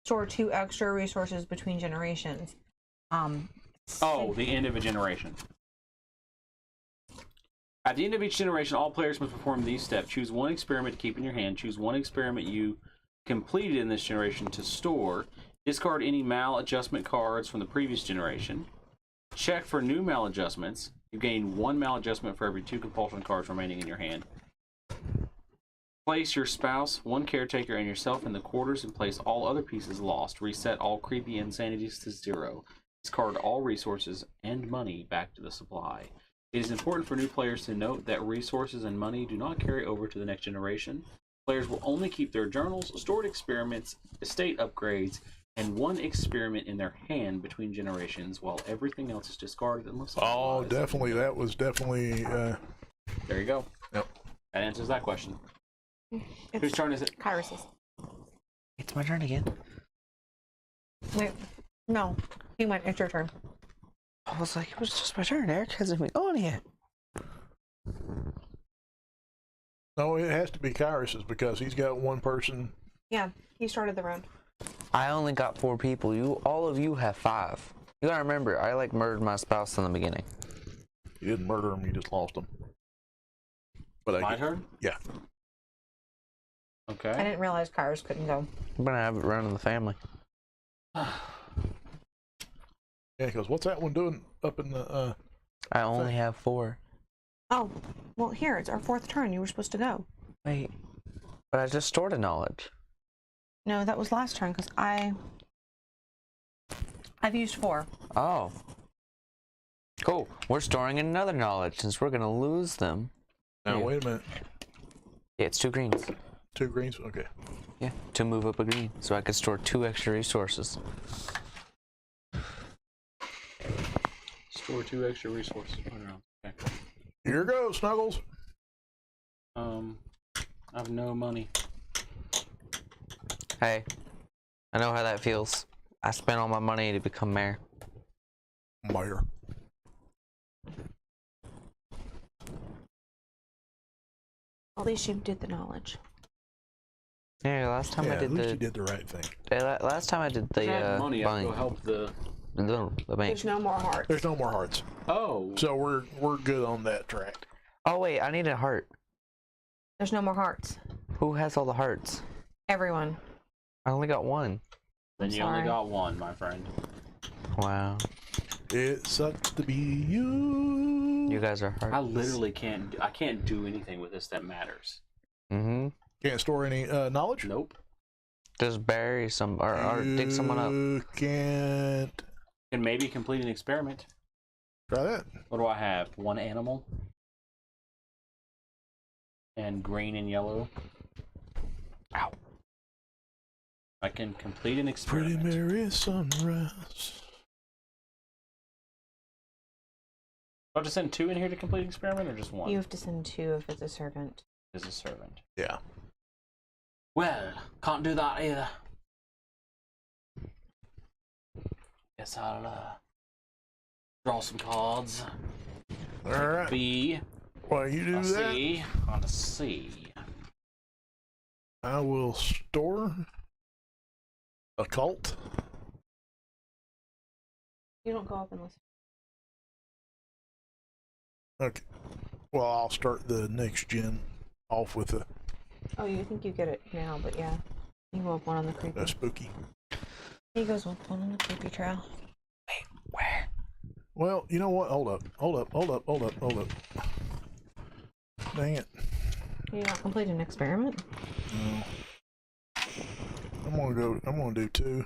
store 2 extra resources between generations. Oh, the end of a generation. At the end of each generation, all players must perform these steps. Choose 1 experiment to keep in your hand. Choose 1 experiment you completed in this generation to store. Discard any maladjustment cards from the previous generation. Check for new maladjustments. You gain 1 maladjustment for every 2 compulsion cards remaining in your hand. Place your spouse, 1 caretaker, and yourself in the quarters and place all other pieces lost. Reset all creepy insanities to 0. Discard all resources and money back to the supply. It is important for new players to note that resources and money do not carry over to the next generation. Players will only keep their journals, stored experiments, estate upgrades, and 1 experiment in their hand between generations, while everything else is discarded unless Oh, otherwise. definitely. That was definitely. There you go. Yep. That answers that question. Whose turn is it? Kyrus's. It's my turn again. Wait, no. He went, it's your turn. I was like, it was just my turn. Eric hasn't been on yet. No, it has to be Kyrus's because he's got 1 person. Yeah, he started the round. I only got 4 people. All of you have 5. You gotta remember, I like murdered my spouse in the beginning. You didn't murder him, you just lost him. But My turn? Yeah. I Okay. didn't realize Kyrus couldn't go. I'm gonna have it run in the family. Yeah, because what's that one doing up in the? I only have 4. Oh, well, here, it's our 4th turn. You were supposed to go. Wait, but I just stored a knowledge. No, that was last turn because I've used 4. Oh. Cool. We're storing another knowledge since we're gonna lose them. Now Yeah. wait a minute. Yeah, it's 2 greens. 2 greens. Okay. Yeah, to move up a green, so I could store 2 extra resources. Store 2 extra resources. Okay. Here goes, Snuggles. I have no money. Hey, I know how that feels. I spent all my money to become mayor. Mayor. At least you did the knowledge. Yeah, last time I At did least the you did the right thing. last time I did If I had the money, I'd go bank. help the. The bank. There's no more hearts. There's no more hearts, Oh. so we're good on that track. Oh wait, I need a heart. There's no more hearts. Who has all the hearts? Everyone. I only got 1. Then you only sorry. got 1, my friend. Wow. It sucks to be you. You guys are hearts. I literally can't. I can't do anything with this that matters. Mm-hmm. Can't store any knowledge. Nope. Just bury some or dig someone up. You can't Can maybe complete an experiment. try that. What do I have? 1 animal. And green and yellow. Ow. I can complete an Pretty experiment. Mary sunrise. Do I have to send 2 in here to complete an experiment, or just 1? You have to send 2 if it's a servant. As a servant. Yeah. Well, can't do that either. Guess I'll draw some cards. All right. B, While you do a that, C, on a C. I will store occult. You don't go up unless Okay. Well, I'll start the next gen off with a Oh, you think you get it now, but yeah. You go up one on the creepy. spooky. He goes with one on the creepy trail. Where? Well, you know what? Hold up. Dang it. You not complete an experiment? No. I'm gonna do 2.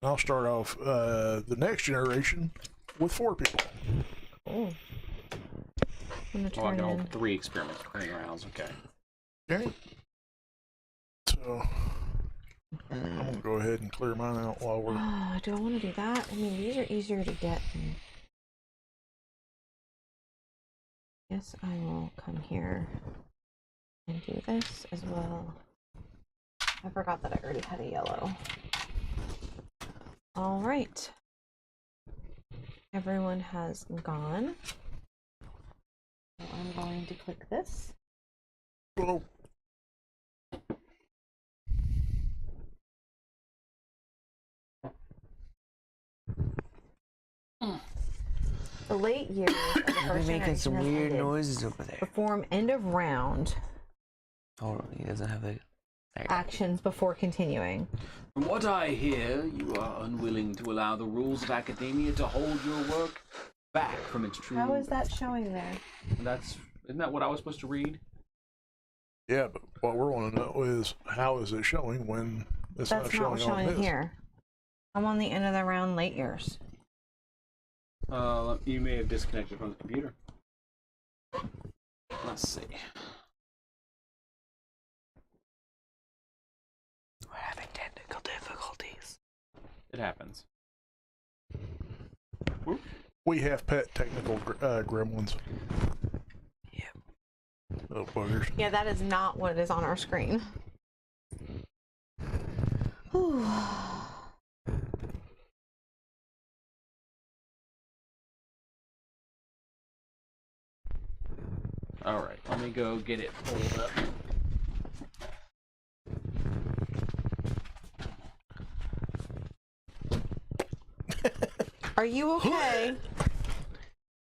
I'll start off the next generation with 4 people. Oh. I'm gonna Oh, I turn can in. hold 3 experiment rounds. Okay. Okay. So I'm gonna go ahead and clear mine out while we're. Do I want to do that? I mean, these are easier to get. Yes, I will come here and do this as well. I forgot that I already had a yellow. All right. Everyone has gone. So I'm going to click this. Oh, The late years of the You're first making some generation has weird ended. noises over there. Perform end of round Hold on, he doesn't have the. There you go. actions before continuing. From what I hear, you are unwilling to allow the rules of academia to hold your work back from its true. How is that showing there? Isn't that what I was supposed to read? yeah, but what we want to know is how is it showing when it's That's not not showing on showing this? here. I'm on the end of the round late years. You may have disconnected from the computer. Let's see. We're having technical difficulties. It happens. We have pet technical gremlins. Yep. Little buggers. Yeah, that is not what is on our screen. Whew. All right, let me go get it pulled up. Are you okay?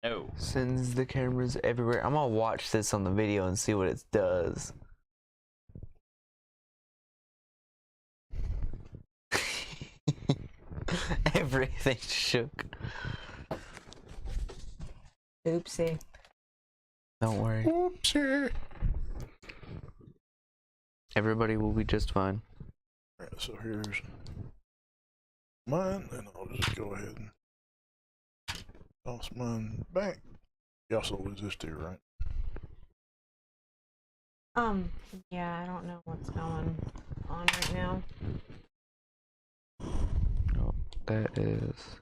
No. Sends the cameras everywhere. I'm gonna watch this on the video and see what it does. Everything shook. Oopsie. Don't worry. Whoopsie. Everybody will be just fine. Alright, so here's mine, and I'll just go ahead and toss mine back. You also lose this too, right? Yeah, I don't know what's going on right now. Oh, that is.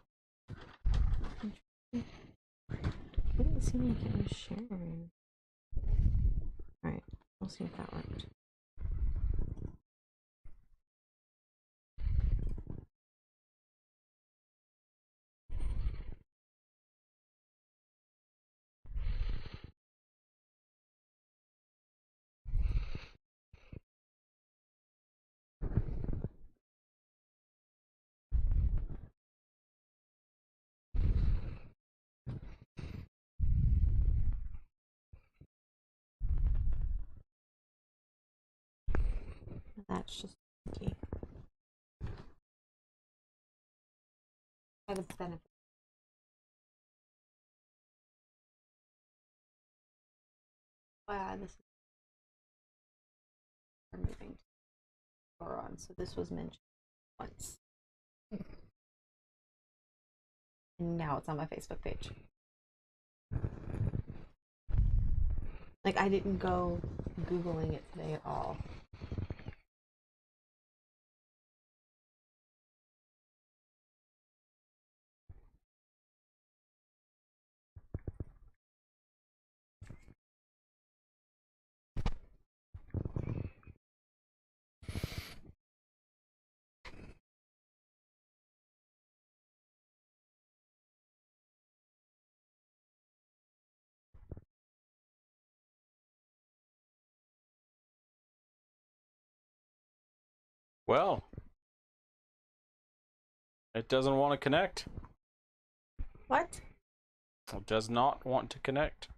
It didn't seem like it was sharing. Alright, we'll see if that worked. That's just key. By the benefit. This is we're moving to Goron, so this was mentioned once. And now it's on my Facebook page. Like, I didn't go Googling it today at all. Well, it doesn't want to connect. What? It does not want to connect.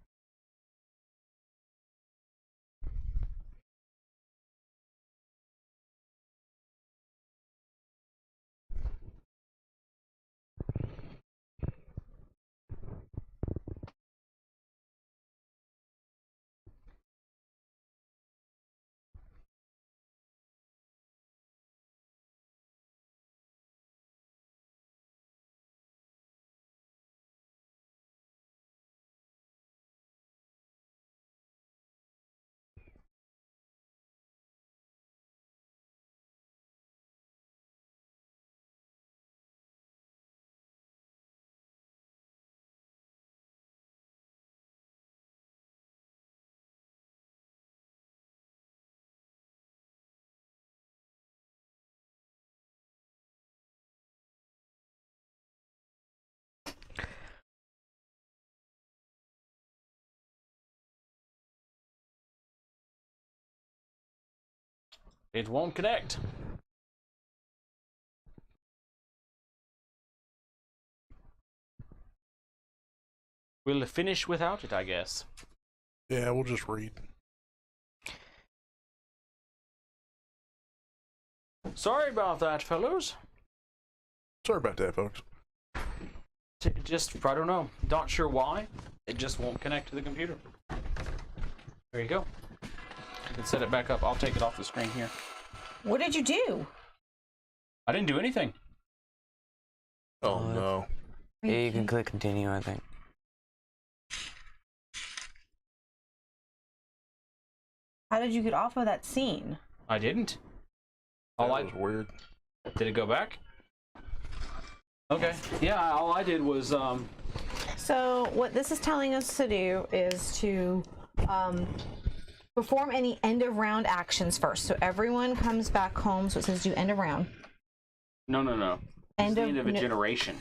It won't connect. We'll finish without it, I guess. Yeah, we'll just read. Sorry about that, fellows. Sorry about that, folks. Just, I don't know. Not sure why. It just won't connect to the computer. There you go. You can set it back up. I'll take it off the screen here. What did you do? I didn't do anything. Oh, no. Yeah, you can click continue, I think. How did you get off of that scene? I didn't. That was weird. Did it go back? Okay. Yeah, all I did was So what this is telling us to do is to perform any end of round actions first. So everyone comes back home. So it says do end of round. No. It's the end of a no- generation.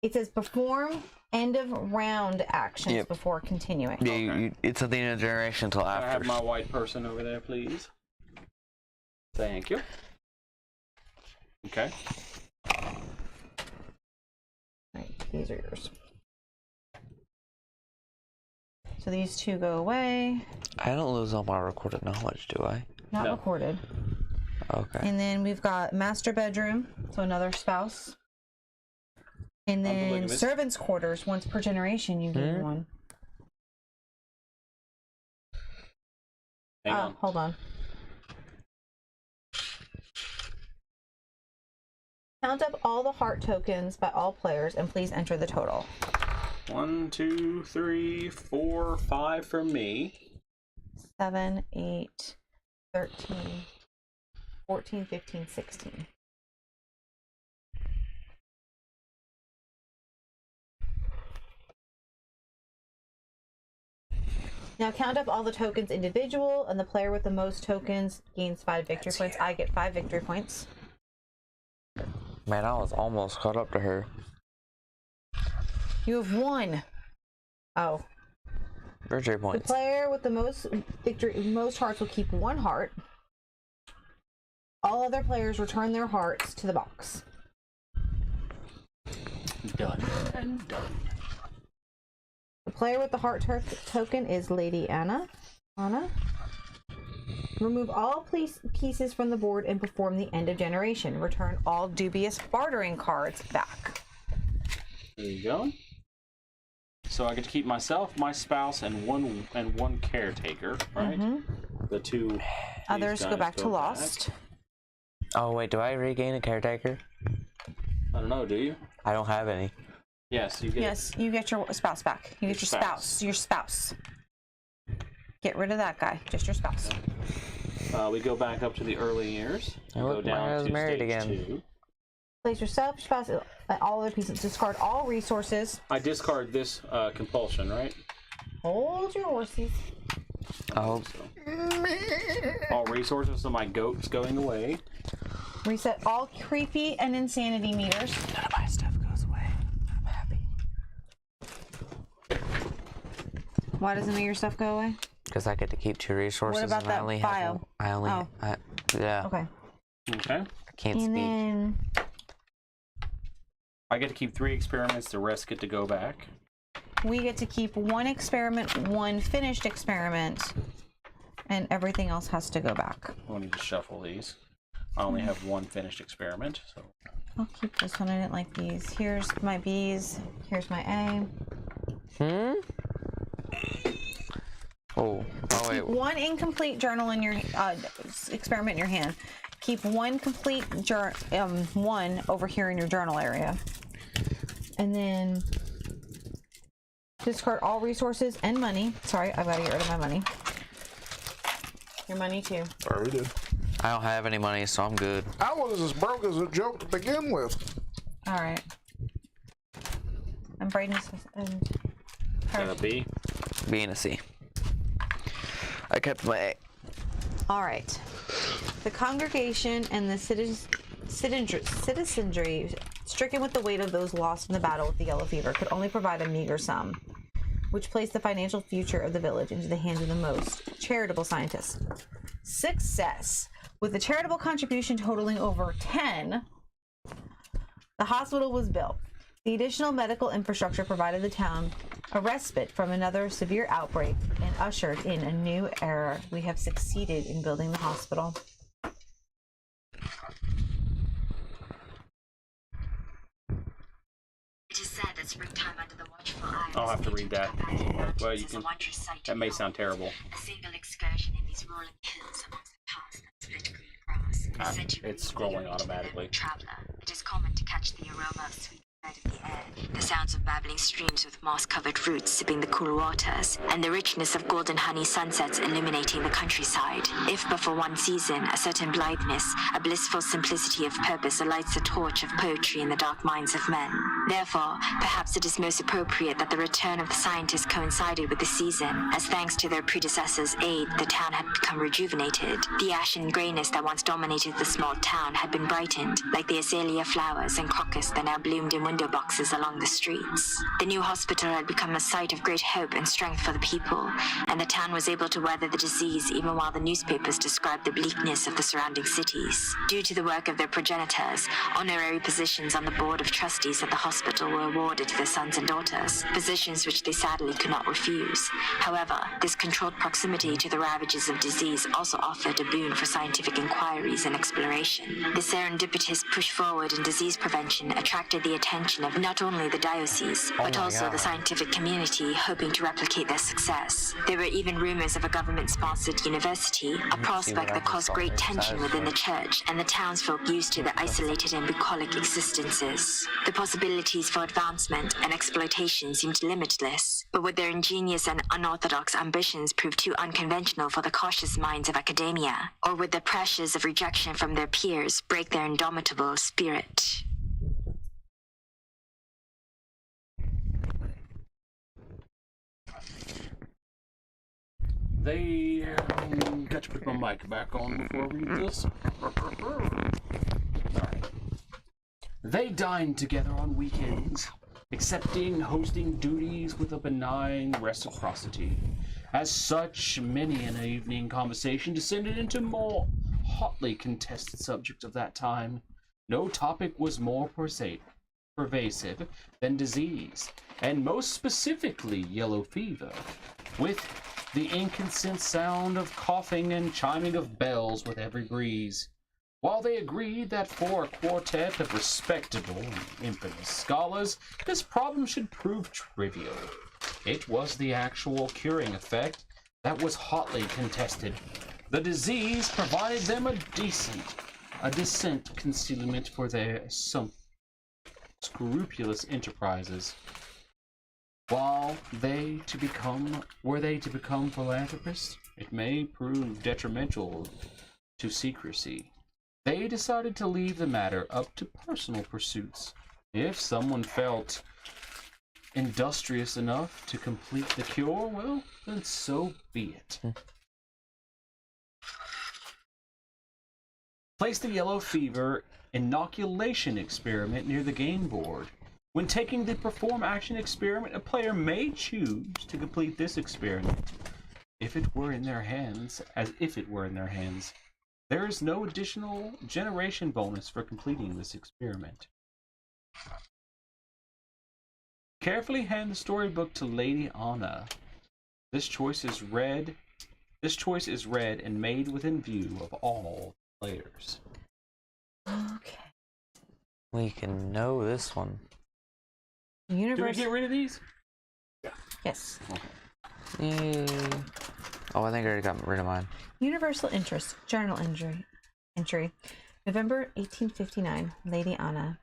It says perform end of round actions Yep. before continuing. Yeah, Okay. it's at the end of the generation until I after. have my white person over there, please. Thank you. Okay. Right, these are yours. So these two go away. I don't lose all my recorded knowledge, do I? Not No. recorded. Okay. And then we've got master bedroom, so another spouse. And then polygamous. servants' quarters, once per generation, you gain one. Hang on. Hold on. Count up all the heart tokens by all players and please enter the total. 1, 2, 3, 4, 5 for me. 7, 8, 13, 14, 15, 16. Now count up all the tokens individual, and the player with the most tokens gains 5 victory points. I get 5 victory points. Man, I was almost caught up to her. You have 1. Oh. Victory The points. player with the most hearts will keep 1 heart. All other players return their hearts to the box. Done and done. The player with the heart token is Lady Anna. Remove all pieces from the board and perform the end of generation. Return all dubious bartering cards back. There you go. So I get to keep myself, my spouse, and one caretaker, right? The two Others these go guys back to lost. Oh, wait, do I regain a caretaker? I don't know, do you? I don't have any. Yes, you get Yes, you get your spouse back. You get your spouse. Your spouse. Get rid of that guy. Just your spouse. we go back up to the early years. Oh, Go look, down Maya's to married stage again. 2. Place yourself, your spouse, and all other pieces. Discard all resources. I discard this compulsion, right? Hold your horses. Oh, All resources, so my goat's going away. Reset all creepy and insanity meters. none of my stuff goes away. I'm happy. Why doesn't make your stuff go away? Because I get to keep 2 resources. about and I that only file? yeah. Okay. Okay. I can't And speak. then I get to keep 3 experiments. The rest get to go back. we get to keep one experiment, one finished experiment, and everything else has to go back. We'll need to shuffle these. I only have one finished experiment, so. I'll keep this one. I didn't like these. Here's my B's. Here's my A. Oh wait. One incomplete journal in your experiment in your hand. Keep one complete one over here in your journal area, and then discard all resources and money. Sorry, I've got to get rid of my money. Your money too. Already did. I don't have any money, so I'm good. I was as broke as a joke to begin with. All right. And brightness and Is that a B? B and a C. I kept my A. all right. The congregation and the citizenry, stricken with the weight of those lost in the battle with the yellow fever, could only provide a meager sum, which placed the financial future of the village into the hands of the most charitable scientists. Success. With the charitable contribution totaling over 10, the hospital was built. The additional medical infrastructure provided the town a respite from another severe outbreak and ushered in a new era. We have succeeded in building the hospital. It is said that springtime under the watchful eye. I'll have to read that. Well, you is can. a wondrous sight to That may behold. sound terrible. A single excursion in these rolling hills amongst the paths that split green grass. Ah, A century it's of scrolling weary to the automatically. learned traveler. It is common to catch the aroma of sweet bread in the air, the sounds of babbling streams with moss-covered roots sipping the cool waters, and the richness of golden honey sunsets illuminating the countryside. If but for one season, a certain blitheness, a blissful simplicity of purpose lights the torch of poetry in the dark minds of men. Therefore, perhaps it is most appropriate that the return of the scientists coincided with the season, as thanks to their predecessors' aid, the town had become rejuvenated. The ashen grayness that once dominated the small town had been brightened, like the azalea flowers and crocus that now bloomed in window boxes along the streets. The new hospital had become a site of great hope and strength for the people, and the town was able to weather the disease even while the newspapers described the bleakness of the surrounding cities. Due to the work of their progenitors, honorary positions on the board of trustees at the hospital were awarded to their sons and daughters, positions which they sadly could not refuse. However, this controlled proximity to the ravages of disease also offered a boon for scientific inquiries and exploration. The serendipitous push forward in disease prevention attracted the attention of not only the diocese, but my also God. the scientific community hoping to replicate their success. There were even rumors of a government-sponsored university, a prospect that caused great tension within the church and the townsfolk used to their isolated and bucolic existences. The possibilities for advancement and exploitation seemed limitless, but would their ingenious and unorthodox ambitions prove too unconventional for the cautious minds of academia? Or would the pressures of rejection from their peers break their indomitable spirit? They got to put my mic back on before I read this. Alright. They dined together on weekends, accepting hosting duties with a benign reciprocity. As such, many an evening conversation descended into more hotly contested subjects of that time. No topic was more pervasive than disease, and most specifically yellow fever, with the inconsistent sound of coughing and chiming of bells with every breeze. While they agreed that for a quartet of respectable and infamous scholars, this problem should prove trivial, it was the actual curing effect that was hotly contested. The disease provided them a decent concealment for their some scrupulous enterprises. Were they to become philanthropists, it may prove detrimental to secrecy. They decided to leave the matter up to personal pursuits. If someone felt industrious enough to complete the cure, well, then so be it. Place the yellow fever inoculation experiment near the game board. When taking the perform action experiment, a player may choose to complete this experiment if it were in their hands. There is no additional generation bonus for completing this experiment. Carefully hand the storybook to Lady Anna. This choice is read and made within view of all players. Okay. We can know this one. Did we Universe. get rid of these? Yes. Yay. Oh, I think I already got rid of mine. Universal interest. Journal entry. November 1859. Lady Anna.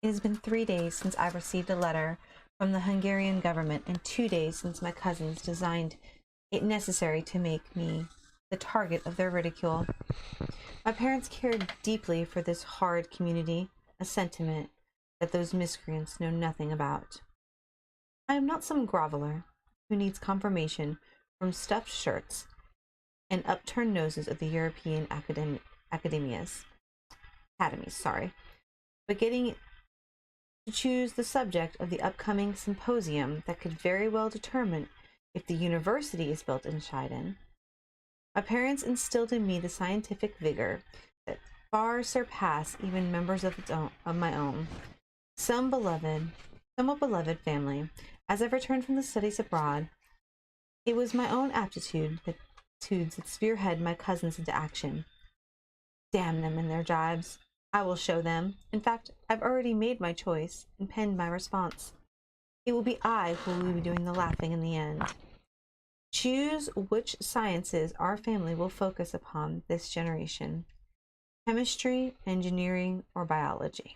It has been 3 days since I received a letter from the Hungarian government and 2 days since my cousins designed it necessary to make me the target of their ridicule. My parents cared deeply for this horrid community, a sentiment that those miscreants know nothing about. I am not some groveler who needs confirmation from stuffed shirts and upturned noses of the European academies, but getting to choose the subject of the upcoming symposium that could very well determine if the university is built in Scheiden. My parents instilled in me the scientific vigor that far surpass even members of my own. Somewhat beloved family. As I returned from the studies abroad, it was my own aptitudes that spearhead my cousins into action. Damn them and their jibes. I will show them. In fact, I've already made my choice and penned my response. It will be I who will be doing the laughing in the end. Choose which sciences our family will focus upon this generation. Chemistry, engineering, or biology.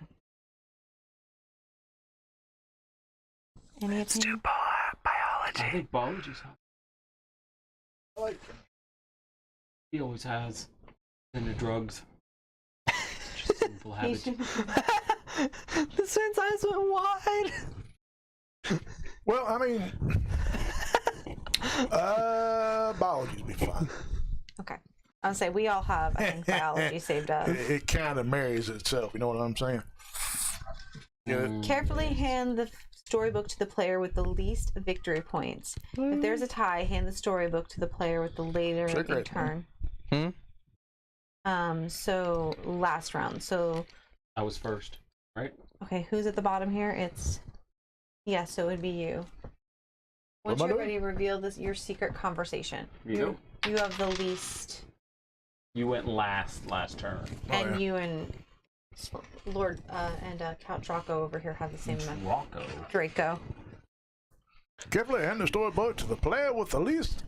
Any opinion? I think biology's hot. He always has. Into drugs. Just simple habits. The sense eyes went wide. Well, I mean, biology's be fine. Okay. I'll say we all have, I think, biology saved up. It kind of marries itself. You know what I'm saying? Yeah. Carefully hand the storybook to the player with the least victory points. If there's a tie, hand the storybook to the player with the later Secret. turn. Hmm? So last round. So I was first, right? okay, who's at the bottom here? It's so it would be you. Once What am I you're ready, reveal your secret conversation. You You have the least, You went last turn. and yeah. you and Lord and Count Draco over here have the same amount. Rocco. Draco. Carefully hand the storybook to the player with the least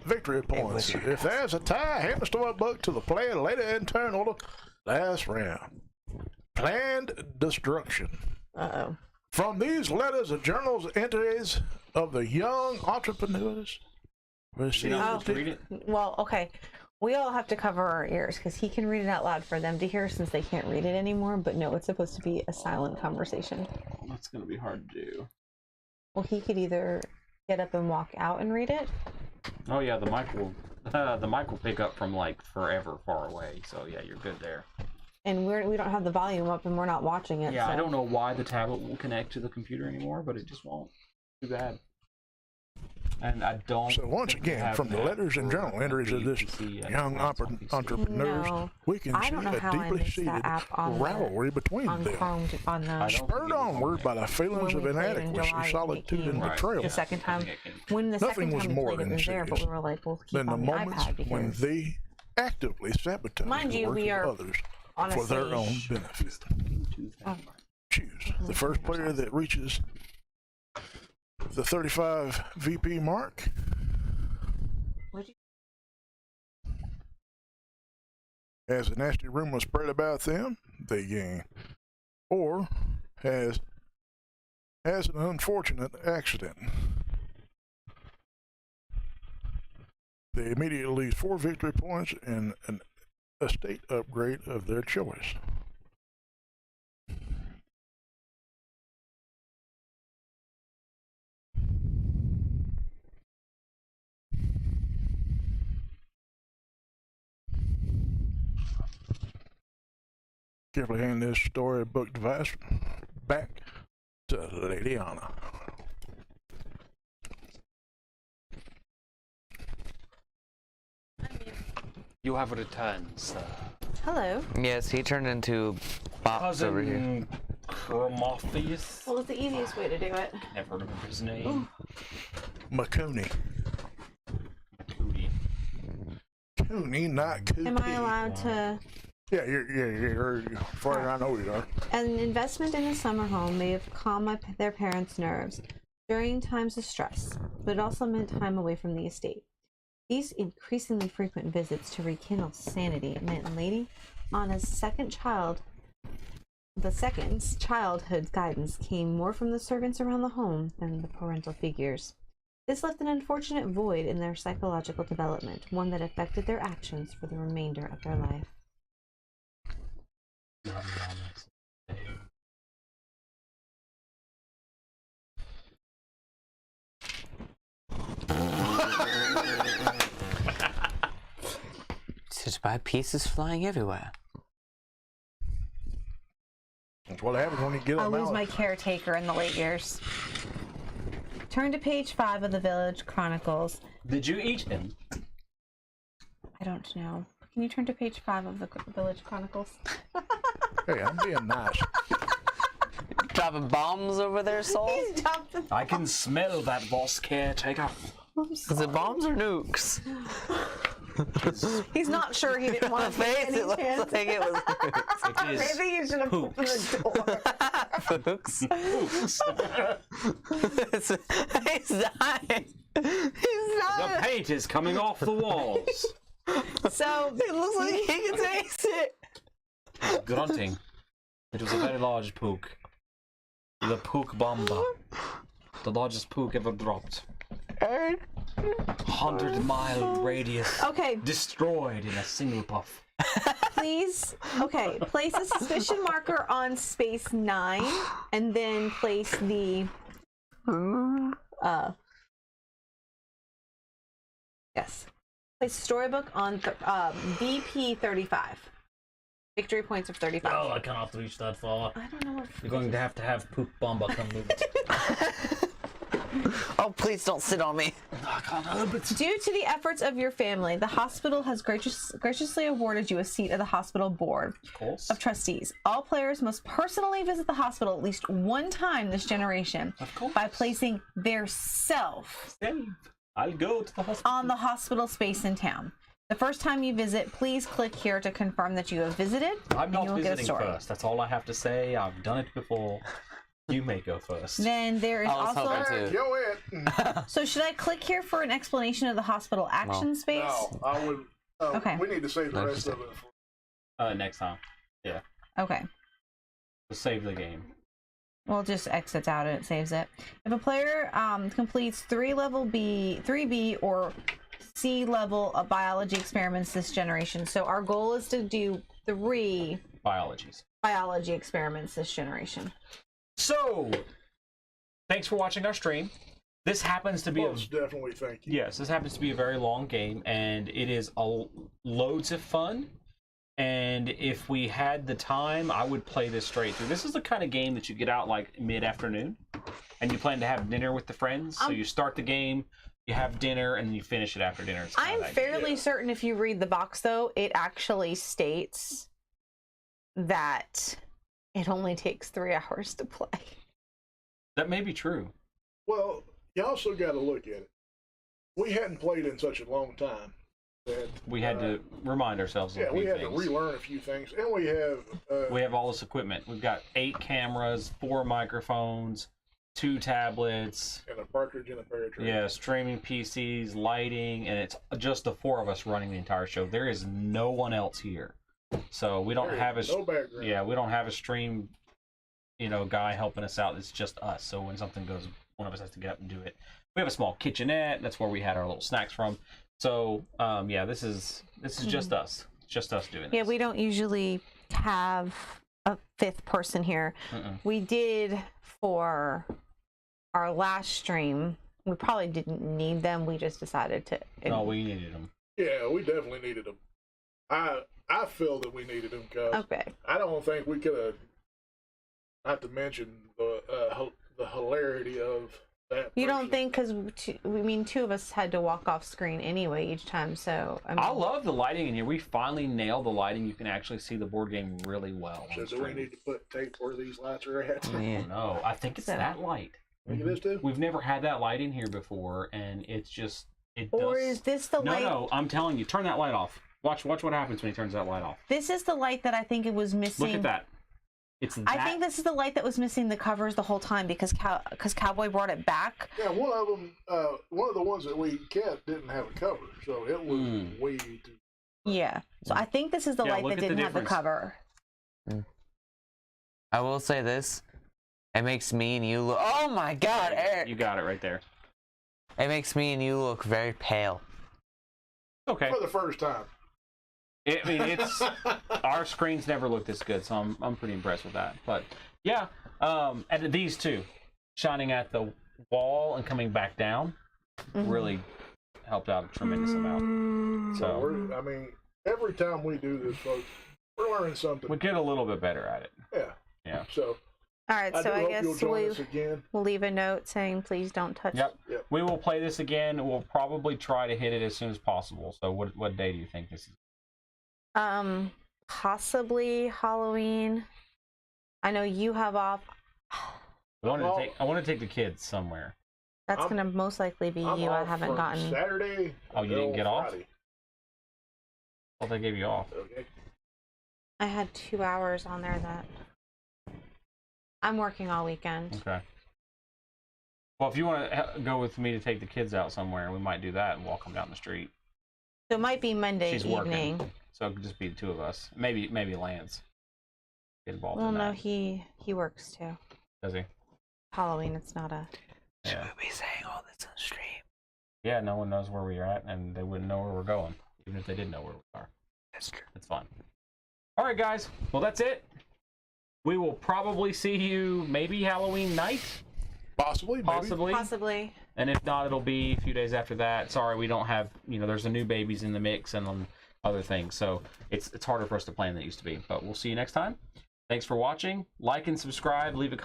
victory points. If there's a tie, hand the storybook to the player later in turn or the last round. Planned destruction. Uh-oh. From these letters, the journal's entries of the young entrepreneurs You know, Oh. just read it. Well, okay. We all have to cover our ears because he can read it out loud for them to hear since they can't read it anymore. But no, it's supposed to be a silent conversation. That's gonna be hard to do. Well, he could either get up and walk out and read it. Oh yeah, the mic will pick up from like forever far away. So yeah, you're good there. And we don't have the volume up and we're not watching it. Yeah, so. I don't know why the tablet won't connect to the computer anymore, but it just won't. Too bad. And I don't. So once think we again, have from the that letters and for journal entries of this PC young entrepreneurs, No. we can I see don't know a how I deeply missed seated that app on rivalry between on them. Chrome on I the don't Spurred think it was onward on by there. the feelings When of we played in inadequacy, July solitude, and Right. betrayal. the second I time. think I can- When the Nothing second was time more we played, than it was there, but we serious were like, we'll keep than the on the moments iPad when because they actively sabotage Mind the you, work we of are others on a for their stage. own benefit. Oh. Choose the first player that reaches the 35 VP mark. What'd you- Has a nasty rumor spread about them, they gain. Or has an unfortunate accident. They immediately lose 4 victory points and an estate upgrade of their choice. Carefully hand this storybook device back to Lady Anna. You have returned, sir. Hello. Yes, he turned into Box over here. Cousin Prometheus. Well, it's the easiest way to do it. Never remember his name. Macooney. Cootie. Cooney, not Coopy. Am I allowed to? Yeah, you're as far as I know you are. An investment in a summer home may have calmed their parents' nerves during times of stress, but it also meant time away from the estate. These increasingly frequent visits to rekindle sanity meant Lady Anna's second's childhood guidance came more from the servants around the home than the parental figures. This left an unfortunate void in their psychological development, one that affected their actions for the remainder of their life. Such bad pieces flying everywhere. That's what happens when you get I'll them lose out. my caretaker in the late years. Turn to page 5 of the Village Chronicles. Did you eat him? I don't know. Can you turn to page 5 of the Village Chronicles? Hey, I'm being nice. Dropping bombs over there, Saul? I can smell that boss caretaker. Is it bombs or nukes? He's not sure he didn't want to take Face, any it looks chance. like it was It is Maybe you should have opened the door. nukes. He's dying. He's The dying. paint is coming off the walls. So It looks like he can taste it. Grunting. It was a very large pook. The pook bomba. The largest pook ever dropped. 100-mile radius. okay, Destroyed in a single puff. please. Okay, place a suspicion marker on space 9, and then place the yes, place storybook on VP 35. Victory points of 35. Oh, I cannot reach that far. I don't know what. You're going to have pook bomba come move it. Oh, please don't sit on me. I can't help it. Due to the efforts of your family, the hospital has graciously awarded you a seat at the hospital board Of course. of trustees. All players must personally visit the hospital at least one time this generation Of course. by placing their self Save. I'll go to the hospital. on the hospital space in town. The first time you visit, please click here to confirm that you have visited. I'm and not you will get a visiting story. first. That's all I have to say. I've done it before. You may go first. Then there is I was hoping also. to. Go it. So should I click here for an explanation of the hospital action space? No, I would. Okay. We need to save the rest of it. Next time. Okay. Just save the game. Well, it just exits out and it saves it. If a player completes 3B or C level of biology experiments this generation, so our goal is to do 3 Biologies. biology experiments this generation. So, thanks for watching our stream. This happens to be Most definitely, thank you. yes, this happens to be a very long game, and it is loads of fun. And if we had the time, I would play this straight through. This is the kind of game that you get out like mid-afternoon, and you plan to have dinner with the friends. So you start the game, you have dinner, and then you finish it after dinner. It's kinda I'm that fairly certain if you read the box, though, it actually states that it only takes 3 hours to play. That may be true. Well, you also got to look at it. We hadn't played in such a long time that We had to remind ourselves of Yeah, a we few had things. to relearn a few things, and we have. We have all this equipment. We've got 8 cameras, 4 microphones, 2 tablets, and a partridge in a pear tree. yeah, streaming PCs, lighting, and it's just the 4 of us running the entire show. There is no one else here, so we don't There have a is no background. yeah, we don't have a stream, guy helping us out. It's just us. So when something goes, one of us has to get up and do it. We have a small kitchenette. That's where we had our little snacks from. So yeah, this is just us. It's just us doing this. Yeah, we don't usually have a 5th person here. We did for our last stream. We probably didn't need them. We just decided to. No, we needed them. Yeah, we definitely needed them. I feel that we needed them because Okay. I don't think we could have. Not to mention the hilarity of that You don't person. think, because two of us had to walk off screen anyway each time, so I mean, I love the lighting in here. We finally nailed the lighting. You can actually see the board game really well. So on do we stream. need to put tape where these lights are at? Yeah. No, I think it's So- that light. Look at this too. We've never had that light in here before, and it's just it or does. is this the light? No, I'm telling you, turn that light off. Watch what happens when he turns that light off. This is the light that I think it was missing. Look at that. It's that. I think this is the light that was missing the covers the whole time because Cowboy brought it back. Yeah, one of them, one of the ones that we kept didn't have a cover, so it was way too. Yeah. So I think this is the Yeah, light look that at the didn't have the difference. cover. I will say this. It makes me and you look. Oh my God, Eric! You got it right there. It makes me and you look very pale. Okay. For the first time. I mean, it's our screens never look this good, so I'm pretty impressed with that. But yeah, and these two shining at the wall and coming back down really helped out a tremendous amount. So So I mean, every time we do this, folks, we're learning something. we get a little bit better at it. Yeah. Yeah. So All right. I So do I hope guess you'll join us again. we'll leave a note saying please don't touch. Yep. Yep. We will play this again. We'll probably try to hit it as soon as possible. So what day do you think this is? Possibly Halloween. I know you have off. I want to take the kids somewhere. That's I'm- gonna most likely be I'm you. I off haven't from gotten. Saturday. Oh, you didn't until get off? Friday. I thought they gave you off. Okay. I had 2 hours on there that I'm working all weekend. Okay. Well, if you want to go with me to take the kids out somewhere, we might do that and walk them down the street. So it might be Monday She's evening. working, so it could just be the two of us. Maybe Lance get involved Well, in no, that. he works too. Does he? Halloween, it's not a. Yeah. We'll be saying all this on stream. Yeah. No one knows where we're at, and they wouldn't know where we're going, even if they did know where we are. That's true. It's fun. All right, guys. Well, that's it. We will probably see you maybe Halloween night, Possibly. Maybe. possibly. Possibly. And if not, it'll be a few days after that. Sorry, we don't have, there's the new babies in the mix and other things. So it's harder for us to plan than it used to be. But we'll see you next time. Thanks for watching. Like and subscribe. Leave a comment.